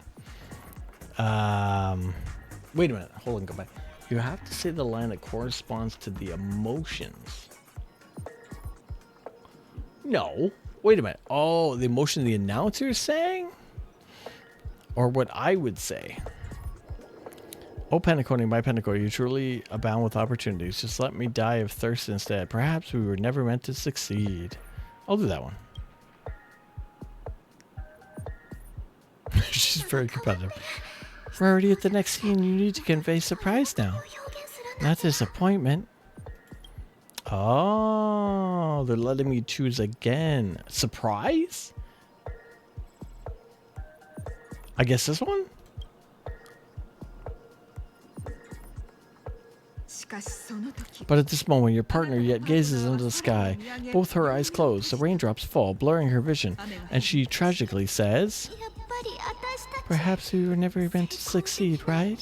[SPEAKER 1] Wait a minute. Hold on. Go back. You have to say the line that corresponds to the emotions. No. Wait a minute. Oh, the emotion the announcer is saying? Or what I would say. Oh, Penacony, my Penacony, you truly abound with opportunities. Just let me die of thirst instead. Perhaps we were never meant to succeed. I'll do that one. She's very competitive. We're already at the next scene. You need to convey surprise now. Not disappointment. Oh, they're letting me choose again. Surprise? I guess this one? But at this moment, your partner yet gazes into the sky. Both her eyes closed. The raindrops fall, blurring her vision. And she tragically says, "Perhaps we were never meant to succeed, right?"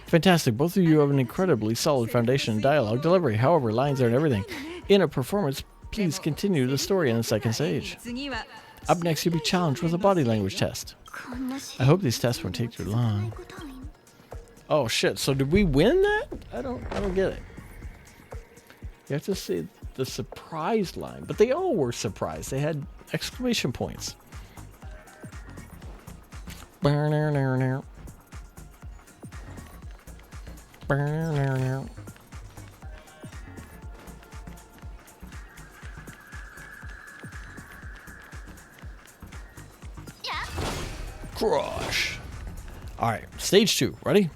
[SPEAKER 1] Fantastic. Both of you have an incredibly solid foundation in dialogue delivery. However, lines aren't everything. In a performance, please continue the story on the second stage. Up next, you'll be challenged with a body language test. I hope these tests won't take too long. Oh shit, so did we win that? I don't get it. You have to say the surprise line, but they all were surprised. They had exclamation points. Crush. All right, stage 2. Ready?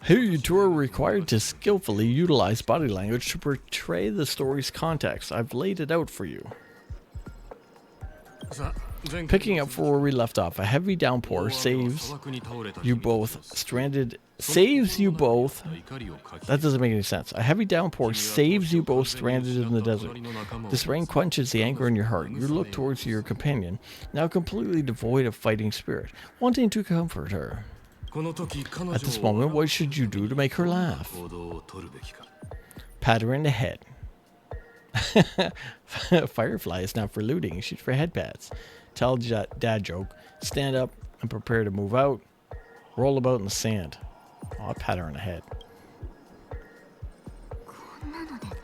[SPEAKER 1] Here you two are required to skillfully utilize body language to portray the story's context. I've laid it out for you. Picking up for where we left off, a heavy downpour saves you both stranded. That doesn't make any sense. A heavy downpour saves you both stranded in the desert. This rain quenches the anger in your heart. You look towards your companion, now completely devoid of fighting spirit, wanting to comfort her. At this moment, what should you do to make her laugh? Pat her in the head. Firefly is not for looting. She's for head pats. Tell dad joke. Stand up and prepare to move out. Roll about in the sand. Oh, I pat her in the head.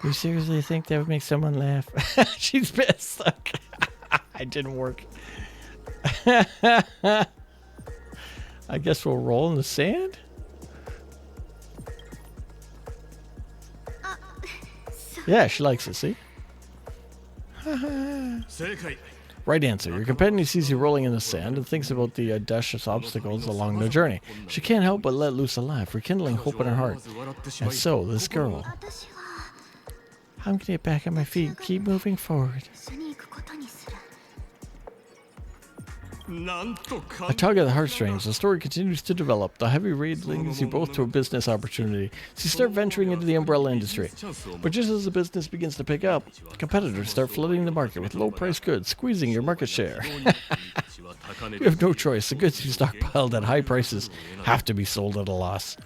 [SPEAKER 1] You seriously think that would make someone laugh? She's pissed. It didn't work. I guess we'll roll in the sand? Yeah, she likes it, see? Right answer. Your companion sees you rolling in the sand and thinks about the audacious obstacles along the journey. She can't help but let loose a laugh, rekindling hope in her heart. And so, this girl. I'm gonna get back on my feet. Keep moving forward. A tug at the heartstrings, the story continues to develop. The heavy raid leads you both to a business opportunity. So you start venturing into the umbrella industry. But just as the business begins to pick up, competitors start flooding the market with low-priced goods, squeezing your market share. You have no choice. The goods you stockpiled at high prices have to be sold at a loss.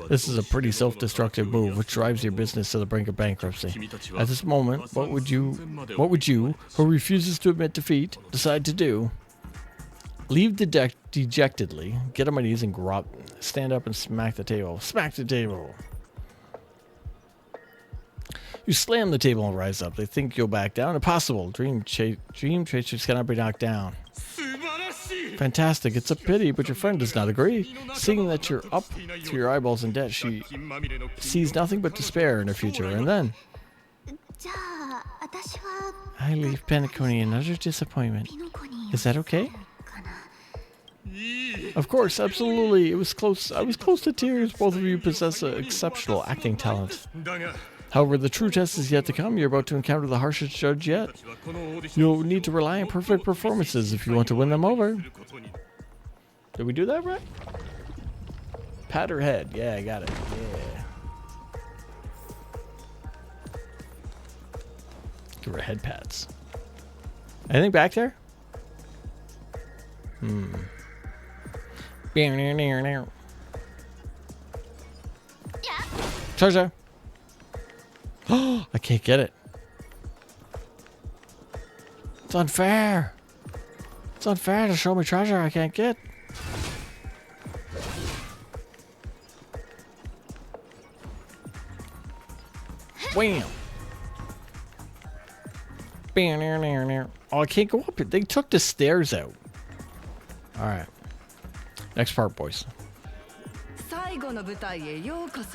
[SPEAKER 1] This is a pretty self-destructive move, which drives your business to the brink of bankruptcy. At this moment, what would you, who refuses to admit defeat, decide to do? Leave dejectedly, get on my knees and stand up and smack the table. Smack the table! You slam the table and rise up. They think you'll back down. Impossible. Dream chasers cannot be knocked down. Fantastic. It's a pity, but your friend does not agree. Seeing that you're up to your eyeballs in debt, she sees nothing but despair in her future. And then, I leave Penacony in utter disappointment. Is that okay? Of course, absolutely. It was close. I was close to tears. Both of you possess exceptional acting talent. However, the true test is yet to come. You're about to encounter the harshest judge yet. You'll need to rely on perfect performances if you want to win them over. Did we do that right? Pat her head. Yeah, I got it. Yeah. Give her head pats. Anything back there? Treasure. Oh, I can't get it. It's unfair. It's unfair to show me treasure I can't get. Wham. Oh, I can't go up it. They took the stairs out. Alright. Next part, boys.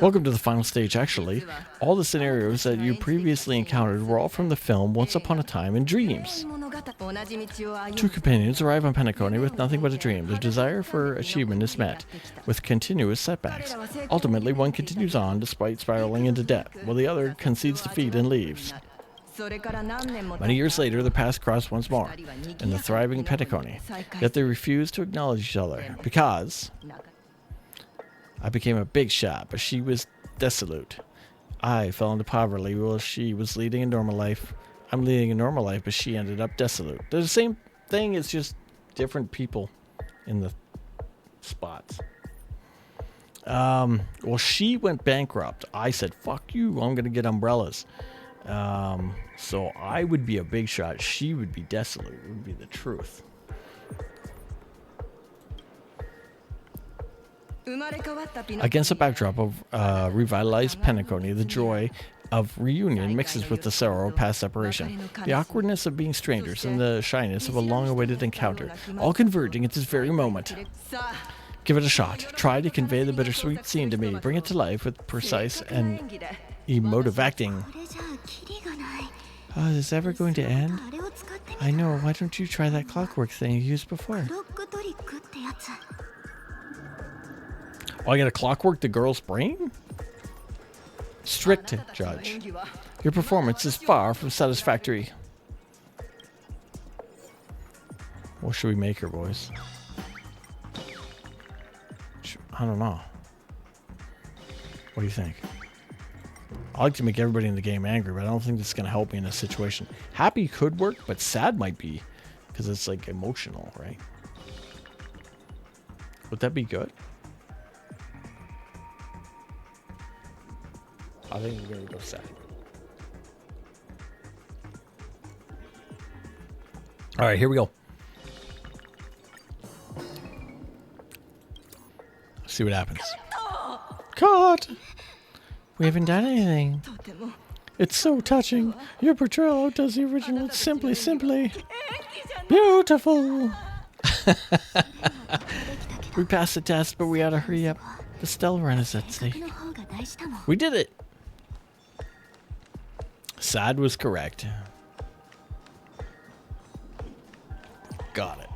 [SPEAKER 1] Welcome to the final stage, actually. All the scenarios that you previously encountered were all from the film Once Upon a Time in Dreams. Two companions arrive on Penacony with nothing but a dream. Their desire for achievement is met, with continuous setbacks. Ultimately, one continues on despite spiraling into debt, while the other concedes defeat and leaves. Many years later, their paths cross once more, in the thriving Penacony, yet they refuse to acknowledge each other, because I became a big shot, but she was desolate. I fell into poverty while she was leading a normal life. I'm leading a normal life, but she ended up desolate. They're the same thing, it's just different people in the spots. Well, she went bankrupt. I said, fuck you, I'm gonna get umbrellas. So I would be a big shot. She would be desolate. It would be the truth. Against a backdrop of revitalized Penacony, the joy of reunion mixes with the sorrow of past separation, the awkwardness of being strangers, and the shyness of a long-awaited encounter, all converging at this very moment. Give it a shot. Try to convey the bittersweet scene to me. Bring it to life with precise and emotive acting. Oh, is this ever going to end? I know. Why don't you try that clockwork thing you used before? Oh, I gotta clockwork the girl's brain? Strict judge. Your performance is far from satisfactory. What should we make her, boys? I don't know. What do you think? I like to make everybody in the game angry, but I don't think this is going to help me in this situation. Happy could work, but sad might be, because it's like emotional, right? Would that be good? I think we're going to go sad. All right, here we go. See what happens. Caught! We haven't done anything. It's so touching. Your portrayal does the original simply beautiful. We passed the test, but we ought to hurry up. The Stella run is at stake. We did it. Sad was correct. Got it.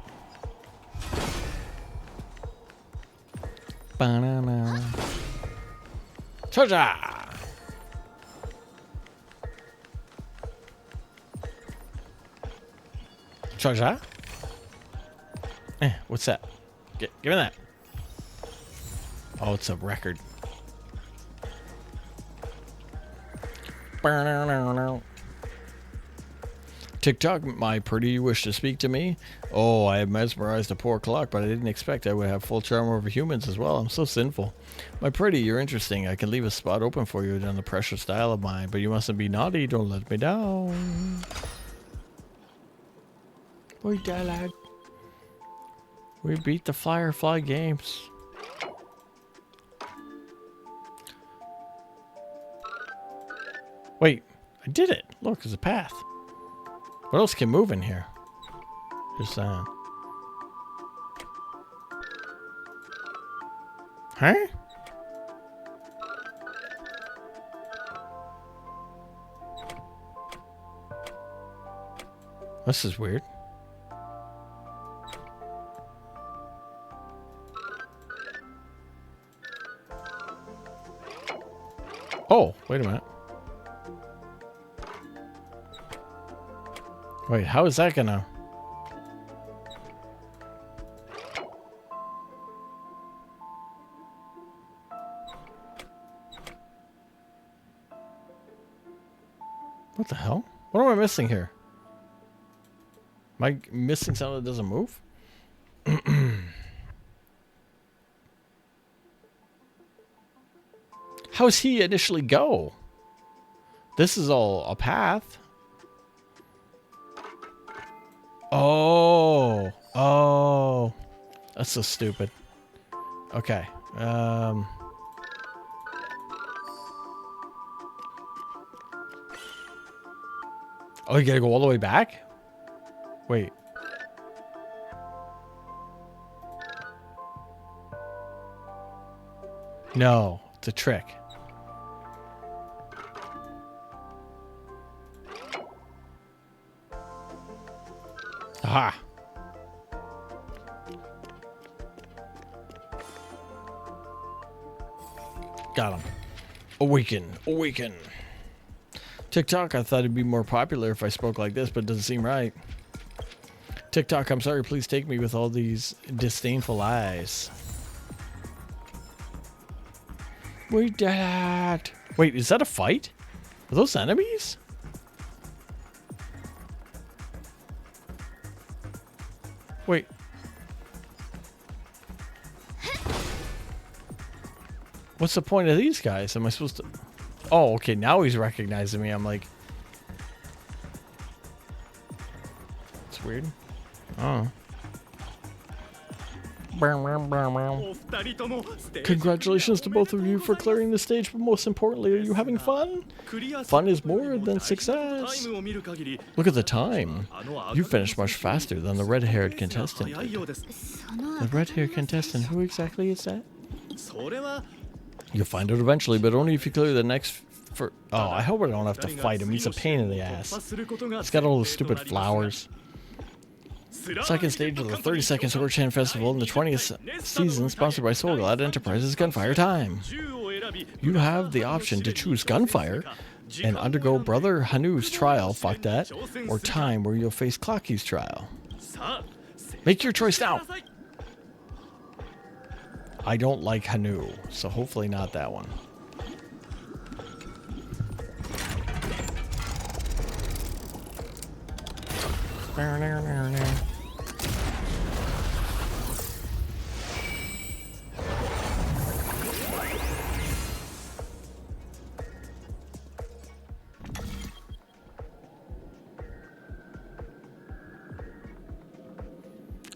[SPEAKER 1] Banana. Treasure! Treasure? What's that? Give me that. Oh, it's a record. TikTok, my pretty, you wish to speak to me? Oh, I have mesmerized a poor clock, but I didn't expect I would have full charm over humans as well. I'm so sinful. My pretty, you're interesting. I can leave a spot open for you down the precious style of mine, but you mustn't be naughty. Don't let me down. We died. We beat the Firefly games. Wait, I did it. Look, there's a path. What else can move in here? Just saying. Huh? This is weird. Oh, wait a minute. Wait, how is that gonna... What the hell? What am I missing here? Am I missing something that doesn't move? How does he initially go? This is all a path. Oh. Oh. That's so stupid. Okay. Oh, you gotta go all the way back? Wait. No, it's a trick. Aha. Got him. Awaken. Awaken. TikTok, I thought it'd be more popular if I spoke like this, but it doesn't seem right. TikTok, I'm sorry, please take me with all these disdainful eyes. We did it. Wait, is that a fight? Are those enemies? Wait. What's the point of these guys? Am I supposed to... Oh, okay, now he's recognizing me. I'm like... It's weird. Oh. Congratulations to both of you for clearing the stage, but most importantly, are you having fun? Fun is more than success. Look at the time. You finished much faster than the red-haired contestant did. The red-haired contestant, who exactly is that? You'll find out eventually, but only if you clear the next... Oh, I hope I don't have to fight him. He's a pain in the ass. He's got all those stupid flowers. Second stage of the 32nd Sword Chain Festival in the 20th season, sponsored by Soulglad Enterprises, Gunfire Time. You have the option to choose Gunfire and undergo Brother Hanu's trial, fuck that, or Time, where you'll face Clocky's trial. Make your choice now! I don't like Hanu, so hopefully not that one.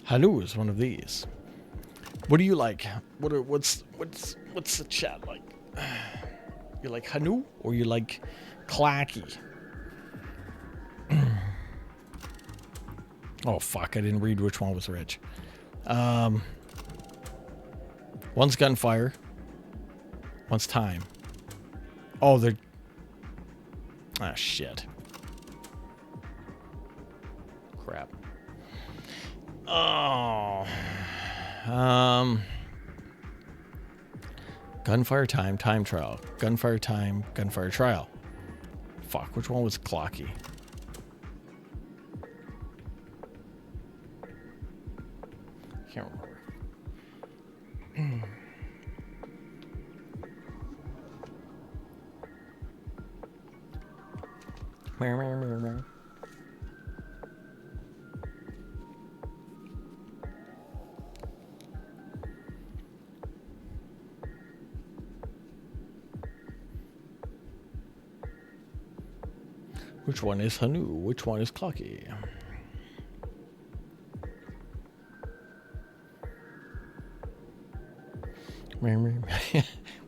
[SPEAKER 1] Hanu is one of these. What do you like? What's the chat like? You like Hanu or you like Clacky? Oh fuck! I didn't read which one was rich. One's Gunfire. One's Time. Oh, they're... Ah, shit. Crap. Oh. Gunfire Time, Time Trial. Gunfire Time, Gunfire Trial. Fuck, which one was Clocky? can't remember. Which one is Hanu? Which one is Clocky?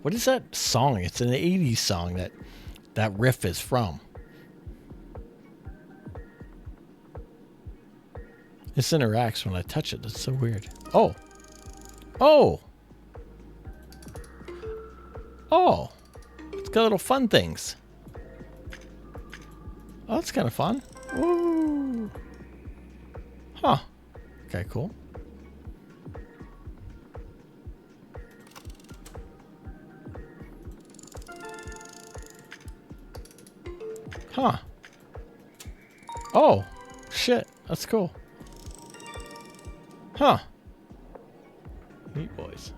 [SPEAKER 1] What is that song? It's an 80s song that riff is from. This interacts when I touch it. That's so weird. Oh. Oh. Oh. It's got little fun things. Oh, that's kind of fun. Ooh. Huh. Okay, cool. Huh. Oh, shit. That's cool. Huh. Neat boys.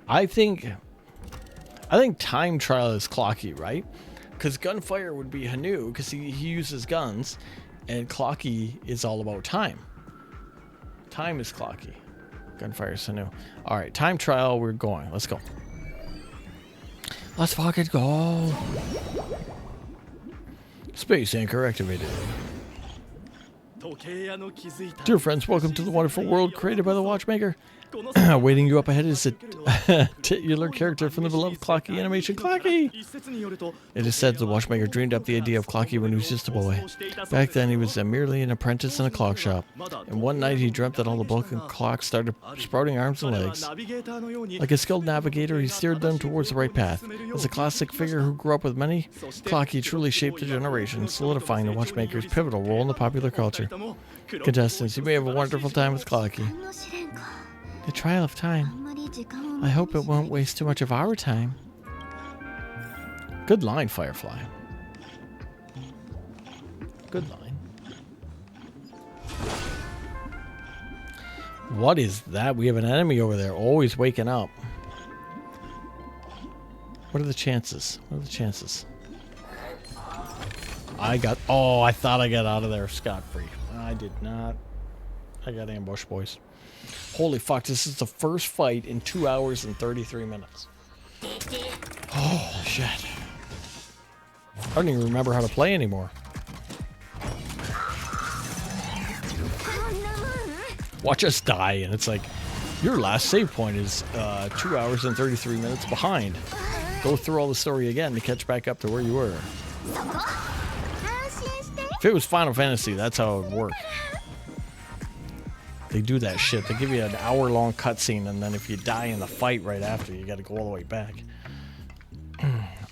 [SPEAKER 1] I think time trial is Clocky, right? Because gunfire would be Hanu, because he uses guns, and Clocky is all about time. Time is Clocky. Gunfire is Hanu. All right, time trial, we're going. Let's go. Let's fucking go. Space anchor activated. Dear friends, welcome to the wonderful world created by the Watchmaker. Waiting you up ahead is a titular character from the beloved Clocky animation, Clocky. It is said the Watchmaker dreamed up the idea of Clocky when he was just a boy. Back then, he was merely an apprentice in a clock shop. And one night, he dreamt that all the broken clocks started sprouting arms and legs. Like a skilled navigator, he steered them towards the right path. As a classic figure who grew up with many, Clocky truly shaped a generation, solidifying the Watchmaker's pivotal role in the popular culture. Contestants, you may have a wonderful time with Clocky. The trial of time. I hope it won't waste too much of our time. Good line, Firefly. Good line. What is that? We have an enemy over there, always waking up. What are the chances? What are the chances? I thought I got out of there scot-free. I did not. I got ambushed, boys. Holy fuck, this is the first fight in 2 hours and 33 minutes. Oh, shit. I don't even remember how to play anymore. Watch us die, and it's like, your last save point is 2 hours and 33 minutes behind. Go through all the story again to catch back up to where you were. If it was Final Fantasy, that's how it would work. They do that shit. They give you an hour-long cutscene, and then if you die in the fight right after, you got to go all the way back.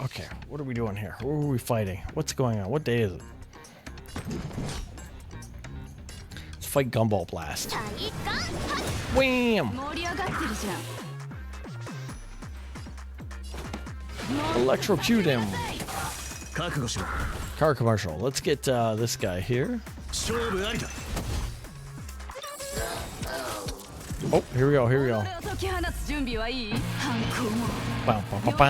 [SPEAKER 1] Okay, what are we doing here? Who are we fighting? What's going on? What day is it? Let's fight Gumball Blast. Wham! Electrocute him. Car commercial. Let's get this guy here. Oh, here we go, here we go. Bow, bow, bow, bow.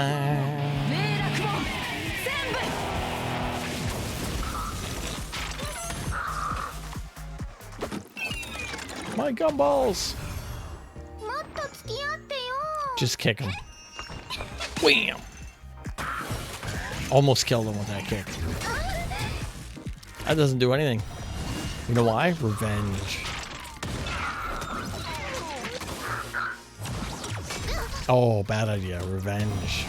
[SPEAKER 1] My gumballs! Just kick him. Wham! Almost killed him with that kick. That doesn't do anything. You know why? Revenge. Oh, bad idea. Revenge.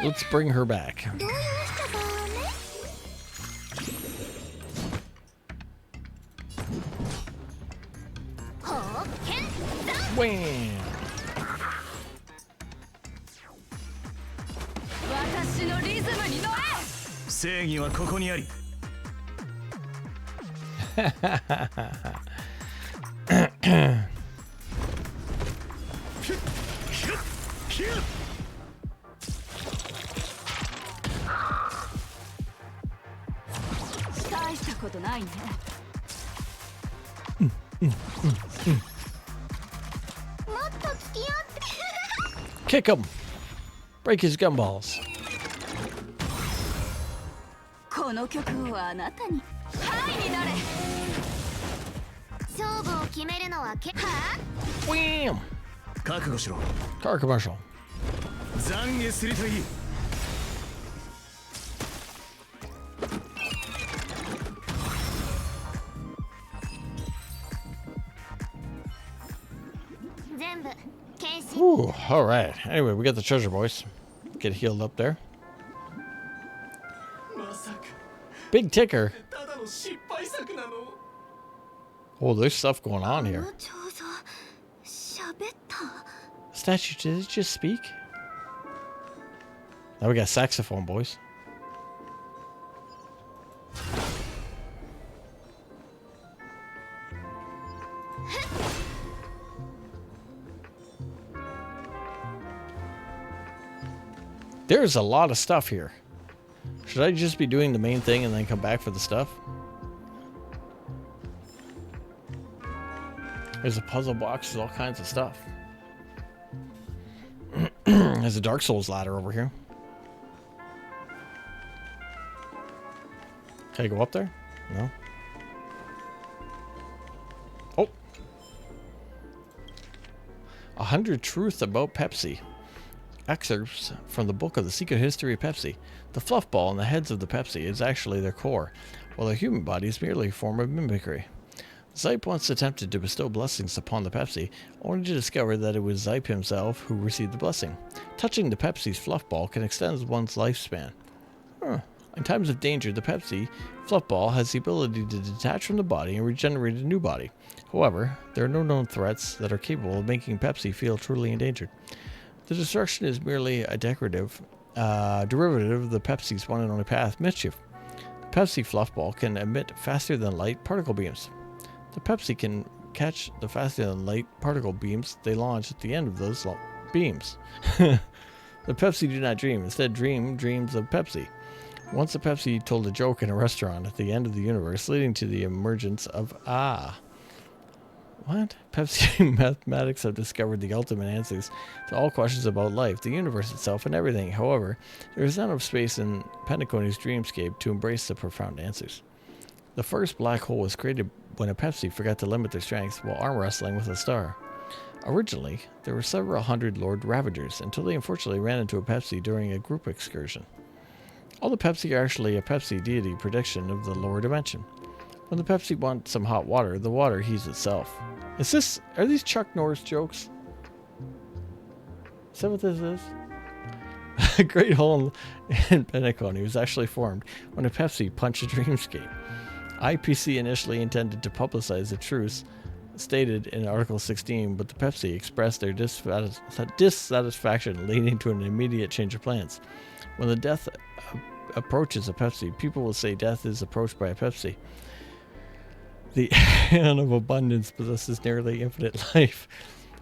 [SPEAKER 1] Let's bring her back. Wham! Kick him. Break his gumballs.
[SPEAKER 2] この曲をあなたにはいになれ勝負を決めるのはは
[SPEAKER 1] Wham!
[SPEAKER 3] 覚悟しろ
[SPEAKER 1] Car commercial.
[SPEAKER 3] 懺悔するといい
[SPEAKER 1] Ooh, alright. Anyway, we got the treasure, boys. Get healed up there. Big ticker. Oh, there's stuff going on here. Statue, did it just speak? Now we got saxophone, boys. There's a lot of stuff here. Should I just be doing the main thing and then come back for the stuff? There's a puzzle box, there's all kinds of stuff. There's a Dark Souls ladder over here. Can I go up there? No. Oh. 100 Truths About Pepsi. Excerpts from the book of the secret history of Pepsi. The fluff ball on the heads of the Pepsi is actually their core, while their human body is merely a form of mimicry. Zype once attempted to bestow blessings upon the Pepsi, only to discover that it was Zype himself who received the blessing. Touching the Pepsi's fluff ball can extend one's lifespan. In times of danger, the Pepsi fluff ball has the ability to detach from the body and regenerate a new body. However, there are no known threats that are capable of making Pepsi feel truly endangered. The destruction is merely a derivative of the Pepsi's one and only path, mischief. The Pepsi fluff ball can emit faster than light particle beams. The Pepsi can catch the faster than light particle beams they launch at the end of those beams. The Pepsi do not dream, instead dreams of Pepsi. Once the Pepsi told a joke in a restaurant at the end of the universe, leading to the emergence of What? Pepsi mathematics have discovered the ultimate answers to all questions about life, the universe itself, and everything. However, there is not enough space in Penacony's dreamscape to embrace the profound answers. The first black hole was created when a Pepsi forgot to limit their strength while arm wrestling with a star. Originally, there were several hundred Lord Ravagers until they unfortunately ran into a Pepsi during a group excursion. All the Pepsi are actually a Pepsi deity prediction of the lower dimension. When the Pepsi wants some hot water, the water heats itself. Are these Chuck Norris jokes? Is that what this is? A great hole in Penacony was actually formed when a Pepsi punched a dreamscape. IPC initially intended to publicize the truths stated in Article 16, but the Pepsi expressed their dissatisfaction, leading to an immediate change of plans. When the death approaches a Pepsi, people will say death is approached by a Pepsi. The Aeon of Abundance possesses nearly infinite life,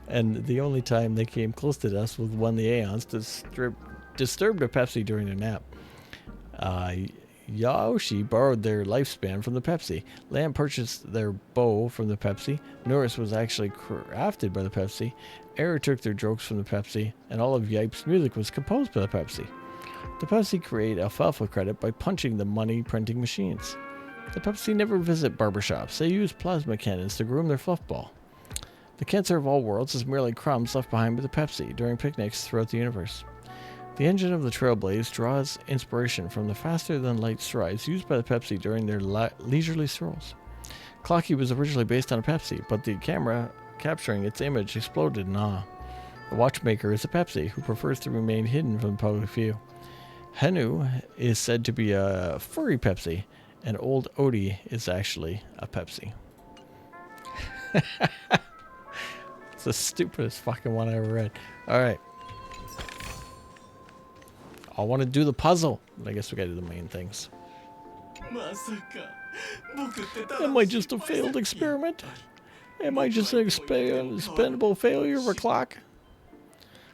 [SPEAKER 1] and the only time they came close to death was when the Aeons disturbed a Pepsi during their nap. Yaoshi borrowed their lifespan from the Pepsi. Lamb purchased their bow from the Pepsi. Norris was actually crafted by the Pepsi. Error took their jokes from the Pepsi, and all of Yipe's music was composed by the Pepsi. The Pepsi create alfalfa credit by punching the money printing machines. The Pepsi never visit barbershops. They use plasma cannons to groom their fluff ball. The cancer of all worlds is merely crumbs left behind by the Pepsi during picnics throughout the universe. The engine of the Trailblaze draws inspiration from the faster-than-light strides used by the Pepsi during their leisurely strolls. Clocky was originally based on a Pepsi, but the camera capturing its image exploded in awe. The watchmaker is a Pepsi who prefers to remain hidden from the public view. Henu is said to be a furry Pepsi, and Old Odie is actually a Pepsi. It's the stupidest fucking one I ever read. Alright. I want to do the puzzle, but I guess we gotta do the main things. Am I just a failed experiment? Am I just an expendable failure of a clock?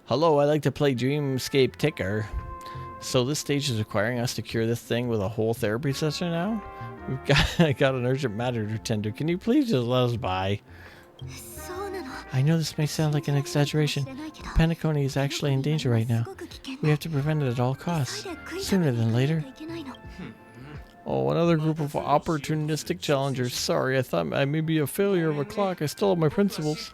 [SPEAKER 1] Hello, I like to play Dreamscape Ticker. So this stage is requiring us to cure this thing with a whole therapy session now? I got an urgent matter to attend to. Can you please just let us by?
[SPEAKER 2] そうなの
[SPEAKER 1] I know this may sound like an exaggeration. Penacony is actually in danger right now. We have to prevent it at all costs. Sooner than later. Oh, another group of opportunistic challengers. Sorry, I thought I may be a failure of a clock. I still have my principles.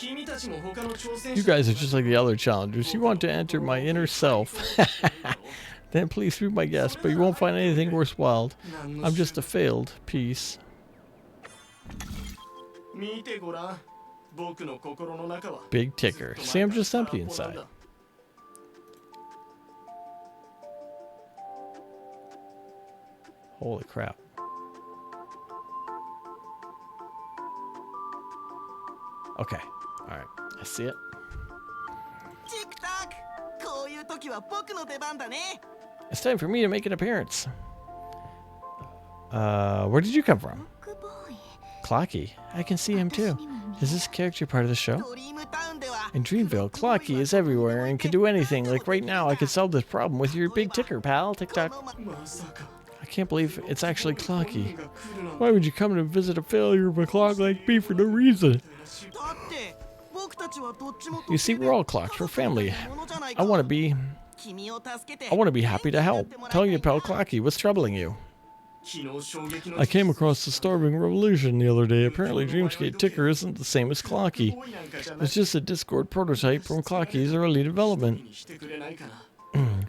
[SPEAKER 1] You guys are just like the other challengers. You want to enter my inner self. Then please be my guest, but you won't find anything worthwhile. I'm just a failed piece. Big ticker. See, I'm just empty inside. Holy crap. Okay. Alright. I see it. It's time for me to make an appearance. Where did you come from?
[SPEAKER 2] クボーイ
[SPEAKER 1] Clocky. I can see him too. Is this character part of the show?
[SPEAKER 2] ドリームタウンでは
[SPEAKER 1] In Dreamville, Clocky is everywhere and can do anything. Like right now, I could solve this problem with your big ticker, pal. TikTok. I can't believe it's actually Clocky. Why would you come to visit a failure of a clock like me for no reason?
[SPEAKER 2] だって僕たちはどっちも
[SPEAKER 1] You see, we're all clocks. We're family. I want to be
[SPEAKER 2] 君を助けて
[SPEAKER 1] I want to be happy to help. Tell your pal Clocky, what's troubling you? I came across the Starving Revolution the other day. Apparently, Dreamscape Ticker isn't the same as Clocky. It's just a Discord prototype from Clocky's early development.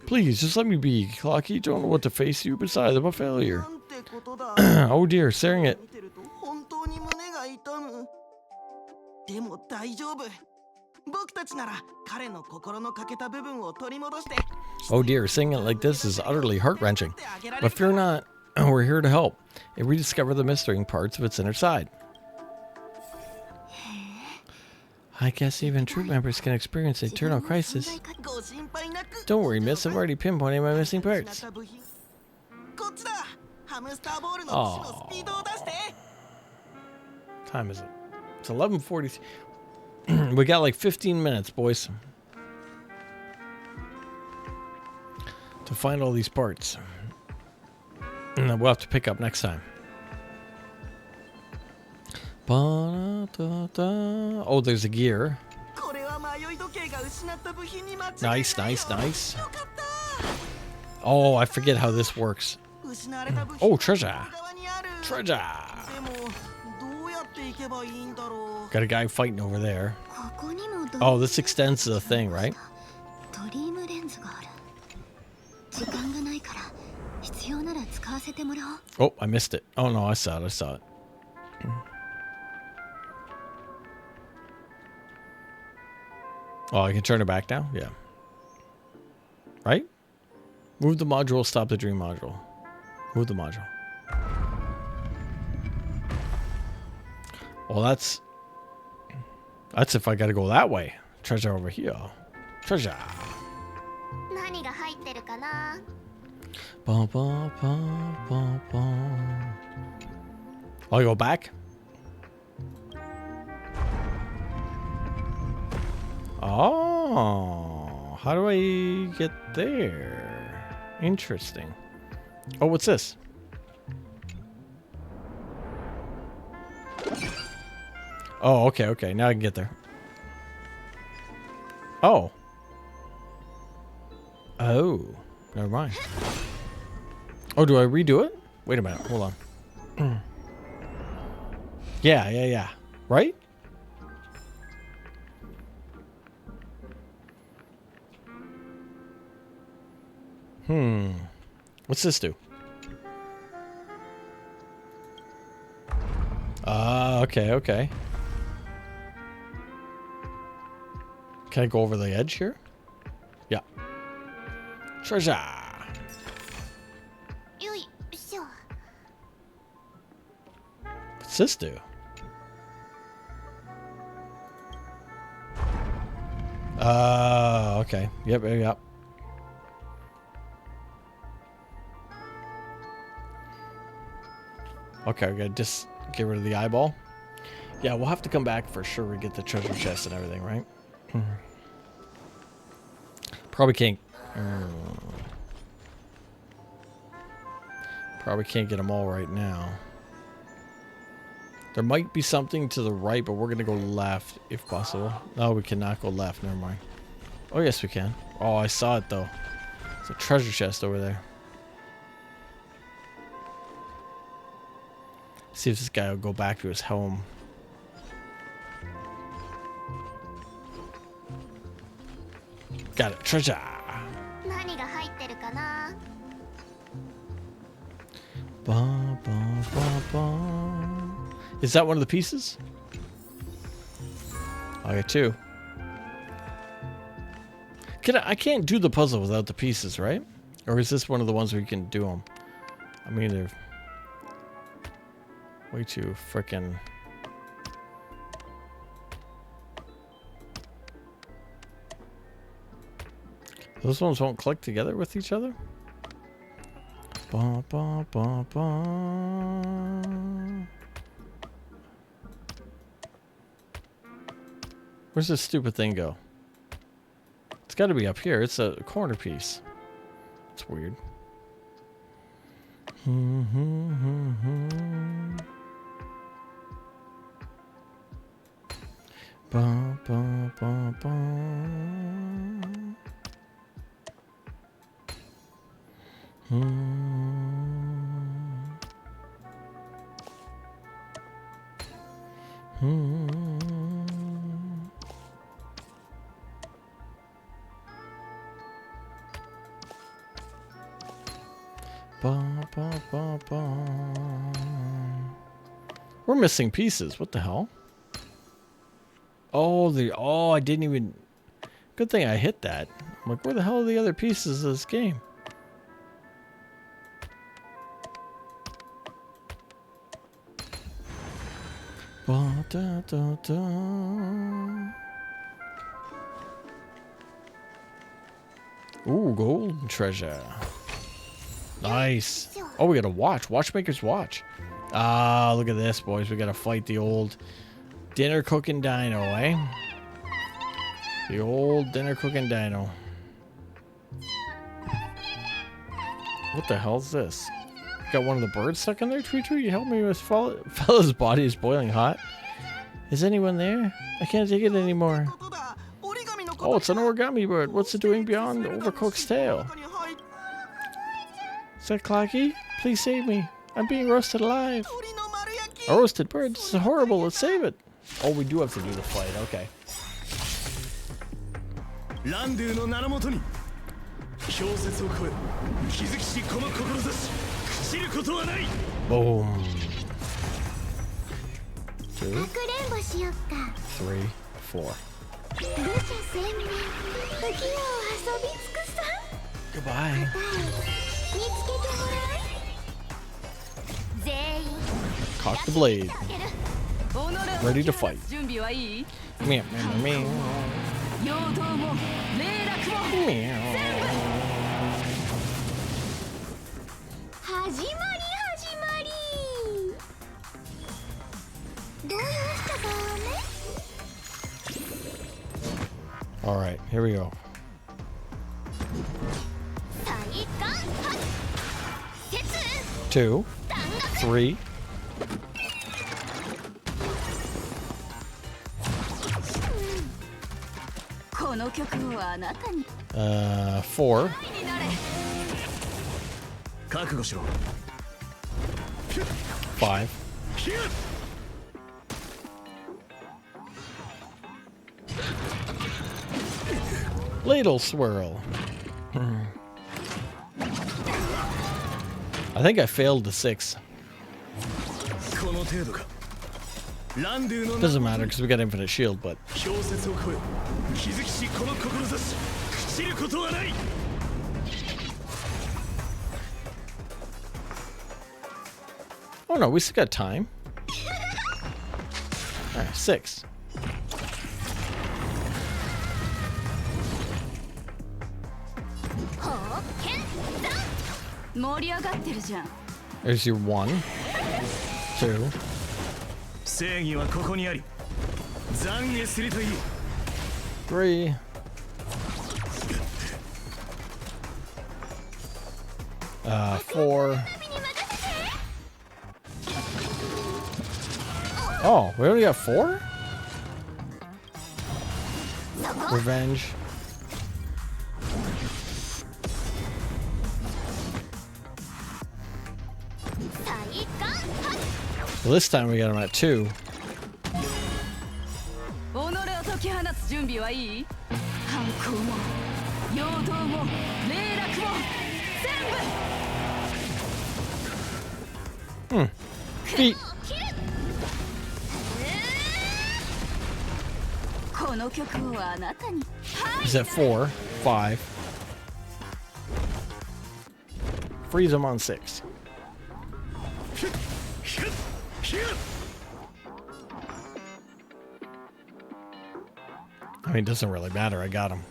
[SPEAKER 1] Please, just let me be. Clocky, don't know what to face you. Besides, I'm a failure.
[SPEAKER 2] なんてことだ
[SPEAKER 1] Oh dear, staring at...
[SPEAKER 2] 見てると本当に胸が痛むでも大丈夫僕たちなら彼の心の欠けた部分を取り戻して
[SPEAKER 1] Oh dear, saying it like this is utterly heart-wrenching. But fear not, we're here to help and rediscover the mystery parts of its inner side. I guess even troop members can experience eternal crisis.
[SPEAKER 2] ご心配なく
[SPEAKER 1] Don't worry, miss, I've already pinpointed my missing parts.
[SPEAKER 2] こっちだハムスターボールの騎士のスピードを出して
[SPEAKER 1] Time is it? It's 11:40. We got like 15 minutes, boys, to find all these parts. And then we'll have to pick up next time. Ba-da-da-da. Oh, there's a gear.
[SPEAKER 2] これは迷い時計が失った部品に間違い
[SPEAKER 1] Nice,
[SPEAKER 2] ないよ
[SPEAKER 1] nice, nice.
[SPEAKER 2] よかった
[SPEAKER 1] Oh, I forget how this works.
[SPEAKER 2] 失われた部品
[SPEAKER 1] Oh, treasure.
[SPEAKER 2] 側にある
[SPEAKER 1] Treasure.
[SPEAKER 2] でもどうやって行けばいいんだろう
[SPEAKER 1] Got a guy fighting over there.
[SPEAKER 2] ここにも
[SPEAKER 1] Oh, this extends the thing, right?
[SPEAKER 2] ドリームレンズがある時間がないから必要なら使わせてもらおう
[SPEAKER 1] Oh, I missed it. Oh, no, I saw it. I saw it. Oh, I can turn it back now? Yeah. Right? Move the module, stop the dream module. Move the module. Well, that's if I gotta go that way. Treasure over here. Treasure.
[SPEAKER 2] 何が入ってるかな
[SPEAKER 1] Bum, bum, bum, bum, bum. I'll go back. Oh, how do I get there? Interesting. Oh, what's this? Oh, okay, okay. Now I can get there. Oh. Oh, never mind. Oh, do I redo it? Wait a minute. Hold on. Yeah. Right? What's this do? Okay. Can I go over the edge here? Yeah. Treasure.
[SPEAKER 2] よいしょ
[SPEAKER 1] What's this do? Okay. Yep. Okay, we gotta just get rid of the eyeball. Yeah, we'll have to come back for sure to get the treasure chest and everything, right? Probably can't Probably can't get them all right now. There might be something to the right, but we're going to go left if possible. No, we cannot go left. Never mind. Oh, yes, we can. Oh, I saw it, though. It's a treasure chest over there. See if this guy will go back to his home. Got it. Treasure.
[SPEAKER 4] 何が入ってるかな
[SPEAKER 1] Ba, ba, ba, ba. Is that one of the pieces? I got two. I can't do the puzzle without the pieces, right? Or is this one of the ones where you can do them? I mean, they're way too frickin'. Those ones won't click together with each other? Ba, ba, ba, ba. Where's this stupid thing go? It's got to be up here. It's a corner piece. It's weird. Ba, ba, ba, ba. Ba, ba, ba, ba. We're missing pieces. What the hell? Oh, I didn't even. Good thing I hit that. I'm like, where the hell are the other pieces of this game? Ba, da, da, da. Ooh, gold treasure. Nice. Oh, we got a watch. Watchmaker's watch. Ah, look at this, boys. We got to fight the old dinner cooking dino, eh? The old dinner cooking dino. What the hell's this? Got one of the birds stuck in there? Tweet, you help me with fella's body is boiling hot. Is anyone there? I can't take it anymore. Oh, it's an origami bird. What's it doing beyond Overcook's tail? Is that Clocky? Please save me. I'm being roasted alive. A roasted bird? This is horrible. Let's save it. Oh, we do have to do the fight. Okay. Boom. 2,
[SPEAKER 4] かくれんぼしよっか
[SPEAKER 1] 3, 4.
[SPEAKER 4] 愚者千人不器用遊び尽くさ
[SPEAKER 1] Goodbye.
[SPEAKER 4] 見つけてもらい全員
[SPEAKER 1] Cock the blade.
[SPEAKER 4] 開ける
[SPEAKER 1] Ready to fight.
[SPEAKER 5] 準備はいい
[SPEAKER 1] Meow, meow, meow.
[SPEAKER 5] 陽動も霊落も
[SPEAKER 1] Meow.
[SPEAKER 4] 始まり始まりどういうしたかね
[SPEAKER 1] All right, here we go.
[SPEAKER 4] 体感発鉄
[SPEAKER 1] 2,
[SPEAKER 4] 弾圧
[SPEAKER 1] 3.
[SPEAKER 5] この曲をあなたに
[SPEAKER 1] 4.
[SPEAKER 5] になれ
[SPEAKER 3] 覚悟しろ
[SPEAKER 1] 5. Ladle swirl. I think I failed the 6.
[SPEAKER 3] この程度かランドゥの
[SPEAKER 1] Doesn't matter because we got infinite shield, but
[SPEAKER 3] 氷雪を超え気づきしこの志朽ちることはない
[SPEAKER 1] oh no, we still got time. All right, 6.
[SPEAKER 4] 宝剣弾
[SPEAKER 5] 盛り上がってるじゃん
[SPEAKER 1] There's your 1, 2,
[SPEAKER 3] 正義はここにあり懺悔するといい
[SPEAKER 1] 3. 4. Oh, we only got 4? Revenge. Well, this time we got him at 2.
[SPEAKER 5] 己を解き放つ準備はいい？反抗も陽動も霊落も全部。
[SPEAKER 1] Feet.
[SPEAKER 5] この曲をあなたに。
[SPEAKER 1] He's at 4, 5. Freeze him on 6. I mean, it doesn't really matter. I got him.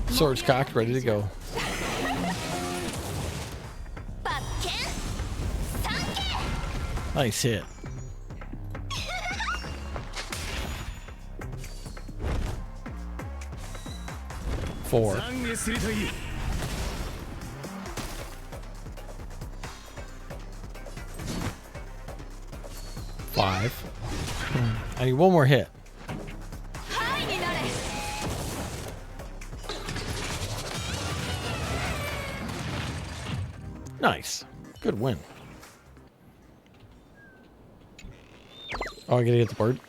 [SPEAKER 1] Sword's cocked, ready to go. Nice hit. Four.
[SPEAKER 3] 懺悔するといい。
[SPEAKER 1] 5. I need one more hit.
[SPEAKER 5] はいになれ。
[SPEAKER 1] Nice. Good win. Oh, I gotta get the bird.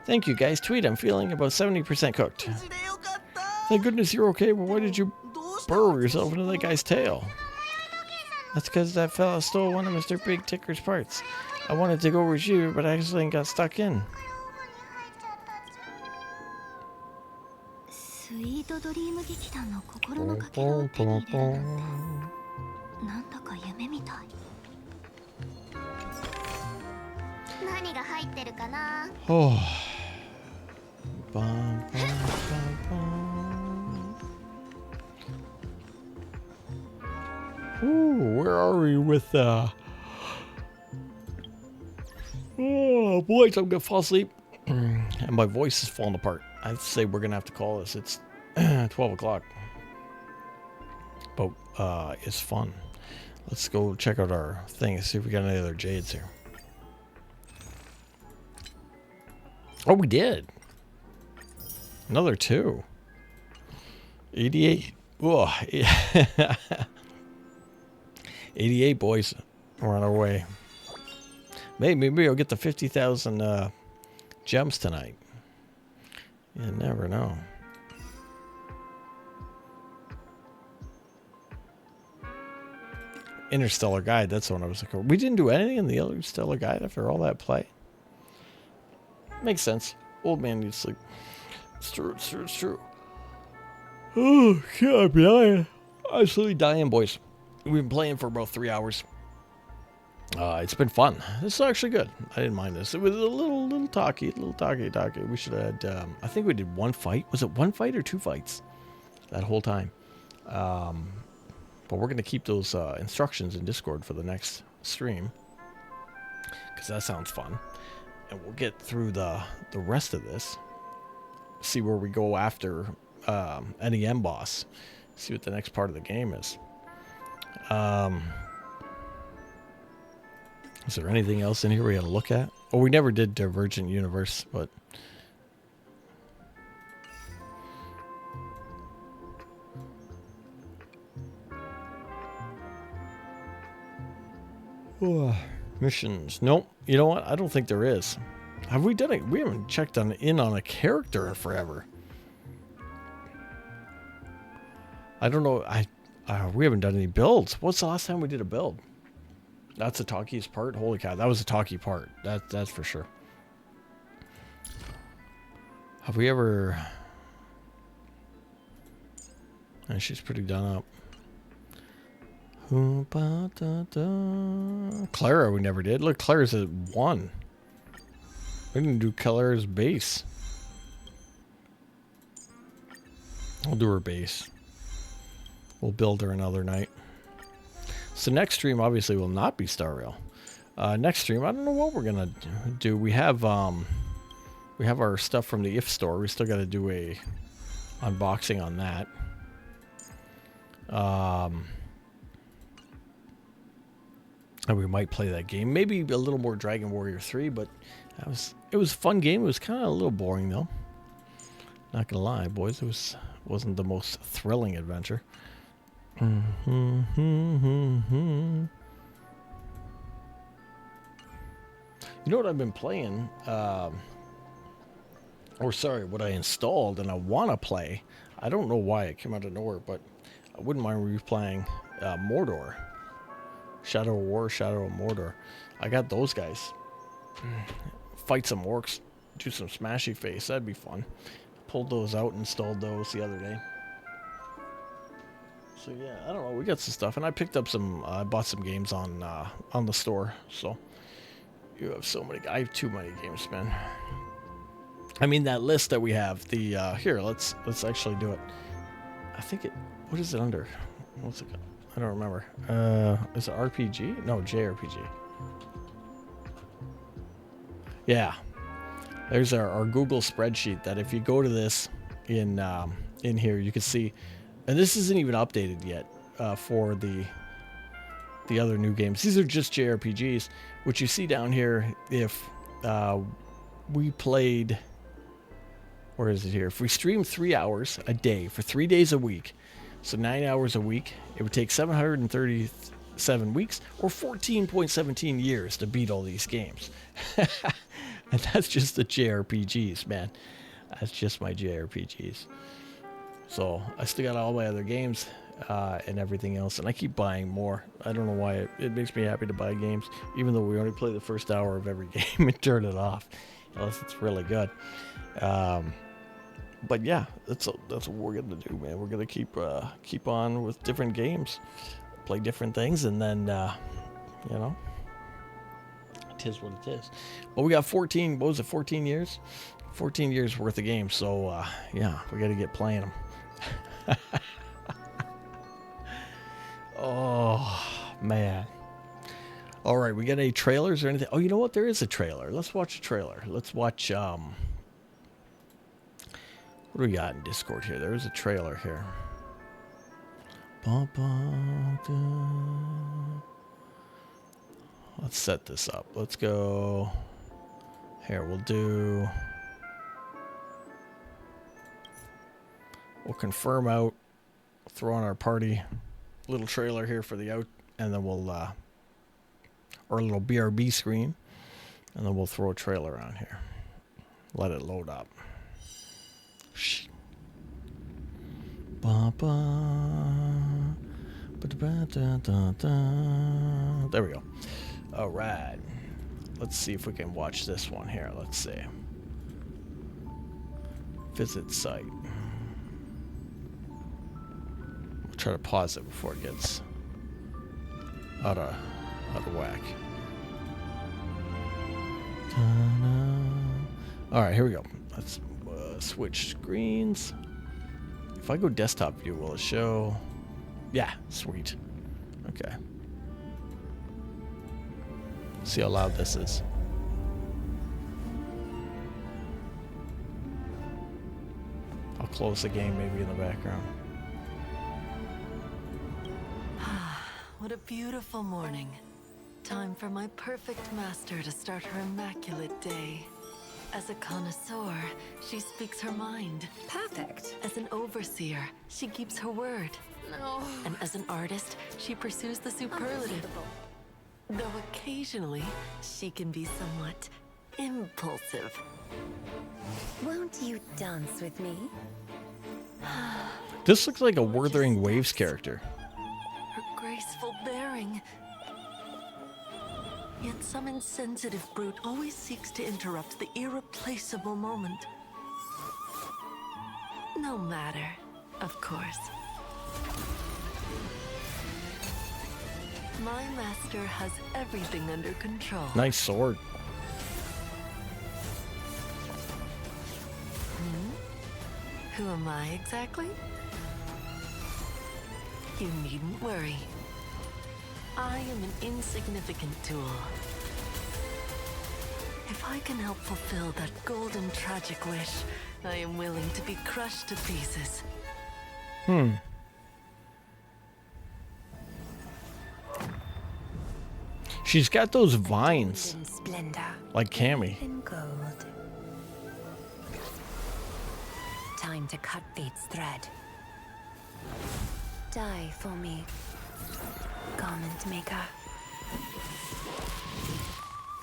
[SPEAKER 1] Thank you, guys. Tweet, I'm feeling about 70% cooked.
[SPEAKER 2] 無事でよかった。
[SPEAKER 1] Thank goodness you're okay, but why did you
[SPEAKER 2] どうした？
[SPEAKER 1] burrow yourself into that guy's tail? That's because that fella stole one of Mr. Big Ticker's parts. I wanted to go retrieve it, but I accidentally got stuck in.
[SPEAKER 4] スイートドリーム劇団の心のかけらを手に入れるなんてなんだか夢みたい。何が入ってるかな。
[SPEAKER 1] Oh. Bum, bum, bum, bum. Ooh, where are we with Oh, boys, I'm gonna fall asleep. And my voice is falling apart. I'd say we're gonna have to call this. It's 12 o'clock. But it's fun. Let's go check out our thing and see if we got any other jades here. Oh, we did. Another 2. 88. Whoa. 88, boys. We're on our way. Maybe I'll get the 50,000 gems tonight. You never know. Interstellar Guide, that's the one I was looking for. We didn't do anything in the Interstellar Guide after all that play. Makes sense. Old man needs sleep. It's true, it's true, it's true. Oh, God, I'm dying. Absolutely dying, boys. We've been playing for about 3 hours. It's been fun. This is actually good. I didn't mind this. It was a little talky. We should have had, I think we did 1 fight. Was it 1 fight or 2 fights? That whole time. But we're going to keep those instructions in Discord for the next stream. Because that sounds fun. And we'll get through the rest of this. See where we go after NEM boss. See what the next part of the game is. Is there anything else in here we gotta look at? Oh, we never did Divergent Universe, but... missions. Nope. You know what? I don't think there is. Have we done it? We haven't checked in on a character in forever. I don't know. We haven't done any builds. What's the last time we did a build? That's the talkiest part. Holy cow, that was a talky part. That's for sure. Have we ever? And she's pretty done up. Clara, we never did. Look, Clara's at 1. We didn't do Clara's base. I'll do her base. We'll build her another night. So next stream obviously will not be Star Rail. Next stream, I don't know what we're gonna do. We have We have our stuff from the IF store. We still got to do a unboxing on that. And we might play that game. Maybe a little more Dragon Warrior 3, but it was a fun game. It was kind of a little boring though. Not gonna lie, boys. Wasn't the most thrilling adventure. You know what I've been playing? Or sorry, what I installed and I want to play. I don't know why it came out of nowhere, but I wouldn't mind replaying Mordor. Shadow of War, Shadow of Mordor. I got those guys. Fight some orcs, do some smashy face. That'd be fun. Pulled those out, installed those the other day. So yeah, I don't know. We got some stuff, and I picked up some. I bought some games on the store. So you have so many. I have too many games, man. I mean that list that we have. The here, let's actually do it. I think it. What is it under? What's it called? I don't remember. Is it RPG? No, JRPG. Yeah. There's our Google spreadsheet that if you go to this in here, you can see, and this isn't even updated yet for the other new games. These are just JRPGs, which you see down here. If we played, where is it here? If we stream 3 hours a day for 3 days a week, so 9 hours a week, it would take 737 weeks or 14.17 years to beat all these games. And that's just the JRPGs, man. That's just my JRPGs. So I still got all my other games and everything else, and I keep buying more. I don't know why. It makes me happy to buy games, even though we only play the first hour of every game and turn it off, unless it's really good. But yeah, that's what we're gonna do, man. We're gonna keep on with different games, play different things, and then you know, it is what it is. But we got 14. What was it? 14 years? 14 years worth of games. So yeah, we got to get playing them. Oh man. All right, we got any trailers or anything? Oh, you know what? There is a trailer. Let's watch a trailer. Let's watch. What do we got in Discord here? There is a trailer here. Let's set this up. Let's go. Here, we'll confirm out, throw on our party little trailer here for the out, and then we'll, or a little BRB screen, and then we'll throw a trailer on here. Let it load up. There we go. All right. Let's see if we can watch this one here. Let's see. Visit site. We'll try to pause it before it gets out of whack. All right, here we go. Let's switch screens. If I go desktop view, will it show? Yeah, sweet. Okay. See how loud this is. I'll close the game maybe in the background.
[SPEAKER 6] What a beautiful morning. Time for my perfect master to start her immaculate day. As a connoisseur, she speaks her mind.
[SPEAKER 5] Perfect.
[SPEAKER 6] As an overseer, she keeps her word.
[SPEAKER 5] No.
[SPEAKER 6] And as an artist, she pursues the superlative. Though occasionally, she can be somewhat impulsive.
[SPEAKER 4] Won't you dance with me?
[SPEAKER 1] This looks like a Wuthering Waves character.
[SPEAKER 6] Her graceful bearing. Yet some insensitive brute always seeks to interrupt the irreplaceable moment. No matter, of course. My master has everything under control.
[SPEAKER 1] Nice sword.
[SPEAKER 6] Who am I exactly? You needn't worry. I am an insignificant tool. If If I can help fulfill that golden tragic wish, I am willing to be crushed to pieces.
[SPEAKER 1] She's got those vines,
[SPEAKER 4] In splendor.
[SPEAKER 1] like Cammy.
[SPEAKER 4] In gold. Time to cut fate's thread. Die for me, garment maker.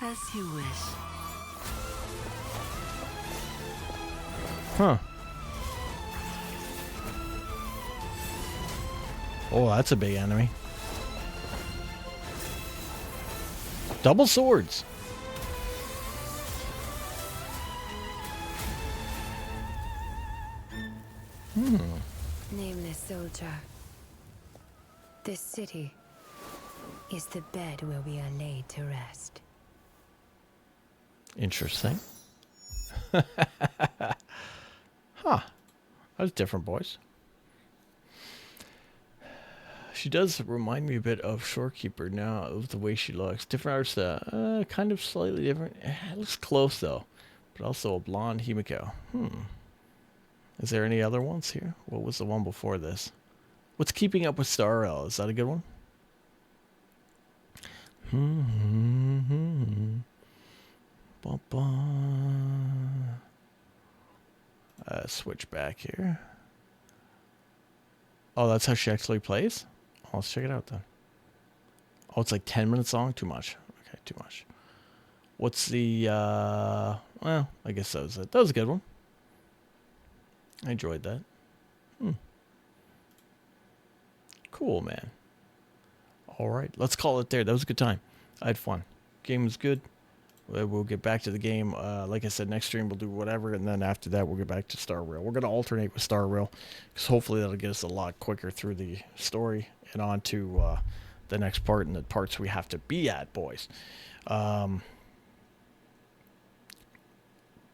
[SPEAKER 6] As you wish.
[SPEAKER 1] Huh. Oh, that's a big enemy. Double swords.
[SPEAKER 4] Nameless soldier. This city is the bed where we are laid to rest.
[SPEAKER 1] Interesting. Huh. That's different, boys. She does remind me a bit of Shorekeeper now, of the way she looks. Different art style. Kind of slightly different. It looks close, though. But also a blonde Himiko. Is there any other ones here? What was the one before this? What's Keeping Up with Star Rail? Is that a good one? Switch back here. Oh, that's how she actually plays? Oh, let's check it out then. Oh, it's like 10 minutes long? Too much. Okay, too much. What's the, well, I guess that was it. That was a good one. I enjoyed that. Cool, man. All right, let's call it there. That was a good time. I had fun. Game was good. We'll get back to the game. Like I said, next stream we'll do whatever, and then after that we'll get back to Star Rail. We're going to alternate with Star Rail, because hopefully that'll get us a lot quicker through the story and on to the next part and the parts we have to be at, boys.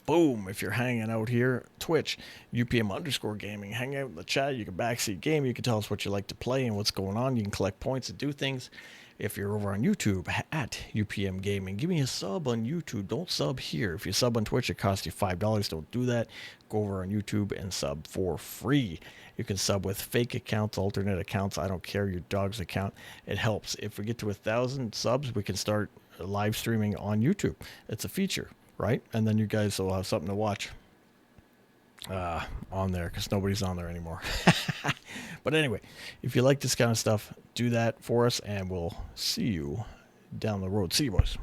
[SPEAKER 1] Boom, if you're hanging out here, Twitch, UPM_gaming. Hang out in the chat. You can backseat game. You can tell us what you like to play and what's going on. You can collect points and do things. If you're over on YouTube, at UPM Gaming, give me a sub on YouTube. Don't sub here. If you sub on Twitch, it costs you $5. Don't do that. Go over on YouTube and sub for free. You can sub with fake accounts, alternate accounts. I don't care, your dog's account. It helps. If we get to 1,000 subs, we can start live streaming on YouTube. It's a feature, right? And then you guys will have something to watch on there, because nobody's on there anymore. But anyway, if you like this kind of stuff, do that for us, and we'll see you down the road. See you, boys.